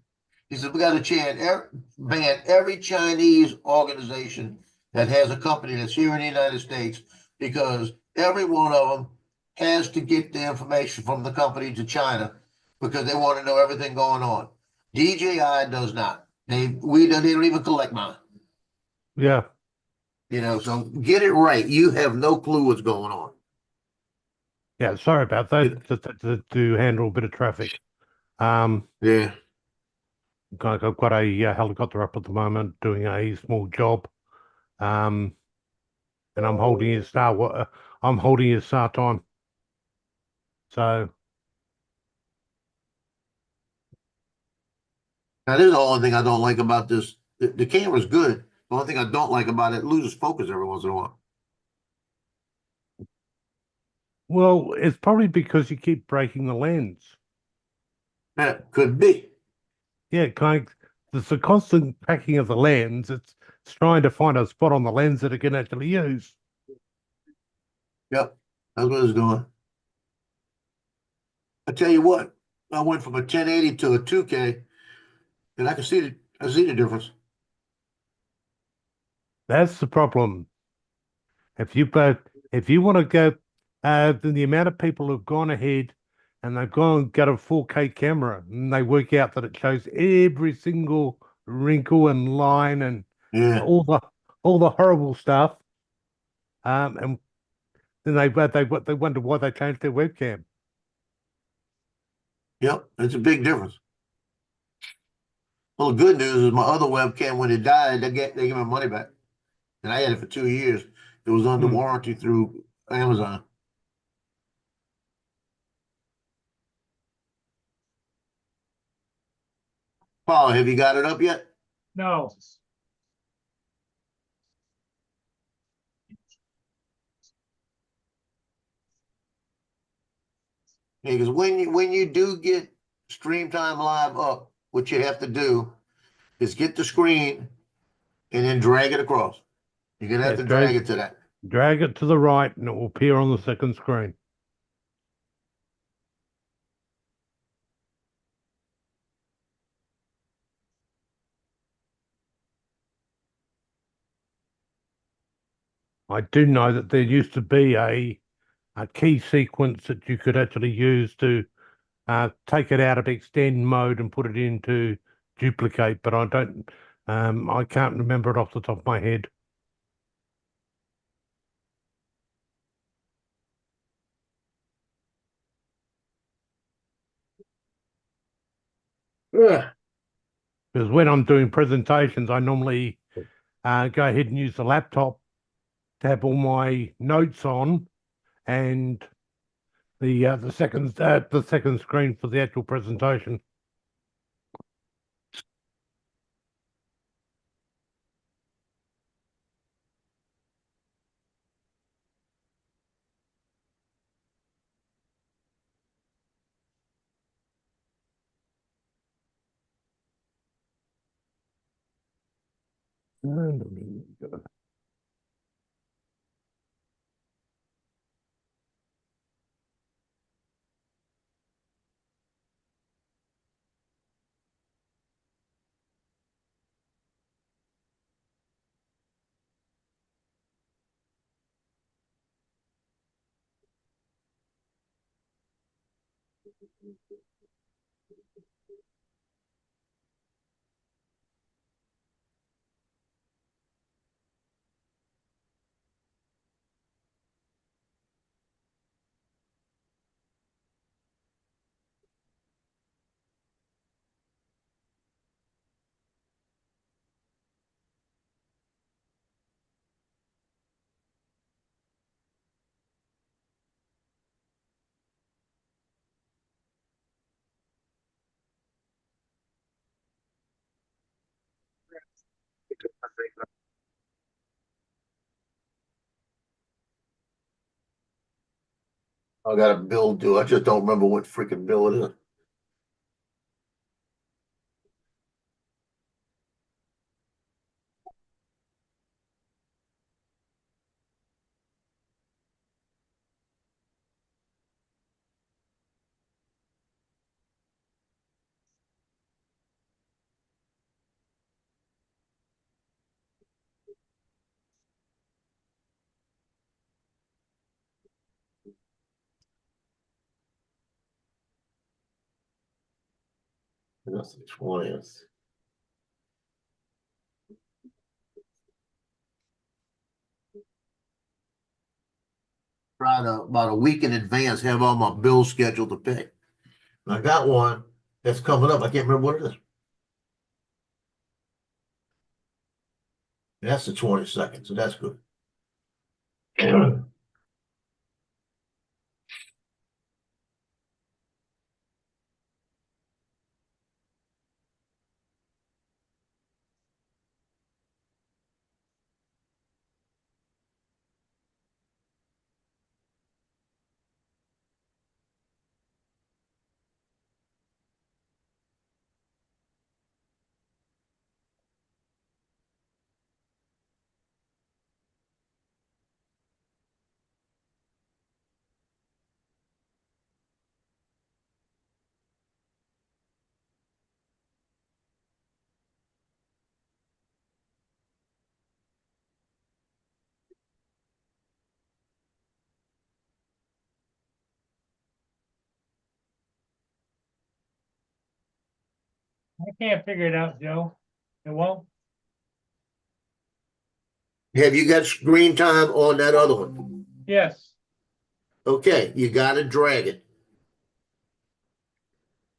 He said, "We got to ban every Chinese organization that has a company that's here in the United States because every one of them has to get the information from the company to China because they want to know everything going on. DJI does not. They don't even collect mine." Yeah. You know, so get it right. You have no clue what's going on. Yeah. Sorry about that. Just had to handle a bit of traffic. Yeah. I've got a helicopter up at the moment doing a small job. And I'm holding his I'm holding his start time. So Now, this is the only thing I don't like about this. The camera's good. The only thing I don't like about it loses focus every once in a while. well, it's probably because you keep breaking the lens. That could be. Yeah, there's a constant packing of the lens. It's trying to find a spot on the lens that it can actually use. Yep. That's what it's doing. I tell you what, I went from a 1080 to a 2K, and I see the difference. That's the problem. If you want to go, then the amount of people who've gone ahead and they've gone and got a 4K camera and they work out that it shows every single wrinkle and line and Yeah. all the horrible stuff. And then they wonder why they changed their webcam. Yep. It's a big difference. Well, the good news is my other webcam, when it died, they gave me money back. And I had it for 2 years. It was under warranty through Amazon. Paul, have you got it up yet? No. Because when you do get Stream Time Live up, what you have to do is get the screen and then drag it across. You're gonna have to drag it to that. Drag it to the right and it will appear on the second screen. I do know that there used to be a key sequence that you could actually use to take it out of extend mode and put it into duplicate, but I can't remember it off the top of my head. Yeah. Because when I'm doing presentations, I normally go ahead and use the laptop to have all my notes on and the second screen for the actual presentation. I got a bill due. I just don't remember what freaking bill it is. That's the 20th. Try to, about a week in advance, have all my bills scheduled to pay. And I got one that's coming up. I can't remember what it is. That's the 22nd, so that's good. I can't figure it out, Joe. It won't. Have you got screen time on that other one? Yes. Okay, you gotta drag it.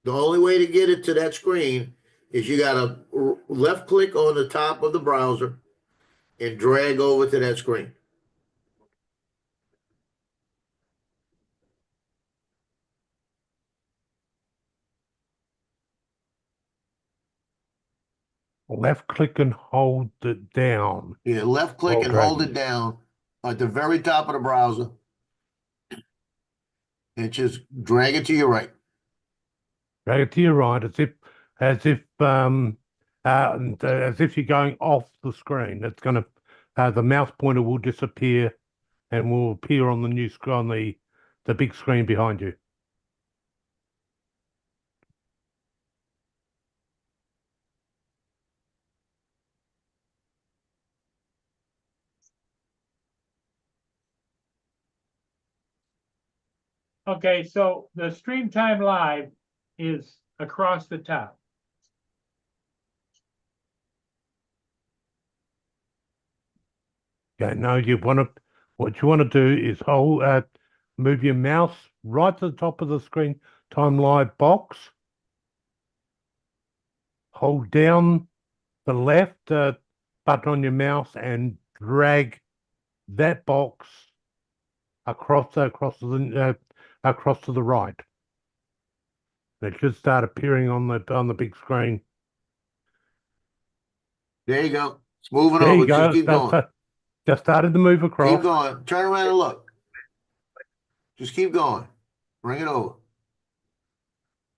The only way to get it to that screen is you gotta left click on the top of the browser and drag over to that screen. Left click and hold it down. Yeah, left click While and hold dragging. it down at the very top of the browser. And just drag it to your right. Drag it to your right as if you're going off the screen. It's gonna the mouse pointer will disappear and will appear on the new screen on the big screen behind you. Okay, so the stream time live is across the top. Okay, now what you want to do is move your mouse right to the top of the screen, time live box. Hold down the left button on your mouse and drag that box across to the right. It should start appearing on the big screen. There you go. It's moving There over. you go. Just keep going. Just started to move across. Keep going. Turn around and look. Just keep going. Bring it over.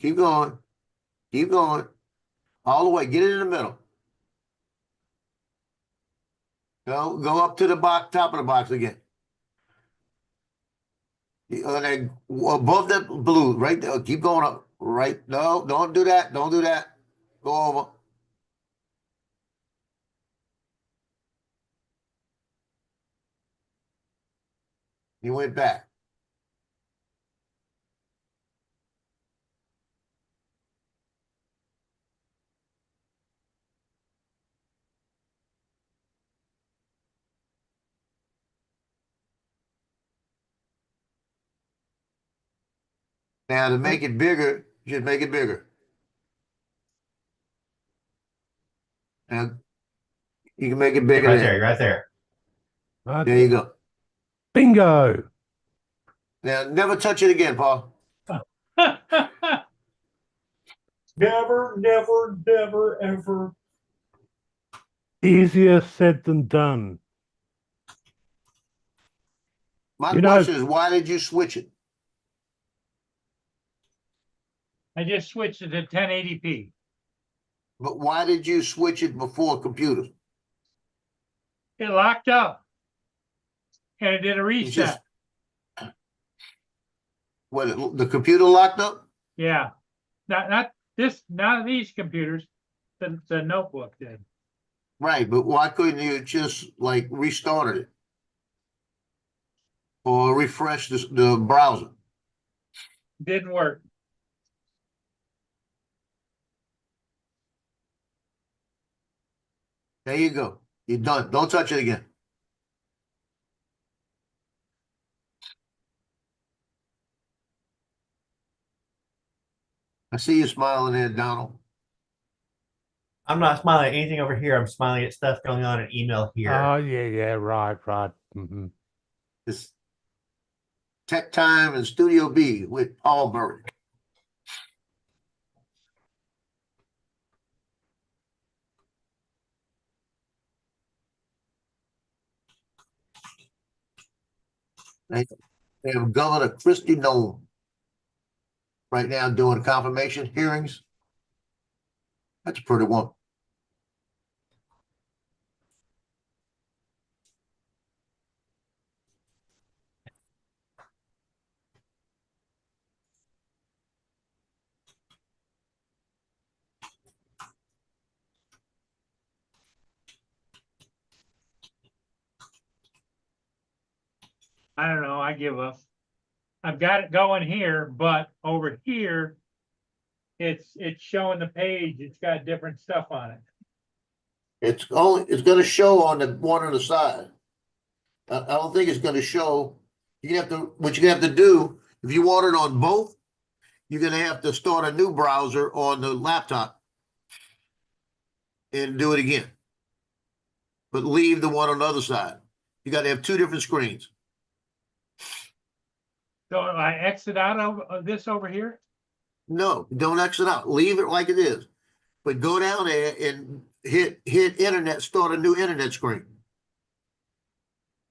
Keep going. Keep going. All the way. Get it in the middle. Go up to the box, top of the box again. Above that blue, right there. Keep going up. Right. No, don't do that. Don't do that. Go over. You went back. Now to make it bigger, just make it bigger. And you can make it bigger. Right there, right there. There you go. Bingo. Now never touch it again, Paul. Never, never, never, ever. Easier said than done. My You know- question is, why did you switch it? I just switched it to 1080p. But why did you switch it before computers? It locked up. And it did a It's just- reset. What, the computer locked up? Yeah. Not these computers. The notebook did. Right, but why couldn't you just like restart it? Or refresh the browser? Didn't work. There you go. You're done. Don't touch it again. I see you smiling there, Donald. I'm not smiling at anything over here. I'm smiling at stuff going on in email here. Oh, yeah, right. Mm-hmm. It's Tech Time and Studio B with Paul Burke. They have Governor Kristi Noem right now doing confirmation hearings. That's a pretty one. I don't know, I give up. I've got it going here, but over here, it's showing the page, it's got different stuff on it. It's gonna show on the one on the side. I don't think it's gonna show. What you're gonna have to do, if you want it on both, you're gonna have to start a new browser on the laptop and do it again. But leave the one on the other side. You gotta have two different screens. So I exit out of this over here? No, don't exit out. Leave it like it is. But go down there and hit internet, start a new internet screen.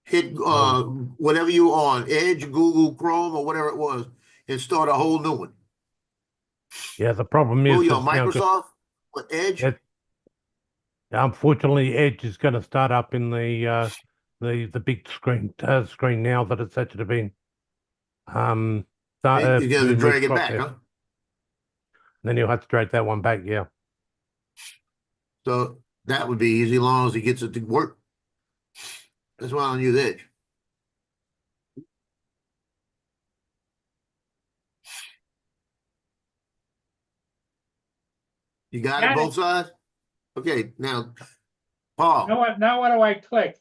Hit whatever you on, Edge, Google, Chrome, or whatever it was, and start a whole new one. Yeah, the problem is Oh, you're on it's now Microsoft? What, Edge? unfortunately, Edge is going to start up in the big screen now that it's actually been You gotta drag it back, there. huh? Then you'll have to drag that one back, yeah. So that would be easy, as long as he gets it to work. That's why I don't use Edge. You got it both sides? Okay, now, Paul, Now what do I click?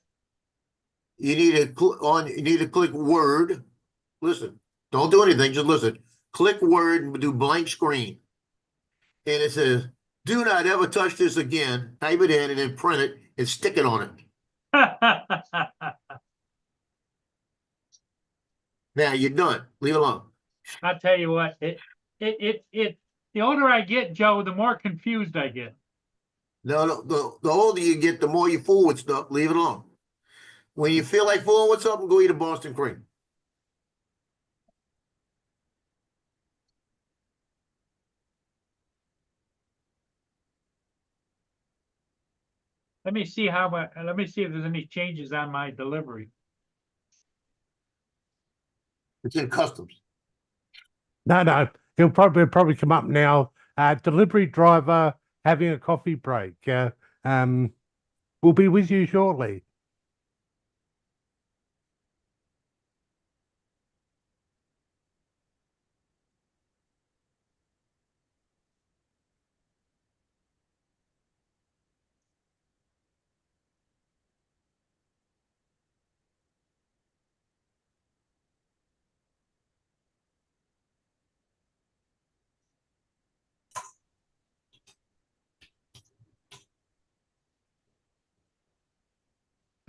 you need to click Word. Listen, don't do anything, just listen. Click Word and do blank screen. And it says, do not ever touch this again. Type it in and then print it and stick it on it. Now you're done. Leave it alone. I'll tell you what, the older I get, Joe, the more confused I get. No, the older you get, the more you fool with stuff. Leave it alone. When you feel like fooling with something, go eat a Boston cream. Let me see if there's any changes on my delivery. It's in customs. No, he'll probably come up now. Delivery driver having a coffee break. We'll be with you shortly.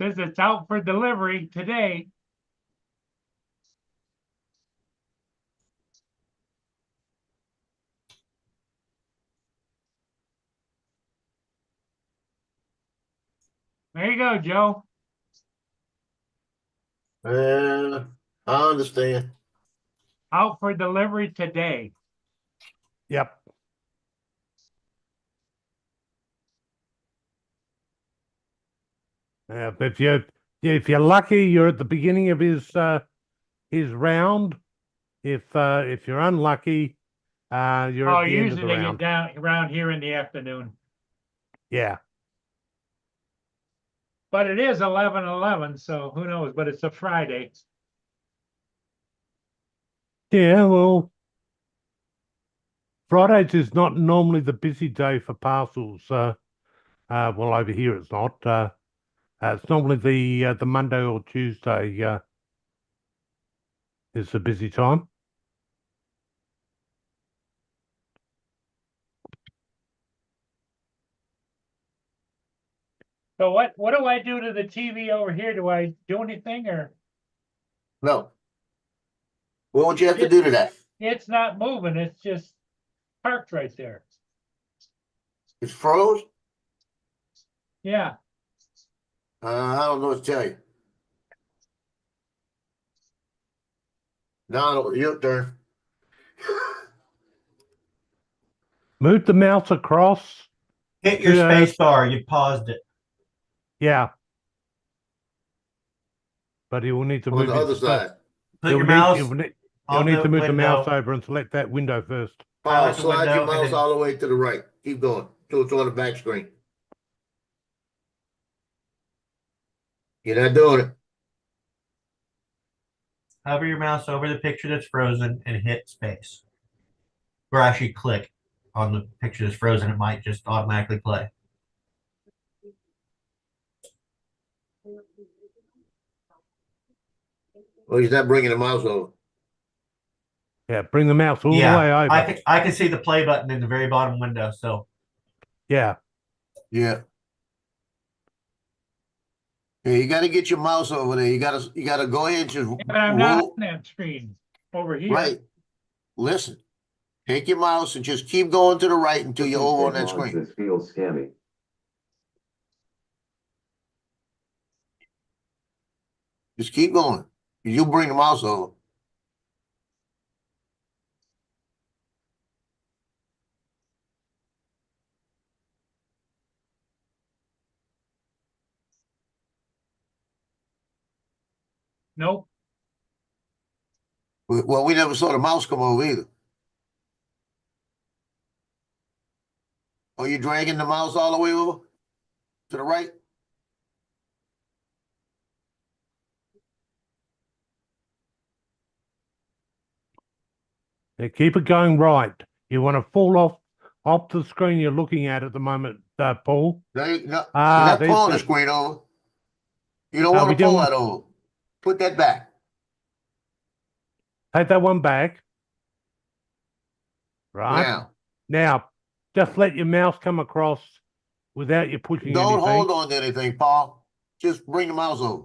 Says it's out for delivery today. There you go, Joe. I understand. Out for delivery today. Yep. If you're lucky, you're at the beginning of his round. If you're unlucky, you're at the end of Usually the they round. get down around here in the afternoon. Yeah. But it is 11:11, so who knows? But it's a Friday. Yeah, well, Fridays is not normally the busy day for parcels. Well, over here it's not. It's normally the Monday or Tuesday is the busy time. So what do I do to the TV over here? Do I do anything or No. What would you have to do to that? it's not moving? It's just parked right there. It's froze? Yeah. I don't know what to tell you. Donald, your turn. Move the mouse across. Hit your Yeah. space bar. You paused it. Yeah. But he will need to On move the his other side. Put He'll your need- mouse he'll need on to move the mouse window. over and select that window first. Paul, Highlight the slide your window and mouse then- all the way to the right. Keep going till it's on the back screen. You're not doing it. Hover your mouse over the picture that's frozen and hit space. Or actually click on the picture that's frozen. It might just automatically play. Well, he's not bringing the mouse over. Yeah, bring the mouse all the way Yeah, over. I can see the play button in the very bottom window. So Yeah. Yeah. Yeah, you gotta get your mouse over there. You gotta go ahead and just But I'm not roll. on that screen over here. Right. Listen. Take your mouse and just keep going to the right until you're over on that Mods, screen. This feels scammy. Just keep going. You bring the mouse over. Nope. Well, we never saw the mouse come over either. Are you dragging the mouse all the way over to the right? Yeah, keep it going right. You want to fall off the screen you're looking at the moment, Paul. You're not there's pulling the the- screen over. You don't No, want we to pull don't- that over. Put that back. Take that one back. Right. Now, just let your mouse come across without you pushing Don't anything. hold on to anything, Paul. Just bring the mouse over.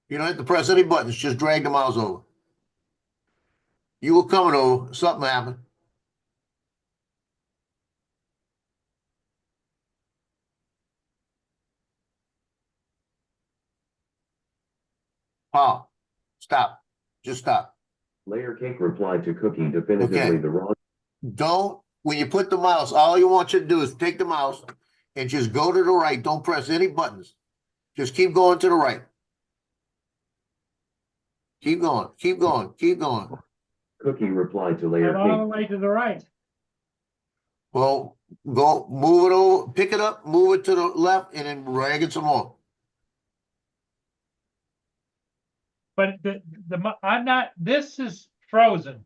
You don't have to press any buttons. Just drag the mouse over. You were coming over. Something happened. Paul, stop. Just stop. Layer Cake replied to Cookie definitively Okay. the wrong. Don't, when you put the mouse, all you want you to do is take the mouse and just go to the right. Don't press any buttons. Just keep going to the right. Keep going, keep going, keep going. Cookie replied to Layer I'm all the Cake. way to the right. Well, go, move it over, pick it up, move it to the left, and then drag it some more. But I'm not, this is frozen.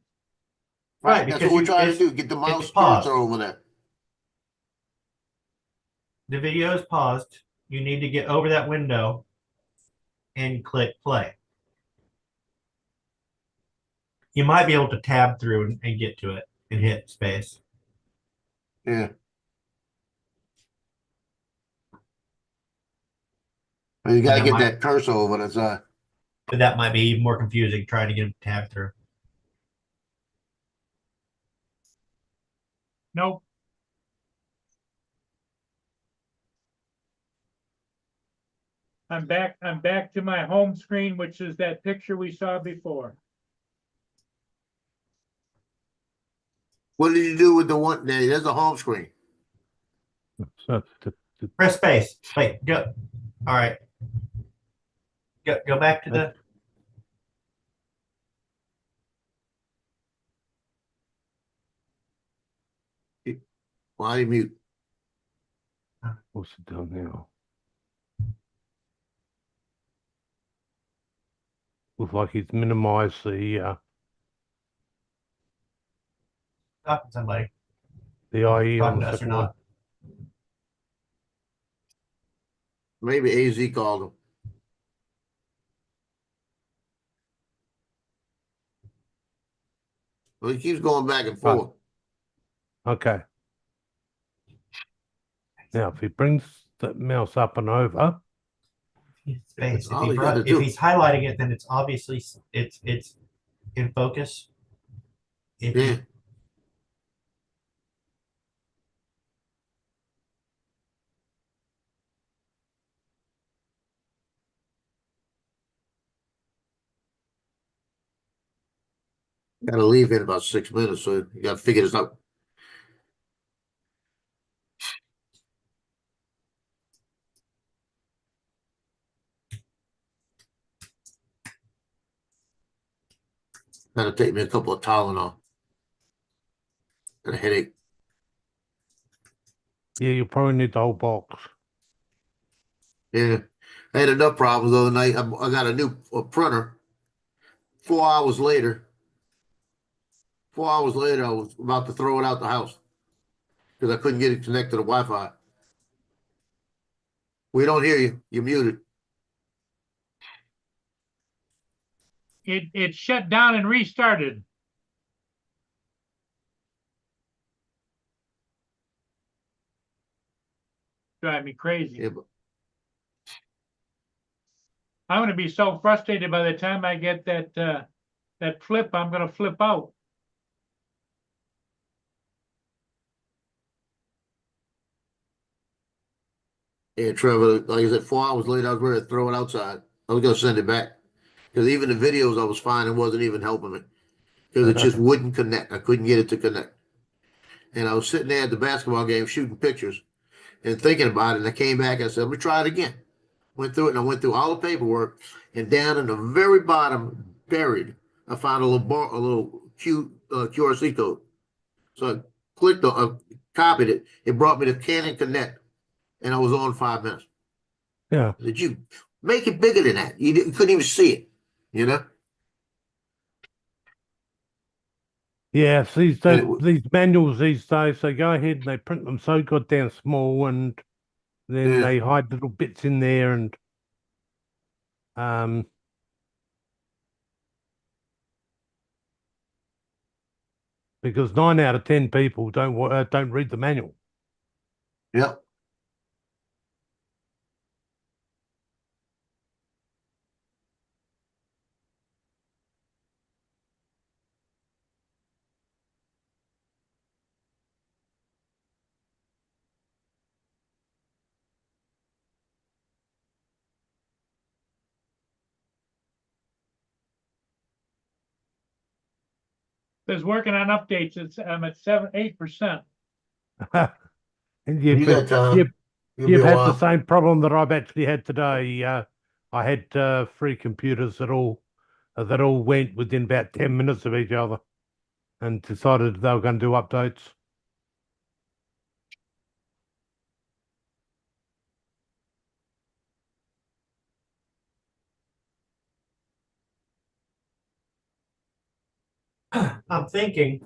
Right, That's because what we're trying to it's- do. Get the mouse paused. cursor over there. the video is paused. You need to get over that window and click play. You might be able to tab through and get to it and hit space. Yeah. Well, you gotta Yeah, get my- that cursor over the side. But that might be even more confusing trying to get them to tab through. Nope. I'm back to my home screen, which is that picture we saw before. What did you do with the one? There's a home screen. So, Press space. Wait, go. All right. Go back to the. Why you mute? what's it done now? Looks like he's minimized the Talking to somebody. IE on Talking to the us or second one. not. Maybe AZ called him. Well, he keeps going back and Right. forth. Okay. Now, if he brings the mouse up and over, Space. all he gotta If do. he's highlighting it, then it's obviously it's in focus. If Yeah. you, Gotta leave in about 6 minutes, so you gotta figure this out. Gotta take me a couple of Tylenol. Got a headache. yeah, you probably need the whole box. Yeah. I had enough problems the other night. I got a new printer. 4 hours later, 4 hours later, I was about to throw it out the house because I couldn't get it connected to Wi-Fi. We don't hear you. You're muted. It shut down and restarted. Drive me crazy. Yeah, but I'm gonna be so frustrated by the time I get that flip, I'm gonna flip out. yeah, Trevor, like I said, 4 hours later, I was ready to throw it outside. I was gonna send it back because even the videos I was finding wasn't even helping me because it just wouldn't connect. I couldn't get it to connect. And I was sitting there at the basketball game shooting pictures and thinking about it. And I came back and I said, let me try it again. Went through it and I went through all the paperwork. And down in the very bottom, buried, I found a little QRC code. So I clicked on, copied it. It brought me to Canon Connect, and I was on 5 minutes. Yeah. Did you make it bigger than that? You couldn't even see it, you know? Yeah, And these manuals these days, they go ahead and they print them so goddamn small, and then Yeah. they hide little bits in there, and um, because 9 out of 10 people don't read the manual. Yep. There's working on updates. I'm at 8%. And You got time. You'll be you've a had the while. same problem that I've actually had today. I had 3 computers that all went within about 10 minutes of each other, and decided they were going to do updates. I'm thinking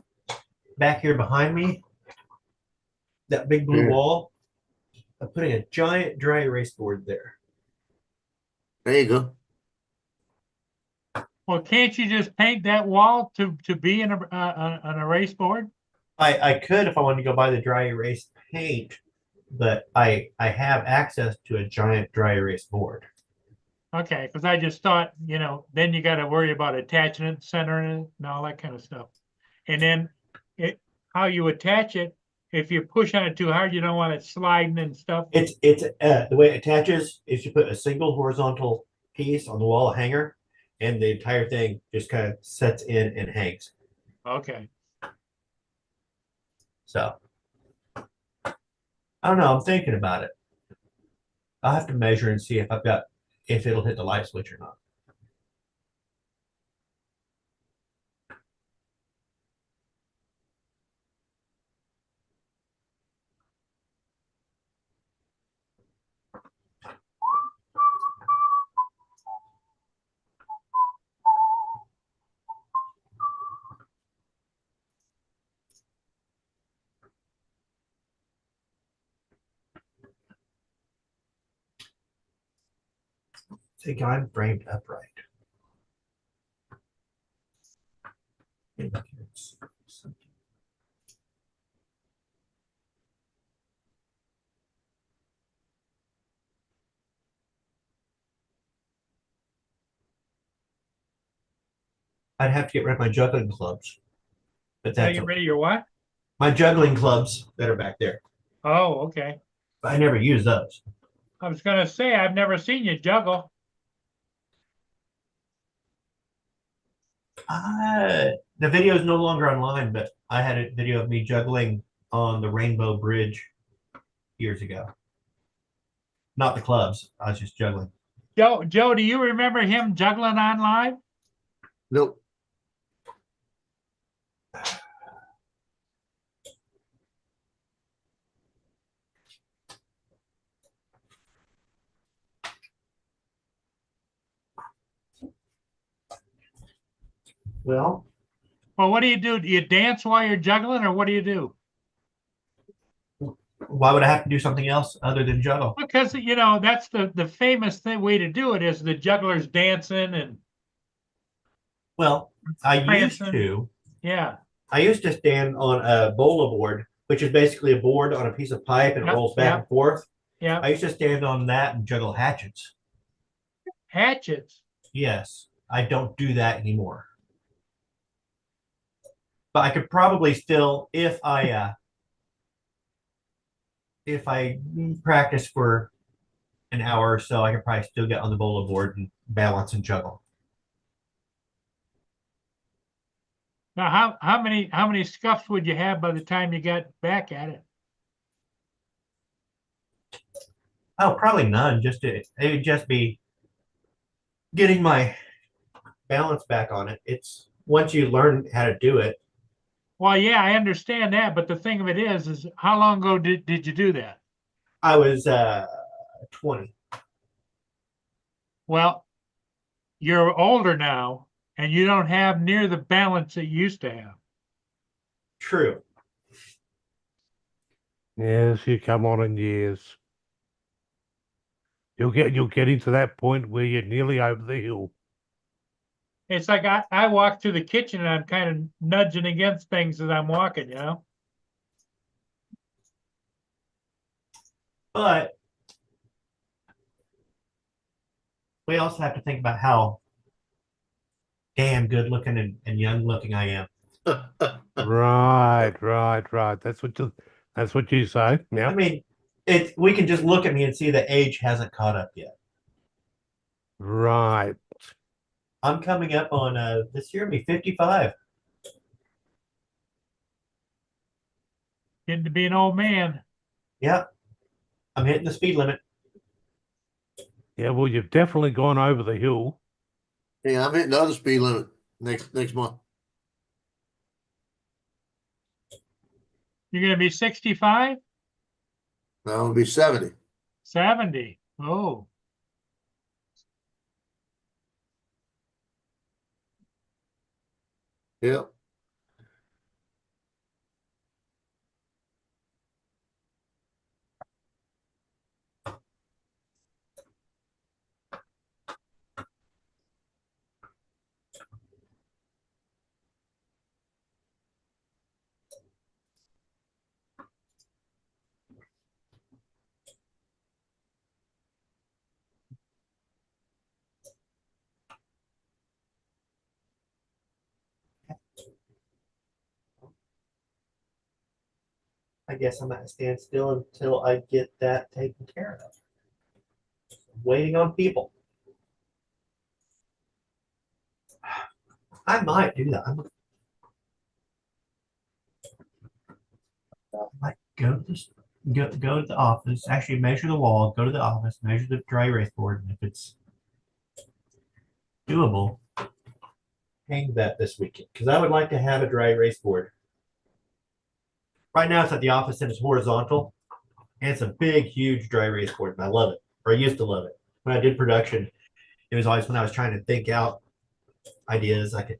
back here behind me, that big blue Yeah. wall. I'm putting a giant dry erase board there. There you go. Well, can't you just paint that wall to be an erase board? I could if I wanted to go buy the dry erase paint, but I have access to a giant dry erase board. Okay, because I just thought, then you got to worry about attaching it, centering it, and all that kind of stuff. And then how you attach it, if you push on it too hard, you don't want it sliding and stuff. It's the way it attaches is you put a single horizontal piece on the wall hanger, and the entire thing just kind of sets in and hangs. Okay. So I don't know. I'm thinking about it. I'll have to measure and see if it'll hit the light switch or not. think I'm framed upright. I'd have to get rid of my juggling clubs. But Now that's you okay. ready? Your what? My juggling clubs that are back there. Oh, okay. But I never use those. I was gonna say, I've never seen you juggle. The video is no longer online, but I had a video of me juggling on the Rainbow Bridge years ago. Not the clubs. I was just juggling. Joe, do you remember him juggling on live? Nope. Well, What do you do? Do you dance while you're juggling, or what do you do? why would I have to do something else other than juggle? Because that's the famous way to do it is the jugglers dancing and Well, I used prancing. to. Yeah. I used to stand on a bowler board, which is basically a board on a piece of pipe and it Yep, rolls back yep. and forth. Yeah. I used to stand on that and juggle hatchets. Hatchets. Yes, I don't do that anymore. But I could probably still, if I practice for an hour or so, I could probably still get on the bowler board and balance and juggle. Now, how many scuffs would you have by the time you got back at it? Oh, probably none. It would just be getting my balance back on it. It's once you learn how to do it. Well, yeah, I understand that, but the thing of it is how long ago did you do that? I was 20. Well, you're older now, and you don't have near the balance that you used to have. True. Yes, you come on in years. You'll get into that point where you're nearly over the hill. It's like I walk through the kitchen and I'm kind of nudging against things as I'm walking, But we also have to think about how damn good looking and young looking I am. Right. That's what you say. Yeah. I mean, we can just look at me and see the age hasn't caught up yet. Right. I'm coming up on this year, I'll be 55. Getting to be an old man. Yep. I'm hitting the speed limit. Yeah, well, you've definitely gone over the hill. Yeah, I'm hitting the other speed limit next month. You're going to be 65? No, it'll be 70. 70. Oh. Yep. I guess I'm at a standstill until I get that taken care of. I'm waiting on people. I might do that. I might go to the office, actually measure the wall, go to the office, measure the dry erase board, and if it's doable, hang that this weekend. Because I would like to have a dry erase board. Right now it's at the office and it's horizontal. And it's a big, huge dry erase board, and I love it. Or I used to love it. When I did production, it was always when I was trying to think out ideas, I could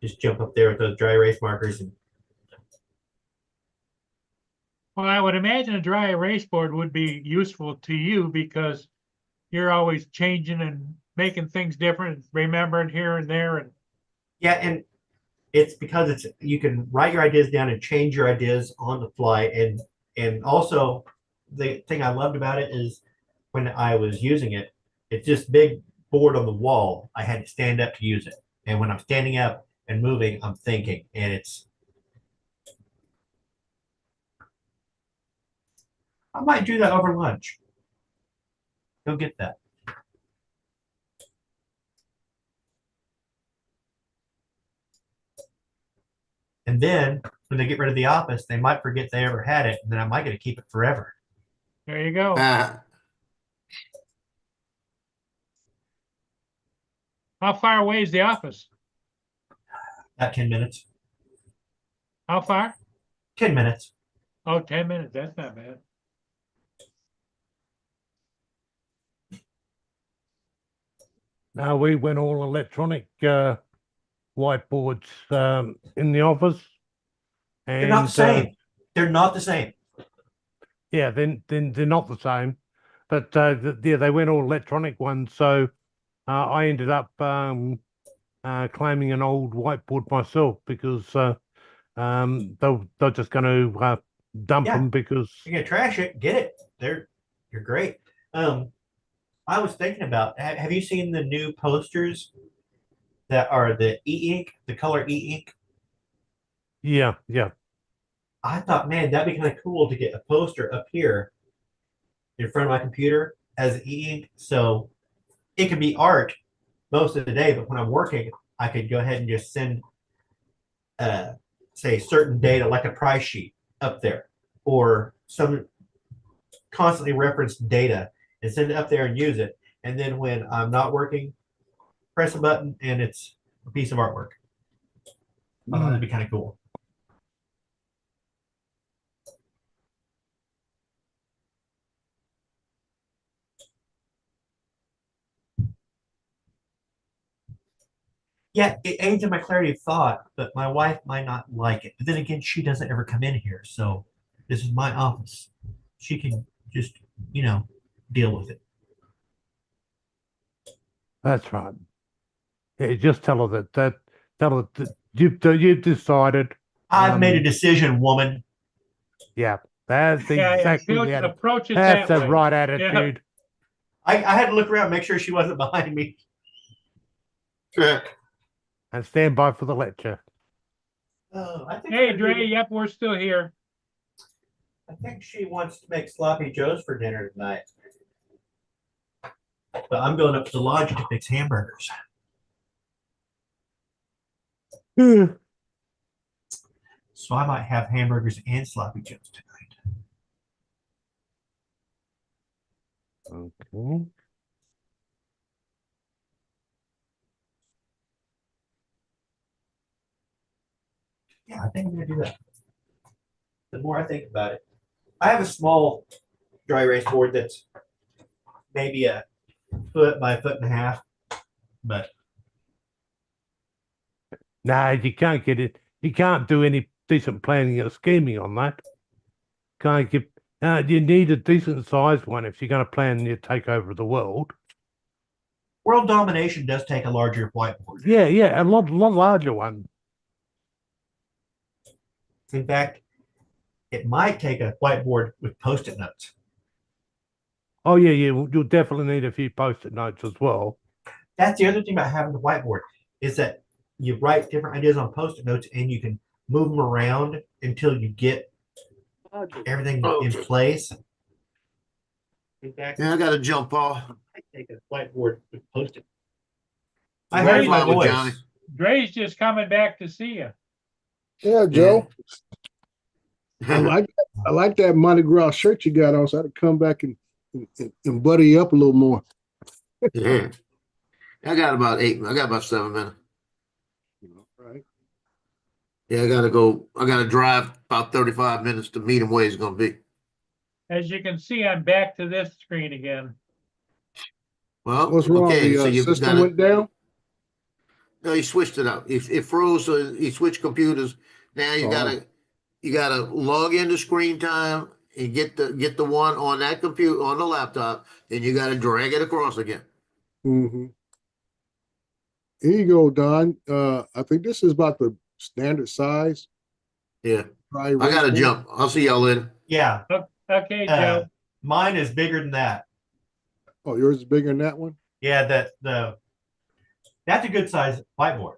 just jump up there with those dry erase markers. And Well, I would imagine a dry erase board would be useful to you because you're always changing and making things different, remembering here and there, and Yeah, and it's because you can write your ideas down and change your ideas on the fly, and also the thing I loved about it is when I was using it, it's just big board on the wall. I had to stand up to use it, and when I'm standing up and moving, I'm thinking, and it's. I might do that over lunch. Go get that. And then when they get rid of the office, they might forget they ever had it, and then I might get to keep it forever. there you go. How far away is the office? About 10 minutes. How far? 10 minutes. Oh, 10 minutes. That's not bad. Now we went all electronic whiteboards in the office. They're not the same. They're not the same. Yeah, then they're not the same. But yeah, they went all electronic ones. So I ended up claiming an old whiteboard myself because they're just going to dump them because You're gonna trash it, get it. You're great. I was thinking about, have you seen the new posters that are the e-ink, the color e-ink? yeah. I thought, man, that'd be kind of cool to get a poster up here in front of my computer as e-ink. So it could be art most of the day, but when I'm working, I could go ahead and just send, say, certain data, like a price sheet up there, or some constantly referenced data, and send it up there and use it. And then when I'm not working, press a button and it's a piece of artwork. I thought that'd be kind of cool. Yeah, it aids in my clarity of thought, but my wife might not like it. But then again, she doesn't ever come in here, so this is my office. She can just, deal with it. That's right. Yeah, just tell her that you've decided. I've made a decision, woman. Yeah, that's Yeah, exactly approach it that's that the way. right attitude. I had to look around, make sure she wasn't behind me. And stand by for the lecture. I think Hey, Dre, yep, we're still here. I think she wants to make sloppy joes for dinner tonight. But I'm going up to the lodge to fix hamburgers. So I might have hamburgers and sloppy joes tonight. Okay. Yeah, I think I'm gonna do that. The more I think about it, I have a small dry erase board that's maybe a foot by a foot and a half, but No, you can't get it. You can't do any decent planning or scheming on that. Can't give. You need a decent sized one if you're going to plan your takeover of the world. world domination does take a larger whiteboard. Yeah, a lot larger one. In fact, it might take a whiteboard with Post-it notes. Oh yeah, you'll definitely need a few Post-it notes as well. That's the other thing about having the whiteboard is that you write different ideas on Post-it notes and you can move them around until you get everything in place. In fact, Yeah, I got to jump off. I take a whiteboard with Post-it. I I heard heard my Follow voice. Johnny. Dre's just coming back to see you. Yeah, Joe. I like that Mardi Gras shirt you got on, so I had to come back and buddy you up a little more. Yeah. I got about 7 minutes. Right. Yeah, I gotta drive about 35 minutes to meet him where he's gonna be. As you can see, I'm back to this screen again. Well, What's wrong? okay, The so you've system gotta, went down? no, he switched it up. It froze, so he switched computers. Now you gotta log into screen time and get the one on that computer, on the laptop, and you gotta drag it across again. Mm-hmm. Here you go, Don. I think this is about the standard size. Yeah, Dry I gotta erase board. jump. I'll see y'all later. Yeah, Okay, uh, Joe. mine is bigger than that. Oh, yours is bigger than that one? Yeah, that's a good size whiteboard.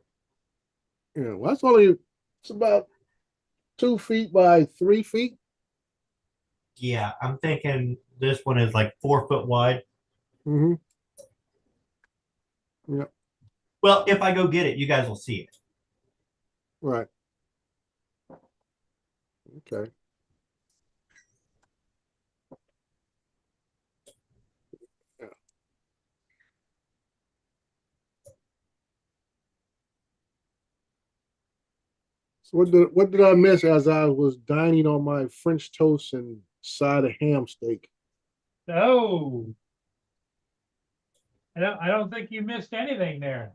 Yeah, well, it's about 2 feet by 3 feet. Yeah, I'm thinking this one is like 4 foot wide. Mm-hmm. Well, if I go get it, you guys will see it. Right. Okay. Yeah. So what did I miss as I was dining on my French toast and side of ham steak? Oh. I don't think you missed anything there.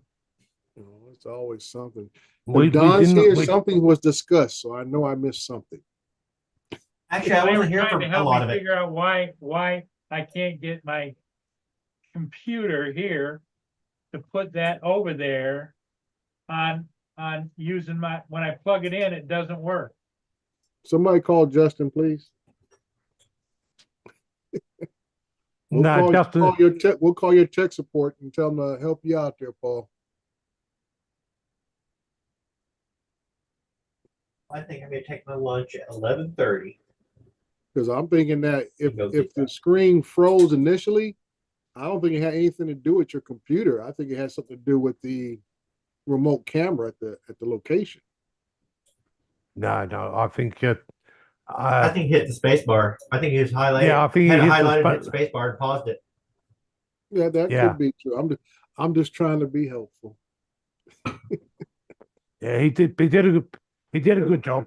You know, it's always something. We If Don's didn't- here, we- something was discussed, so I know I missed something. Actually, I They were wasn't here trying for to a help lot me of it. figure out why I can't get my computer here to put that over there on using when I plug it in, it doesn't work. Somebody call Justin, please. No, Justin, We'll call your tech support and tell them to help you out there, Paul. I think I'm gonna take my lunch at 11:30. Because I'm thinking that if Go if get the screen froze initially, I don't think it had anything to do with your computer. I think it had something to do with the remote camera at the location. no, I think I think he hit the space bar. I think he was highlighted. Yeah, I think he had it hit the highlighted, spa- hit space bar, and paused it. Yeah, that Yeah. could be true. I'm just trying to be helpful. yeah, he did a good job.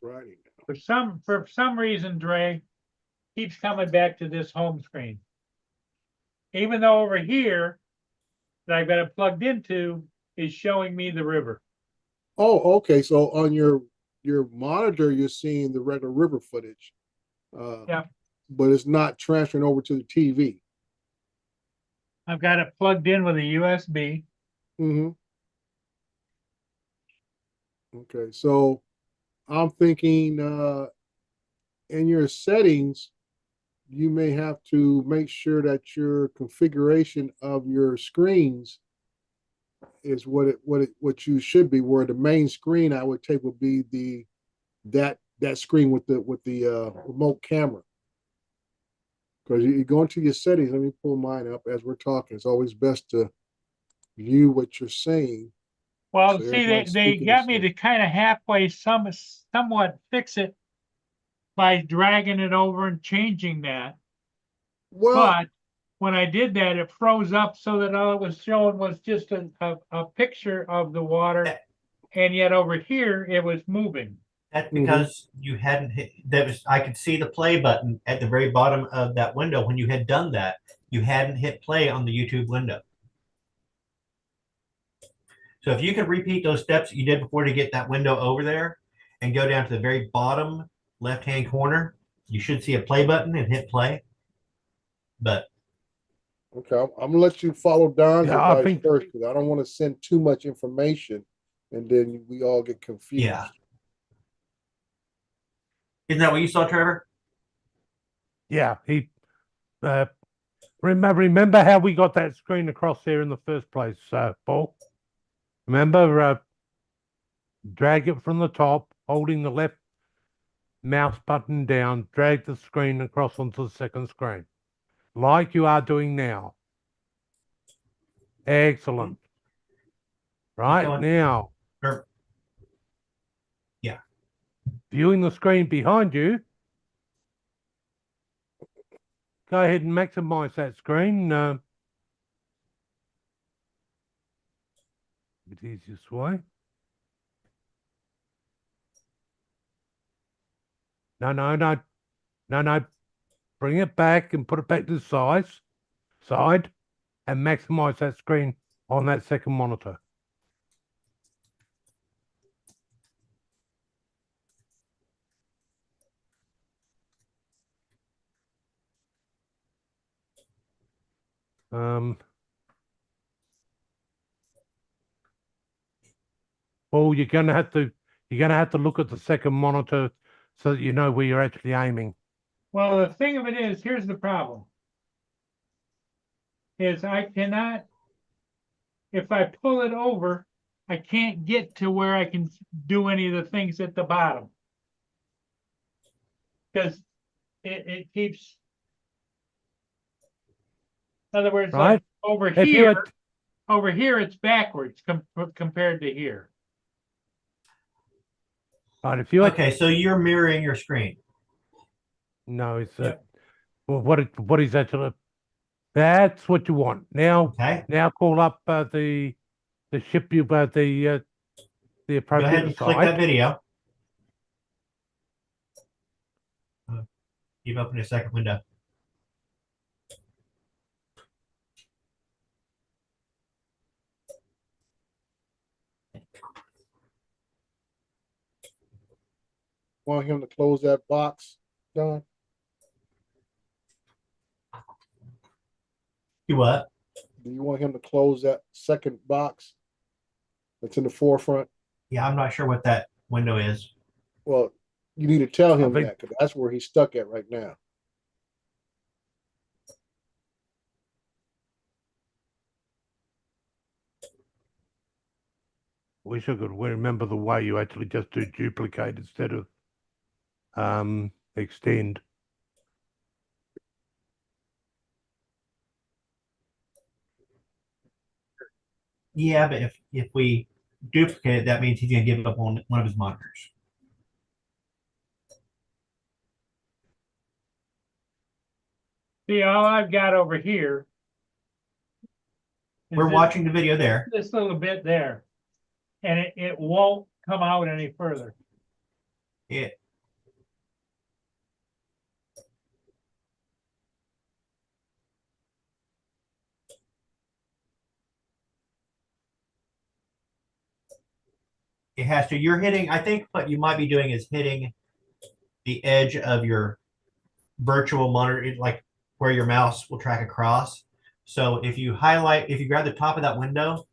Right. For some reason, Dre keeps coming back to this home screen. Even though over here that I've got it plugged into is showing me the river. Oh, okay. So on your monitor, you're seeing the regular river footage. Yeah. But it's not transferring over to the TV. I've got it plugged in with a USB. Mm-hmm. Okay, so I'm thinking in your settings, you may have to make sure that your configuration of your screens is what you should be. Where the main screen I would take would be that screen with the remote camera. Because you go into your settings. Let me pull mine up as we're talking. It's always best to view what you're saying. Well, So see, everybody's they speaking got the me same. to kind of halfway somewhat fix it by dragging it over and changing that. Well, But when I did that, it froze up so that all it was showing was just a picture of the water. And yet over here, it was moving. That's because you hadn't hit. I could see the play button at the very bottom of that window. When you had done that, you hadn't hit play on the YouTube window. So if you could repeat those steps you did before to get that window over there and go down to the very bottom left-hand corner, you should see a play button and hit play. But okay, I'm gonna let you follow Don's Yeah, I advice think- first because I don't want to send too much information and then we all get confused. yeah, isn't that what you saw, Trevor? Yeah, he remember how we got that screen across there in the first place, Paul? Remember, drag it from the top, holding the left mouse button down, drag the screen across onto the second screen, like you are doing now. Excellent. Right going. now, Or- yeah. Viewing the screen behind you, go ahead and maximize that screen. The easiest way. No. Bring it back and put it back to the side, and maximize that screen on that second monitor. Well, you're gonna have to look at the second monitor so that you know where you're actually aiming. Well, the thing of it is, here's the problem. Is I cannot, if I pull it over, I can't get to where I can do any of the things at the bottom. Because it keeps, in other words, Right. like over If you here, had- over here, it's backwards compared to here. Right, if you had- Okay, so you're mirroring your screen. No, it's well, what is that? That's what you want. Now, Okay. now call up the ship you the Go ahead appropriate and click that site. video. You've opened a second window. Want him to close that box, Don? You what? Do you want him to close that second box that's in the forefront? Yeah, I'm not sure what that window is. Well, you need to tell him think- that, because that's where he's stuck at right now. Wish I could remember the way you actually just do duplicate instead of extend. Yeah, but if we duplicate it, that means he's gonna give up on one of his monitors. See, all I've got over here. is We're this- watching the video there. This little bit there. And it won't come out any further. It it has to. You're hitting. I think what you might be doing is hitting the edge of your virtual monitor, like where your mouse will track across. So if you grab the top of that window,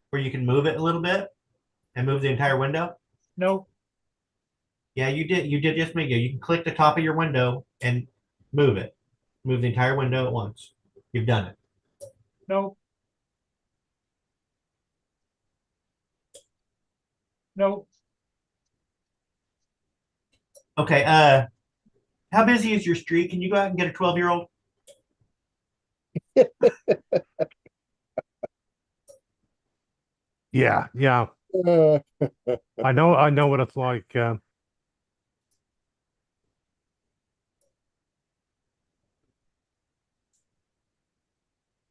where you can move it a little bit and move the entire window. Nope, Yeah, you did. You did just make it. You can click the top of your window and move it. Move the entire window at once. You've done it. nope. Nope. Okay. How busy is your street? Can you go out and get a 12-year-old? Yeah. Uh, I know what it's like.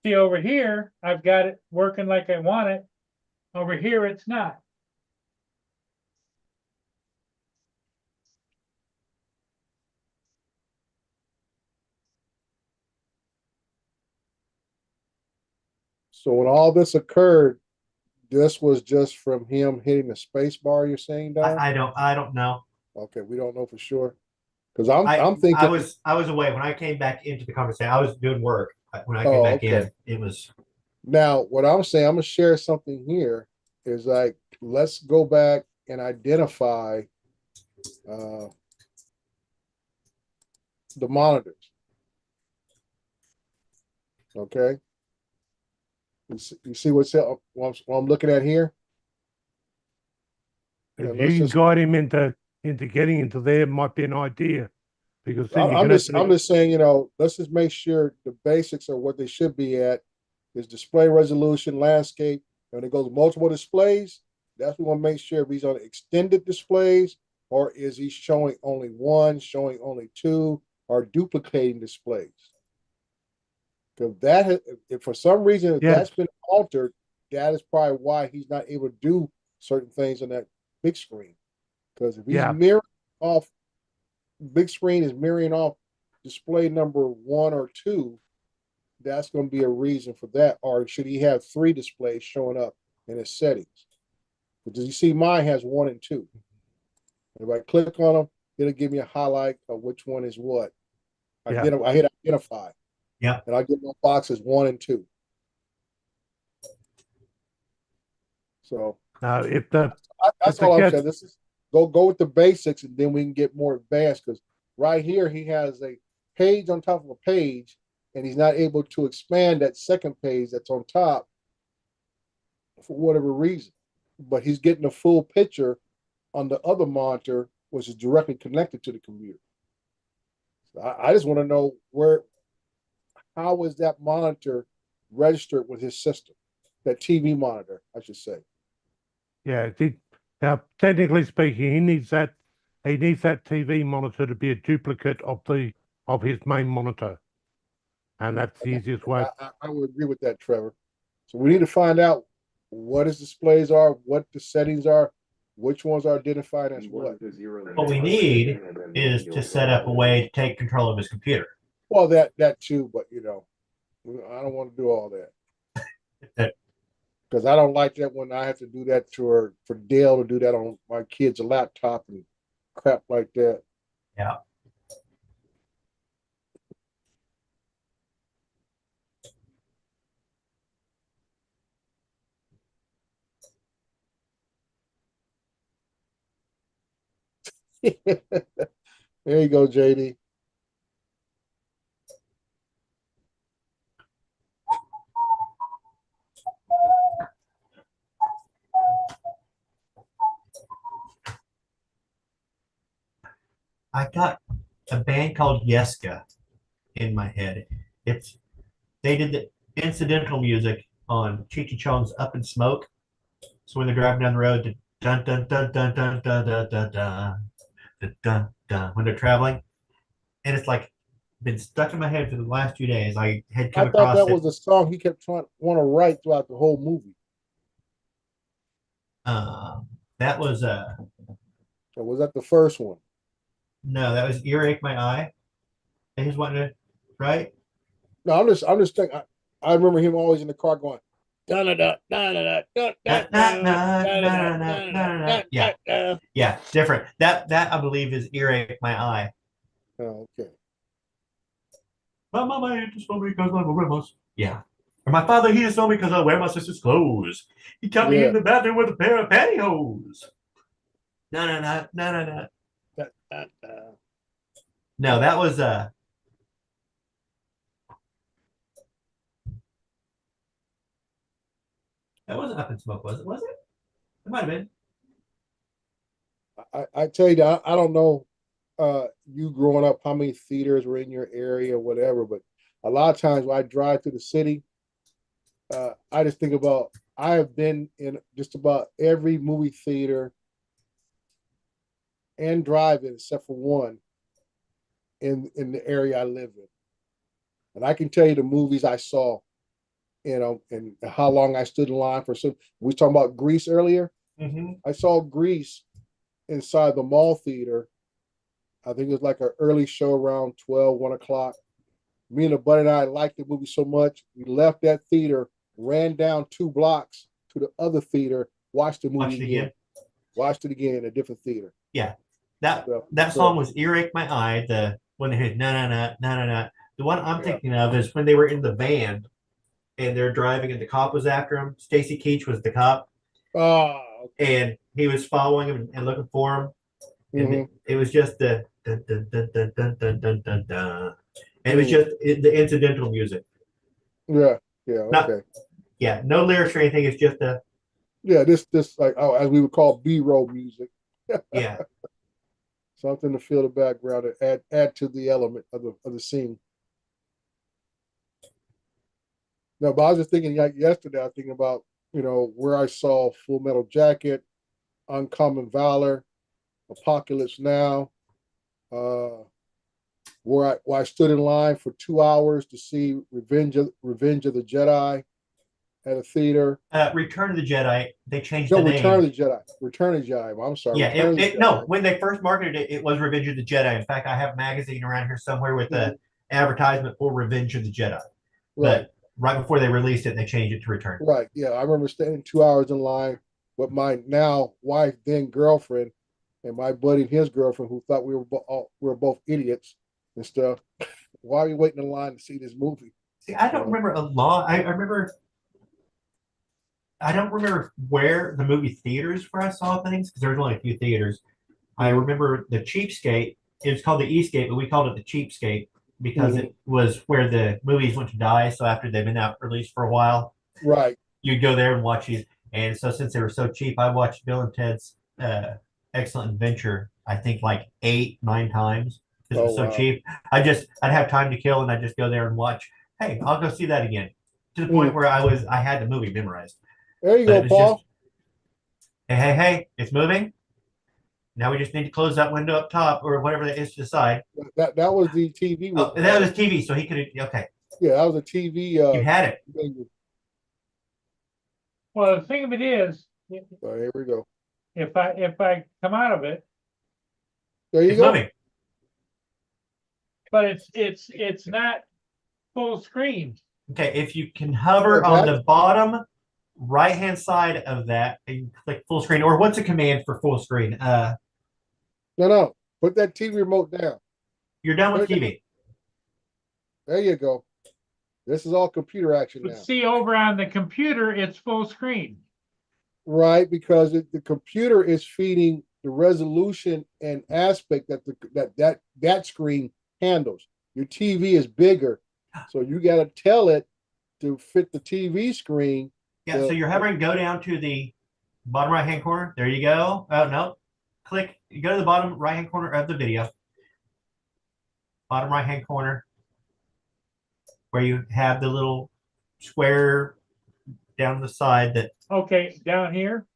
See, over here, I've got it working like I want it. Over here, it's not. So when all this occurred, this was just from him hitting the space bar, you're saying, Don? I don't know. Okay, we don't know for sure. Because I'm I thinking, was away when I came back into the conversation. I was doing work when I came Oh, back okay. in. It was now what I'm saying, I'm gonna share something here, is like, let's go back and identify the monitors. Okay. You see what I'm looking at here? Yeah, If let's you can just- guide him into getting into there, might be an idea. Because then you I'm can just saying, let's just make sure the basics are what they should be at, is display resolution, landscape. When it goes multiple displays, that's what we want to make sure if he's on extended displays, or is he showing only one, showing only two, or duplicating displays. Because if for some reason if Yes. that's been altered, that is probably why he's not able to do certain things on that big screen. Because if he's Yeah. mirroring off, big screen is mirroring off display number 1 or 2, that's going to be a reason for that. Or should he have 3 displays showing up in his settings? Because you see, mine has 1 and 2. If I click on them, it'll give me a highlight of which one is what. I Yeah. hit identify. Yeah. And I get my boxes 1 and 2. So Now, if the that's the all I'm kids- saying. This is go with the basics, and then we can get more advanced. Because right here he has a page on top of a page, and he's not able to expand that second page that's on top for whatever reason. But he's getting a full picture on the other monitor, which is directly connected to the computer. So I just want to know how is that monitor registered with his system? That TV monitor, I should say. Yeah, now technically speaking, he needs that TV monitor to be a duplicate of his main monitor, and that's the easiest way. I would agree with that, Trevor. So we need to find out what his displays are, what the settings are, which ones are identified as what. What we need is to set up a way to take control of his computer. Well, that too, but I don't want to do all that. Because I don't like that when I have to do that for Dale to do that on my kid's laptop and crap like that. Yeah. There you go, JD. I got a band called Yeska in my head. They did the incidental music on Cheech and Chong's Up in Smoke. So when they're driving down the road, the dun dun dun dun dun dun dun dun dun dun dun dun when they're traveling, and it's like been stuck in my head for the last 2 days. I had come I thought across that it. was the song he kept trying want to write throughout the whole movie. That was Or was that the first one? no, that was Earache My Eye. And he's wanting to right. No, I'm just thinking. I remember him always in the car going, da da da da da da da. Yeah, different. That I believe is Earache My Eye. Oh, okay. My mama hated to stone me because I wear my yeah. Or my father hated to stone me because I wear my sister's clothes. He kept me in the bathroom with a pair of pantyhose. No. No, that was that wasn't Up in Smoke, was it? Was it? It might have been. I tell you, I don't know you growing up, how many theaters were in your area or whatever, but a lot of times when I drive through the city, I just think about, I have been in just about every movie theater and drive-in except for one in the area I live in. And I can tell you the movies I saw, and how long I stood in line for some. We were talking about Grease earlier. Mm-hmm. I saw Grease inside the mall theater. I think it was like an early show around 12, 1 o'clock. Me and a buddy and I liked the movie so much, we left that theater, ran down 2 blocks to the other theater, watched the movie again. Watched it again in a different theater. Yeah. That song was Earache My Eye, the when they hit na. The one I'm thinking of is when they were in the van and they're driving and the cop was after him. Stacy Keach was the cop. Oh, okay. And he was following him and looking for him. Mm-hmm. And it was just the dun, dun, dun, dun, dun, dun, dun, dun, dun. And it was just the incidental music. Yeah, okay. No lyrics or anything. It's just this like, as we would call B-roll music. Yeah. Something to fill the background and add to the element of the scene. No, but I was just thinking, like yesterday, I was thinking about, where I saw Full Metal Jacket, Uncommon Valor, Apocalypse Now, where I stood in line for 2 hours to see Revenge of the Jedi at a theater. Return of the Jedi, they changed No, the name. Return of the Jedi. Return of the Jedi. I'm sorry. Yeah, Return of the Jedi. no, when they first marketed it, it was Revenge of the Jedi. In fact, I have a magazine around here somewhere with the advertisement for Revenge of the Jedi. Right. But right before they released it, they changed it to Return. Right. Yeah, I remember standing 2 hours in line with my now wife, then girlfriend, and my buddy and his girlfriend, who thought we were both idiots and stuff. Why are we waiting in line to see this movie? See, I don't remember a lot. I remember. I don't remember where the movie theaters where I saw things because there was only a few theaters. I remember the Cheapskate. It was called the Eastgate, but we called it the Cheapskate because it was where the movies went to die. So after they've been out released for a while, Right. you'd go there and watch these. And so since they were so cheap, I watched Bill and Ted's Excellent Adventure, I think like 8, 9 times because it was so cheap. I'd have time to kill and I'd just go there and watch. Hey, I'll go see that again. To the point where I had the movie memorized. There you go, Paul. Hey, it's moving. Now we just need to close that window up top or whatever that is to the side. That was the TV. Oh, that was TV, so he could have, okay. Yeah, that was a TV. You had it. Well, the thing of it is, Here we go. if I come out of it, There you It's go. moving. but it's not full screen. Okay, if you can hover on the bottom right-hand side of that and click full screen, or what's a command for full screen? No. Put that TV remote down. You're done with TV. There you go. This is all computer action now. But see, over on the computer, it's full screen. Right, because the computer is feeding the resolution and aspect that screen handles. Your TV is bigger, so you got to tell it to fit the TV screen. Yeah, so you're hovering, go down to the bottom right-hand corner. There you go. Oh, no. Click, you go to the bottom right-hand corner of the video. Bottom right-hand corner where you have the little square down the side that. Okay, down here.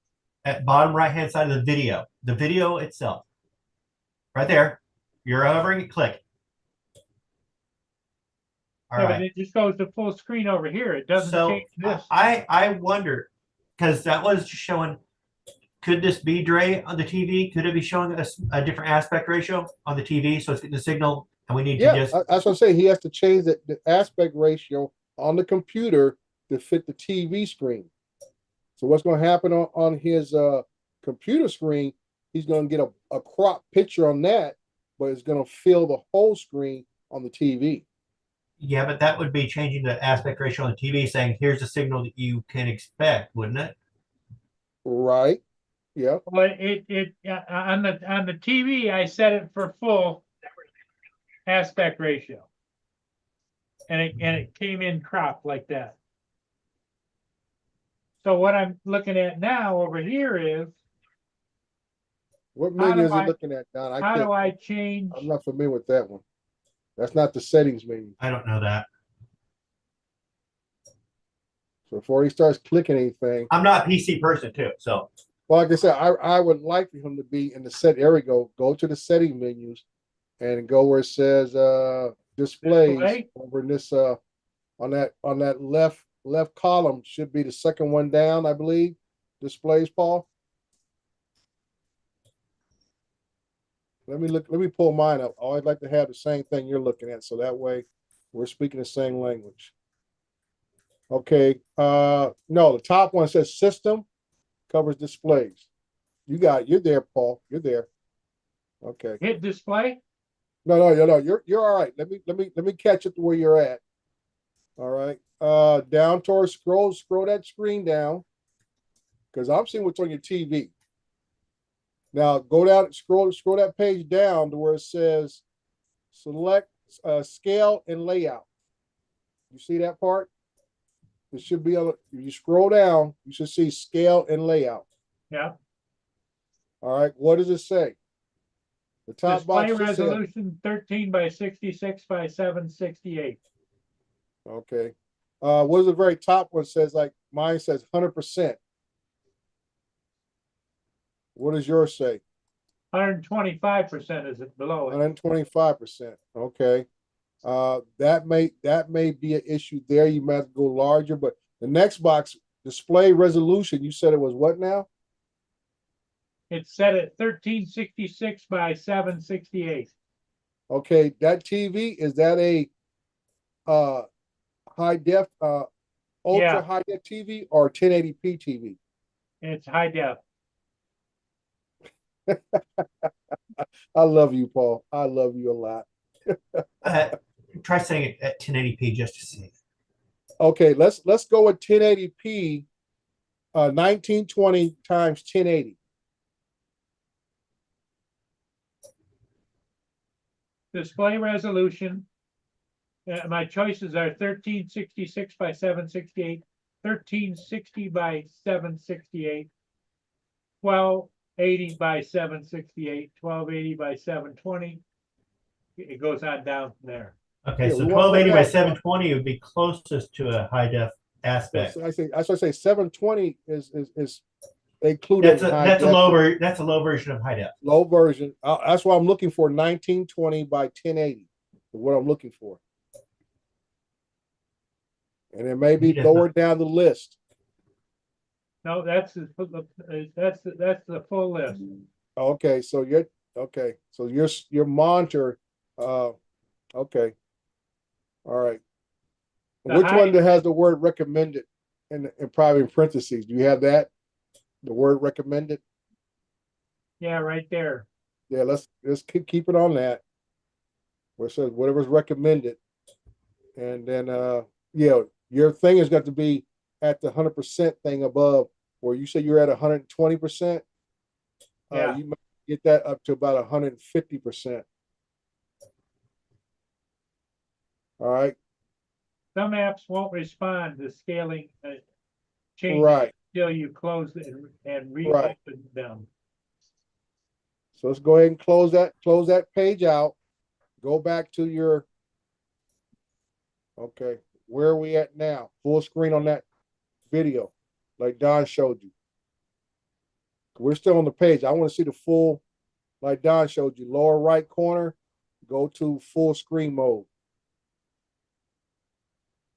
At bottom right-hand side of the video itself. Right there. You're hovering and click. All Yeah, right. but it just goes to full screen over here. It doesn't change this. I wonder, because that was just showing, could this be Dre on the TV? Could it be showing a different aspect ratio on the TV? So it's getting the signal and we need to just. That's what I'm saying. He has to change the aspect ratio on the computer to fit the TV screen. So what's going to happen on his computer screen, he's going to get a crop picture on that, but it's going to fill the whole screen on the TV. Yeah, but that would be changing the aspect ratio on the TV, saying here's the signal that you can expect, wouldn't it? Right. Yeah. Well, it on the TV, I set it for full aspect ratio, and it came in cropped like that. So what I'm looking at now over here is what menu is he looking at, Don? How do I change? I'm not familiar with that one. That's not the settings menu. I don't know that. So before he starts clicking anything, I'm not a PC person too, so. Well, like I said, I would like for him to be in the set. There we go. Go to the setting menus, and go where it says displays over in this on that left column should be the second one down, I believe. Displays, Paul. Let me pull mine up. I'd like to have the same thing you're looking at, so that way we're speaking the same language. Okay. No, the top one says system, covers displays. You're there, Paul. You're there. Okay. Hit display? No. You're all right. Let me catch it to where you're at. All right. Down towards scroll that screen down. Because I'm seeing what's on your TV. Now go down, scroll that page down to where it says select scale and layout. You see that part? It should be on. If you scroll down, you should see scale and layout. Yeah. All right. What does it say? The top Display box resolution 13 by 66 by 768. Okay. What does the very top one says? Like mine says 100%. What does yours say? 125% is it below it. 125%. Okay. That may be an issue there. You might have to go larger, but the next box, display resolution, you said it was what now? It's set at 1366 by 768. Okay, that TV, is that a high def ultra Yeah. high def TV or 1080p TV? It's high def. I love you, Paul. I love you a lot. Try setting it at 1080p just to see. Okay, let's go with 1080p, 1920 times 1080. Display resolution. My choices are 1366 by 768, 1360 by 768, 1280 by 768, 1280 by 720. It goes on down from there. Okay, Yeah, so we want 1280 by that. 720 would be closest to a high def aspect. I say, that's what I say, 720 is included. That's a low version of high def. Low version. That's what I'm looking for. 1920 by 1080 is what I'm looking for. And it may be Yes, lower down the list. No, that's the full list. Okay, so your monitor. Okay, all right. The Which high- one that has the word recommended and probably in parentheses? Do you have that? The word recommended. Yeah, right there. Yeah, let's keep it on that. Where it says whatever's recommended, and then yeah, your thing has got to be at the 100% thing above, where you say you're at 120%. Yeah. You might get that up to about 150%. All right, Some apps won't respond to scaling change right. until you close it and reopen Right. them. So let's go ahead and close that page out. Go back to your. Okay, where are we at now? Full screen on that video, like Don showed you. We're still on the page. I want to see the full, like Don showed you, lower right corner, go to full screen mode.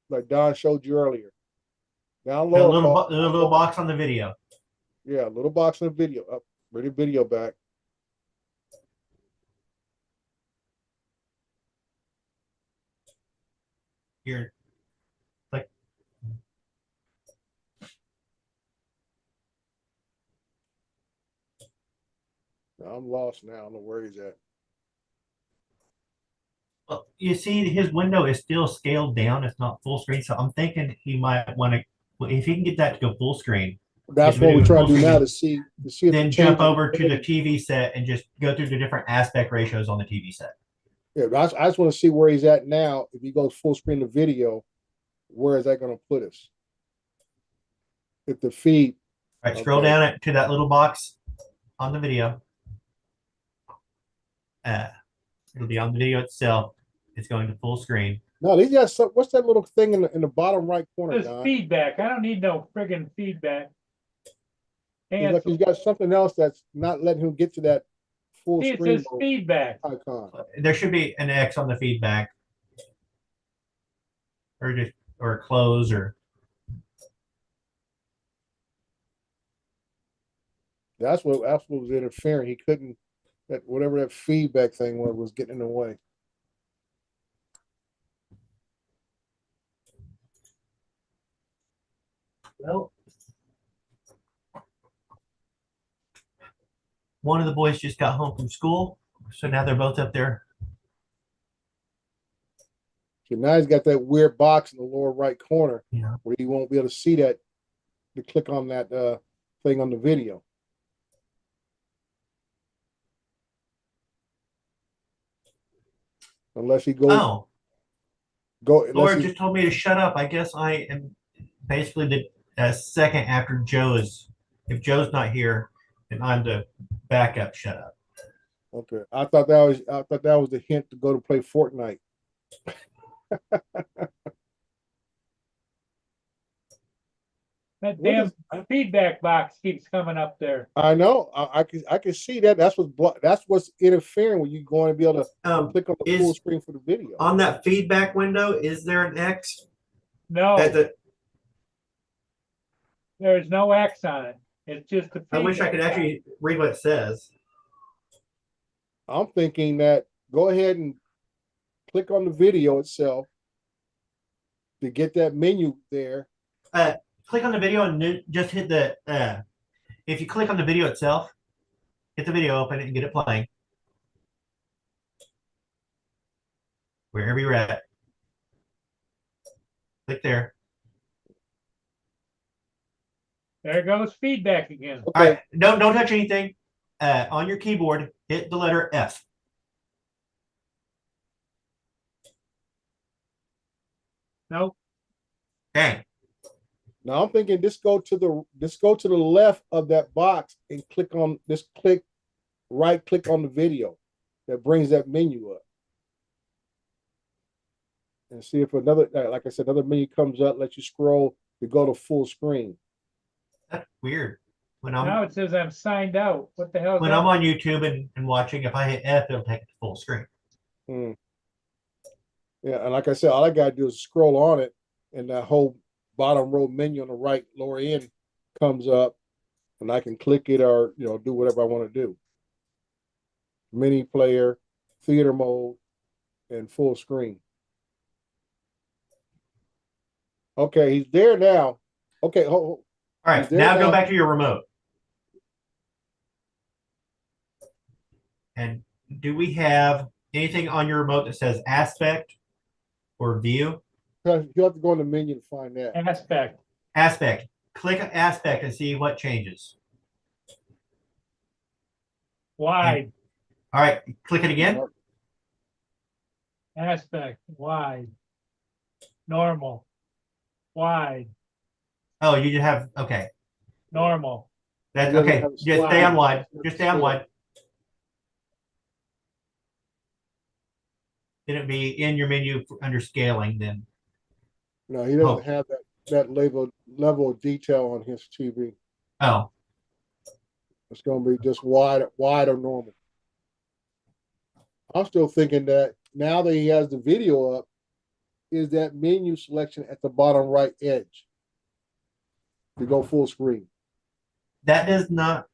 Like Don showed you earlier. Down Got a lower. little box on the video. Yeah, little box in the video. Up, bring the video back. Here. Like I'm lost now. I don't know where he's at. well, you see his window is still scaled down. It's not full screen. So I'm thinking he might want to, if he can get that to go full screen, That's His what we're video trying to do full now screen. to see if then the jump change- over to the TV set and just go through the different aspect ratios on the TV set. Yeah, I just want to see where he's at now. If he goes full screen the video, where is that going to put us? If the feed, All right, scroll Okay. down to that little box on the video. It'll be on the video itself. It's going to full screen. no, these got some. What's that little thing in the bottom right corner, There's Don? feedback. I don't need no friggin' feedback. It's And like he's got something else that's not letting him get to that full it screen says mode feedback. icon. There should be an X on the feedback, or a close, or That's what was interfering. He couldn't. That whatever that feedback thing was getting in the way. well. One of the boys just got home from school, so now they're both up there. So now he's got that weird box in the lower right corner Yeah. where he won't be able to see that to click on that thing on the video. Unless he goes Oh, unless Laura he, just told me to shut up. I guess I am basically the second after Joe is. If Joe's not here, then I'm the backup. Shut up. okay. I thought that was the hint to go to play Fortnite. That What damn is- The feedback box keeps coming up there. I know. I can see that. That's what's interfering when you going to be able to click on the full Is screen for the video. on that feedback window, is there an X No, at the? there's no X on it. It's just the. I wish I could feedback box. actually read what it says. I'm thinking that go ahead and click on the video itself to get that menu there. Click on the video and just hit the. If you click on the video itself, get the video open and get it playing. Wherever you're at. Click there. There goes feedback again. All right. Don't touch anything. On your keyboard, hit the letter F. Nope. Dang. Now I'm thinking just go to the left of that box and click right click on the video. That brings that menu up. And see if another, like I said, another menu comes up, let you scroll to go to full screen. That's weird. Now it says I'm signed out. What the hell? When I'm on YouTube and watching, if I hit F, it'll take it to full screen. Yeah, and like I said, all I gotta do is scroll on it, and that whole bottom row menu on the right lower end comes up, and I can click it or do whatever I want to do. Mini player, theater mode, and full screen. Okay, he's there now. Okay, all right, now go back to your remote. And do we have anything on your remote that says aspect or view? You have to go in the menu to find that. Aspect. Aspect. Click on aspect and see what changes. Wide. All right, click it again. Aspect. Wide. Normal. Wide. Oh, you just have, okay. Normal. That's okay. Just stay on wide. Just stay on wide. It'll be in your menu under scaling then. No, he doesn't have that level of detail on his TV. Oh. It's going to be just wide or normal. I'm still thinking that now that he has the video up, is that menu selection at the bottom right edge to go full screen. That does not.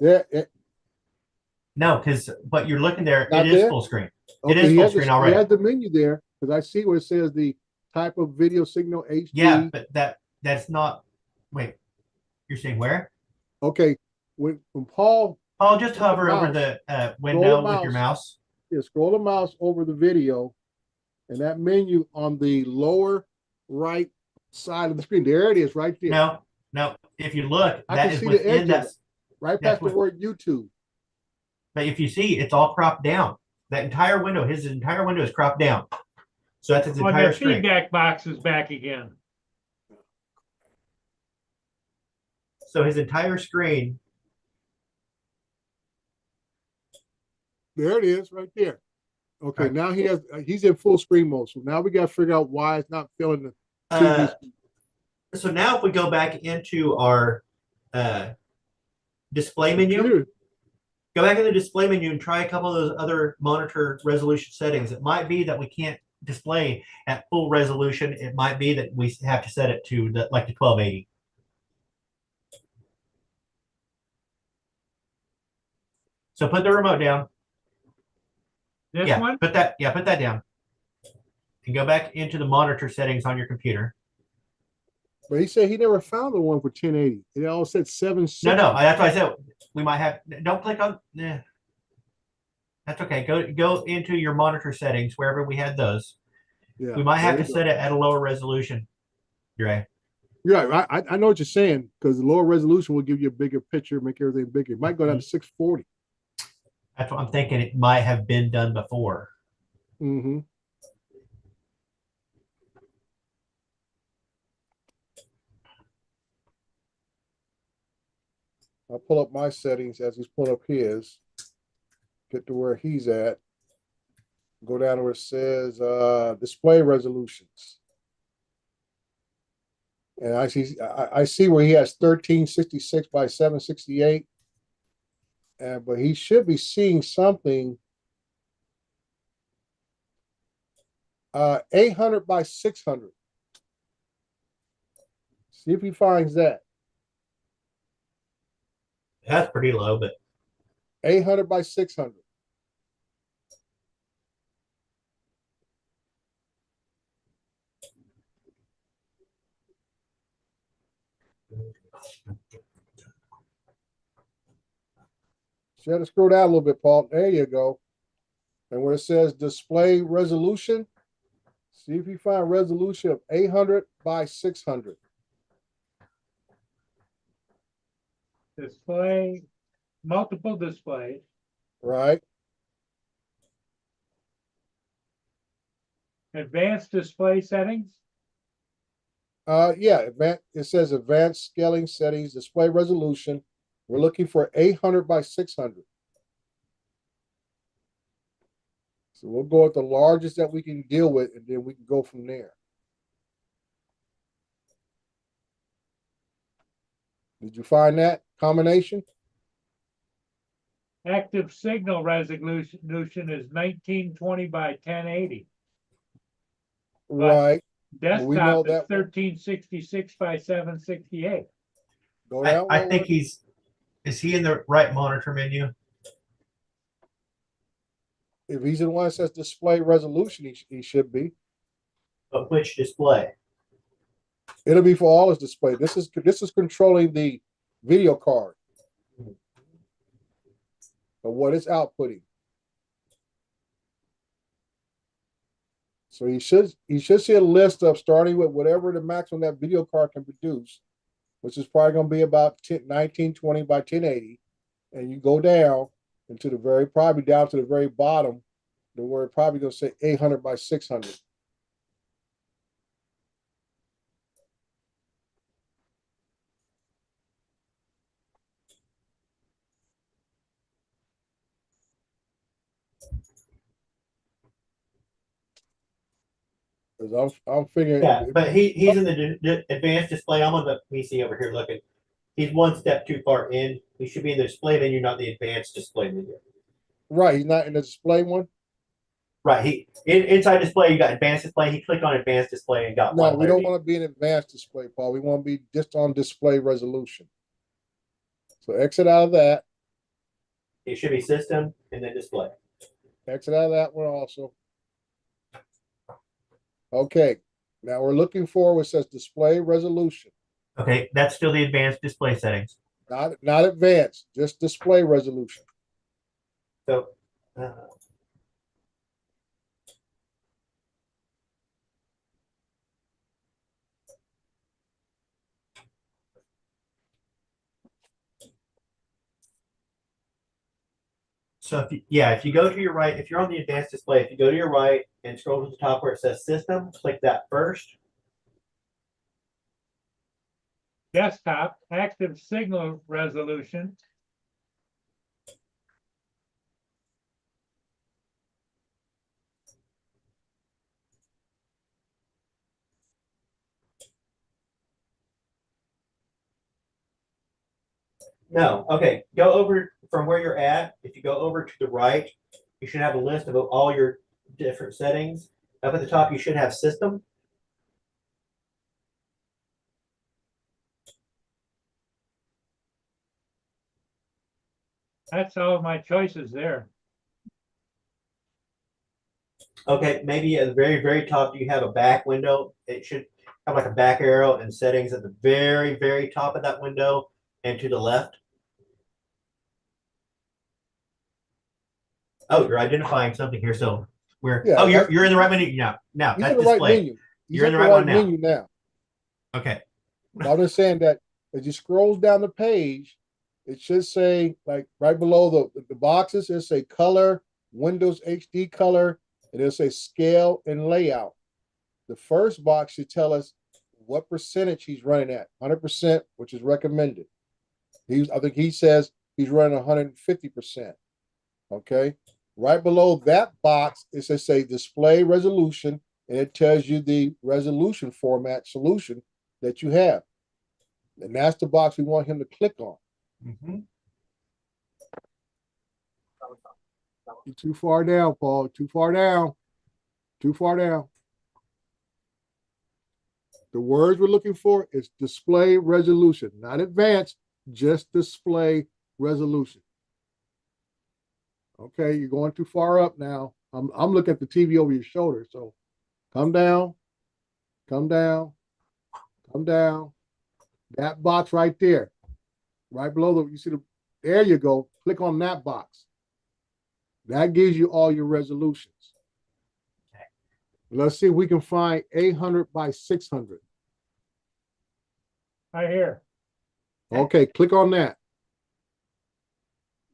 Yeah. No, because what you're looking there, Not it is there? full screen. Okay, it is full screen already. He has the menu there because I see where it says the type of video signal HD. Yeah, but that's not. Wait, you're saying where? Okay, when Paul. Oh, just hover over the window with your mouse. Yeah, scroll the mouse over the video, and that menu on the lower right side of the screen. There it is, right there. No. If you look, I that can is see the edge within that. Right past the word YouTube. But if you see, it's all cropped down. That entire window, his entire window is cropped down. So that's his entire the screen. Feedback box is back again. So his entire screen. There it is, right there. Okay, now he's in full screen mode. So now we got to figure out why it's not filling the TV. So now if we go back into our display menu, go back in the display menu and try a couple of those other monitor resolution settings. It might be that we can't display at full resolution. It might be that we have to set it to like the 1280. So put the remote down. This one? Put that down. And go back into the monitor settings on your computer. But he said he never found the one for 1080. It all said 760. No, that's why I said we might have. Don't click on. That's okay. Go into your monitor settings wherever we had those. Yeah, we might have to set it at a lower resolution. You're right. Yeah, I know what you're saying because the lower resolution will give you a bigger picture, make everything bigger. It might go down to 640. That's what I'm thinking. It might have been done before. Mm-hmm. I'll pull up my settings as he's pulling up his. Get to where he's at. Go down to where it says display resolutions. And I see where he has 1366 by 768. But he should be seeing something 800 by 600. See if he finds that. That's pretty low, but 800 by 600. You have to scroll down a little bit, Paul. There you go. And where it says display resolution, see if you find resolution of 800 by 600. Display, multiple displays. Right. Advanced display settings. Yeah, it says advanced scaling settings, display resolution. We're looking for 800 by 600. So we'll go with the largest that we can deal with, and then we can go from there. Did you find that combination? Active signal resolution is 1920 by 1080. Right. We know Desktop is that one. 1366 by 768. Go down I one think more. is he in the right monitor menu? If he's in one that says display resolution, he should be. But which display? It'll be for all his display. This is controlling the video card of what it's outputting. So he should see a list of starting with whatever the maximum that video card can produce, which is probably going to be about 1920 by 1080, and you go down into the probably down to the very bottom, to where it's probably going to say 800 by 600. Because I'm figuring. Yeah, but he's in the advanced display. I'm on the PC over here looking. He's one step too far in. He should be in the display menu, not the advanced display menu. Right, he's not in the display one. Right. Inside display, you got advanced display. He clicked on advanced display and got No, one. we don't want to be in advanced display, Paul. We want to be just on display resolution. So exit out of that. It should be system and then display. Exit out of that one also. Okay, now we're looking for what says display resolution. Okay, that's still the advanced display settings. Not advanced, just display resolution. So, if you go to your right, if you're on the advanced display, if you go to your right and scroll to the top where it says system, click that first. Desktop, active signal resolution. No, okay, go over from where you're at. If you go over to the right, you should have a list of all your different settings. Up at the top, you should have system. That's all of my choices there. Okay, maybe at the very, very top, you have a back window. It should have like a back arrow and settings at the very, very top of that window and to the left. Oh, you're identifying something here. So we're you're in the right menu now. Now He's that's in the display. right menu. You're in the right one now. menu now. Okay. I'm just saying that as you scroll down the page, it should say, like right below the boxes, it'll say color, Windows HD color, and it'll say scale and layout. The first box should tell us what percentage he's running at, 100%, which is recommended. I think he says he's running 150%. Okay. Right below that box, it says say display resolution, and it tells you the resolution format solution that you have. And that's the box we want him to click on. Mhm. You're too far down, Paul. Too far down. Too far down. The words we're looking for is display resolution, not advanced, just display resolution. Okay, you're going too far up now. I'm looking at the TV over your shoulder, so come down, come down, come down. That box right there, right below you see there you go. Click on that box. That gives you all your resolutions. Okay. Let's see if we can find 800 by 600. Right here. Okay, click on that.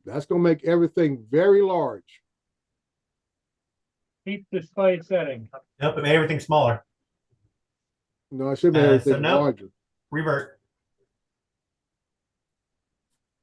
That's going to make everything very large. Keep display setting. Nope, it made everything smaller. No, it should make So everything no. larger. Revert.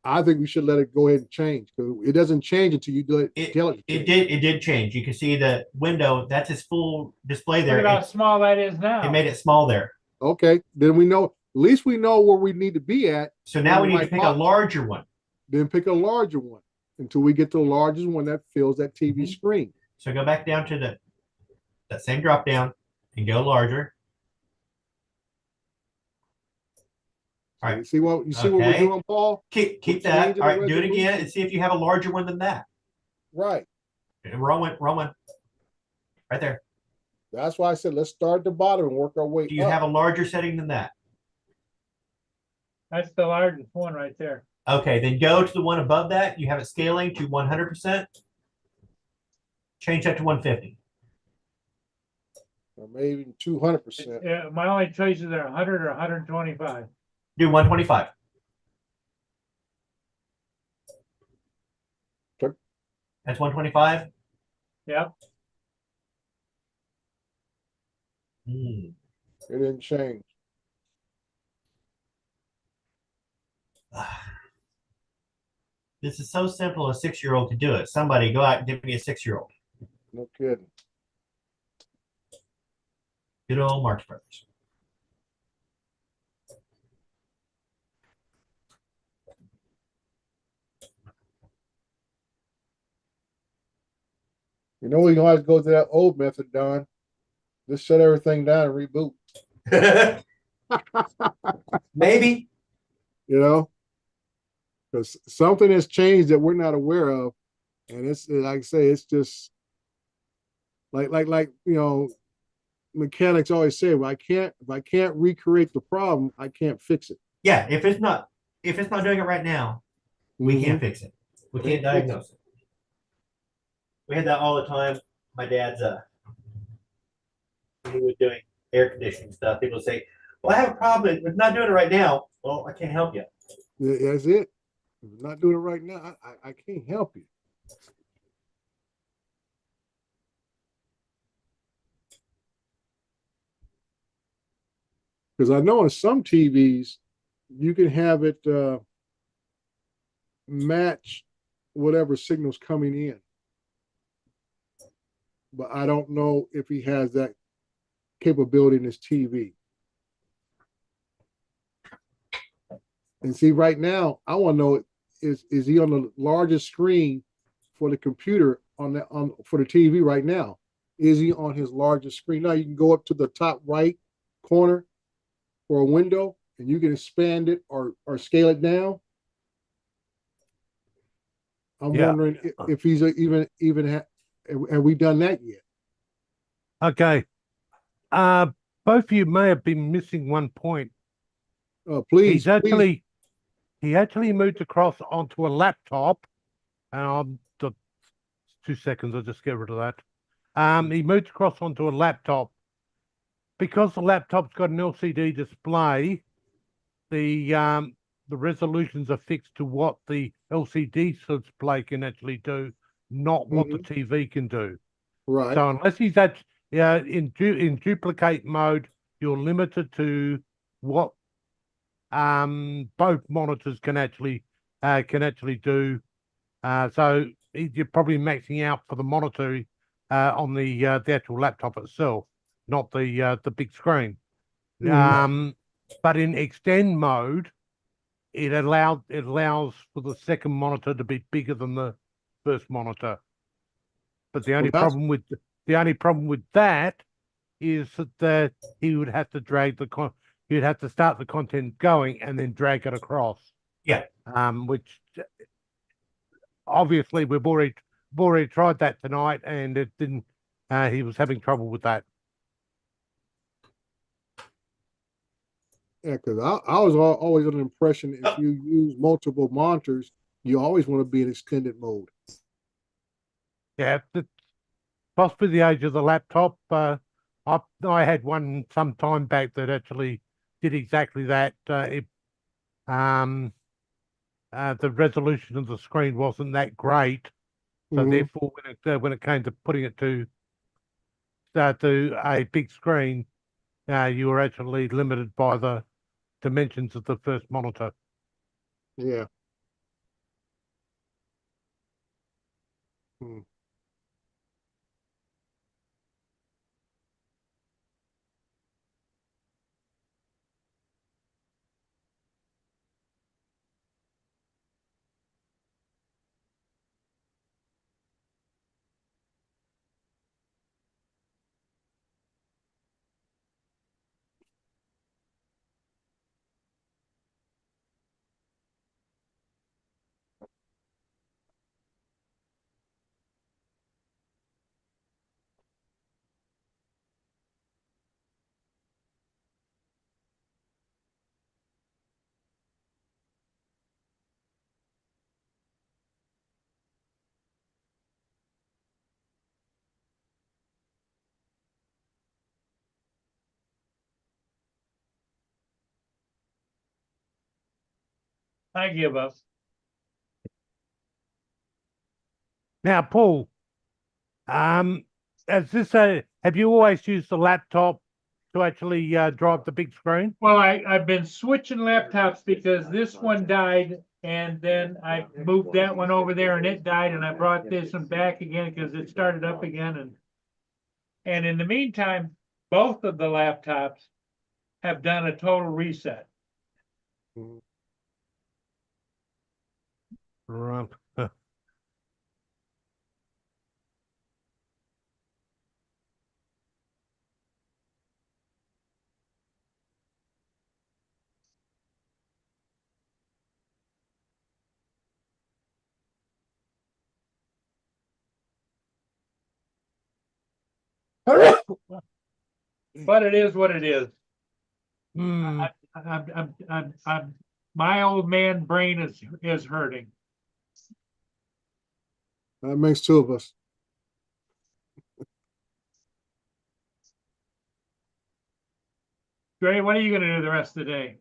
I think we should let it go ahead and change because it doesn't change until you do it. Tell it. It did change. You can see the window. That's his full display there. Look at how small that is now. It made it small there. Okay, then we know. At least we know where we need to be at. So now we need to Right pick box. a larger one. Then pick a larger one until we get to the largest one that fills that TV screen. So go back down to that same drop down and go larger. All right. You see what we're Okay. doing, Paul? Keep We're that. changing All the right, do it again resolution. and see if you have a larger one than that. Right. Wrong one. Right there. That's why I said let's start at the bottom and work our way Do you up. have a larger setting than that? That's the largest one right there. Okay, then go to the one above that. You have it scaling to 100%. Change that to 150. Or maybe 200%. Yeah, my only choices are 100 or 125. Do 125. Sure. That's 125. Yep. It didn't change. This is so simple. A 6-year-old could do it. Somebody go out and give me a 6-year-old. No kidding. Good old Marx Brothers. You know, we can always go to that old method, Don. Just shut everything down and reboot. Maybe. You know, because something has changed that we're not aware of, and it's like I say, it's just like you know, mechanics always say, well, if I can't recreate the problem, I can't fix it. Yeah, if it's not doing it right now, we can't fix it. We can't diagnose it. We had that all the time. My dad's when he was doing air conditioning stuff, people say, well, I have a problem with not doing it right now. Well, I can't help you. Yeah, that's it. If I'm not doing it right now, I can't help you. Because I know in some TVs, you can have it match whatever signal's coming in. But I don't know if he has that capability in his TV. And see, right now, I want to know is he on the largest screen for the computer for the TV right now? Is he on his largest screen? Now you can go up to the top right corner for a window, and you can expand it or scale it down. I'm wondering if he's even have we done that yet? Okay. Both of you may have been missing one point. Please. He actually moved across onto a laptop. And 2 seconds, I'll just get rid of that. He moved across onto a laptop. Because the laptop's got an LCD display, the resolutions are fixed to what the LCD display can actually do, not what the TV can do. Right. So unless he's in duplicate mode, you're limited to what both monitors can actually do. So you're probably maxing out for the monitor on the actual laptop itself, not the big screen. but in extend mode, it allows for the second monitor to be bigger than the first monitor. But the only problem with that is that he would have to he'd have to start the content going and then drag it across. Yeah. Which obviously we've already tried that tonight, and it didn't. He was having trouble with that. Yeah, because I was always under the impression if you use multiple monitors, you always want to be in extended mode. Yeah, possibly the age of the laptop. I had one some time back that actually did exactly that. The resolution of the screen wasn't that great, so therefore when it came to putting it to a big screen, you were actually limited by the dimensions of the first monitor. Yeah. I give up. Now, Paul, have you always used the laptop to actually drive the big screen? Well, I've been switching laptops because this one died, and then I moved that one over there and it died, and I brought this one back again because it started up again, and in the meantime, both of the laptops have done a total reset. Right. But it is what it is. Mm. My old man brain is hurting. That makes two of us. Gray, what are you going to do the rest of the day?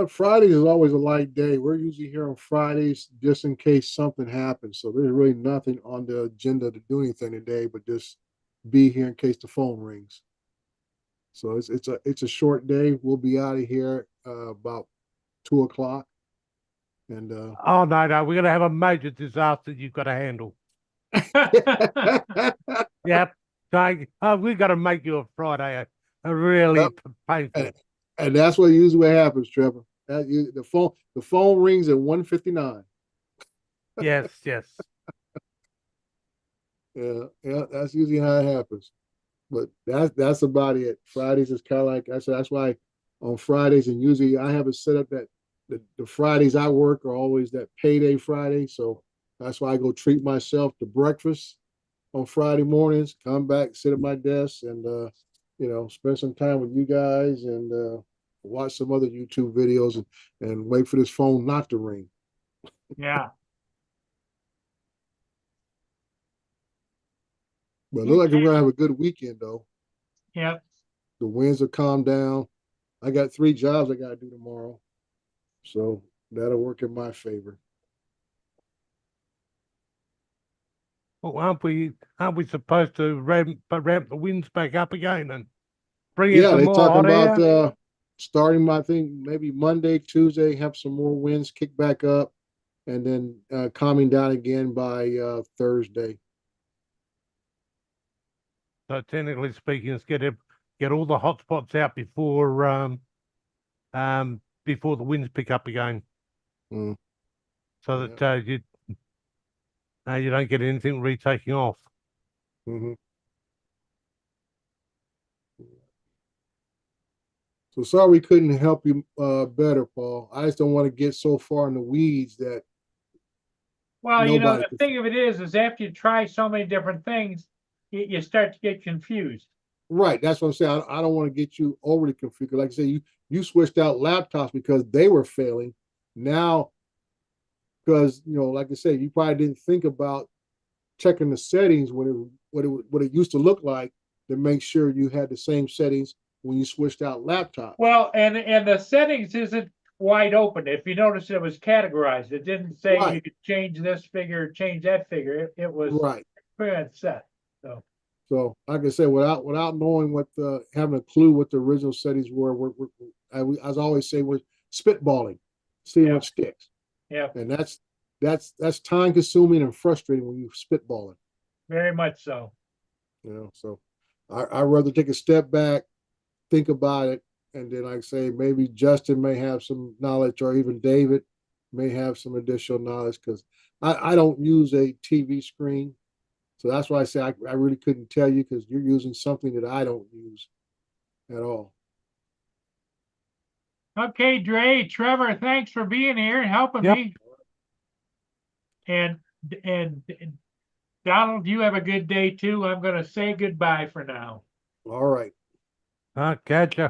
Fridays is always a light day. We're usually here on Fridays just in case something happens. So there's really nothing on the agenda to do anything today, but just be here in case the phone rings. So it's a short day. We'll be out of here about 2:00. And Oh no, we're gonna have a major disaster you've got to handle. Yep. So we've got to make you a Friday a really painful. And that's what usually happens, Trevor. The phone rings at 1:59. Yes. Yeah, that's usually how it happens. But that's about it. Fridays is kind of like I said. That's why on Fridays, and usually I have it set up that the Fridays I work are always that payday Friday. So that's why I go treat myself to breakfast on Friday mornings. Come back, sit at my desk, and spend some time with you guys and watch some other YouTube videos and wait for this phone not to ring. Yeah. But it looks like we're gonna have a good weekend though. Yep. The winds have calmed down. I got 3 jobs I gotta do tomorrow. So that'll work in my favor. Well, aren't we supposed to ramp the winds back up again and bring in some They more talking hot air? about starting, I think maybe Monday, Tuesday, have some more winds kick back up, and then calming down again by Thursday. So technically speaking, it's get all the hot spots out before before the winds pick up again, Mm. so that you don't get anything retaking off. Mm-hmm. So sorry we couldn't help you better, Paul. I just don't want to get so far in the weeds that Well, you know, Nobody the can- thing of it is after you try so many different things, you start to get confused. right. That's what I'm saying. I don't want to get you overly confused. Like I say, you switched out laptops because they were failing. Now, because like I said, you probably didn't think about checking the settings what it used to look like to make sure you had the same settings when you switched out laptops. Well, and the settings isn't wide open. If you notice, it was categorized. It didn't say you Right. could change this figure, change that figure. It was Right. set. So So, like I said, without knowing having a clue what the original settings were, as I always say, we're spitballing, seeing Yeah. what sticks, yeah, and that's time consuming and frustrating when you spitballing. very much so. So I'd rather take a step back, think about it, and then like I say, maybe Justin may have some knowledge, or even David may have some additional knowledge, because I don't use a TV screen. So that's why I say I really couldn't tell you, because you're using something that I don't use at all. Okay, Dre, Trevor, thanks for being here and helping Yep. me. And Donald, you have a good day too. I'm going to say goodbye for now. All right. Catch ya.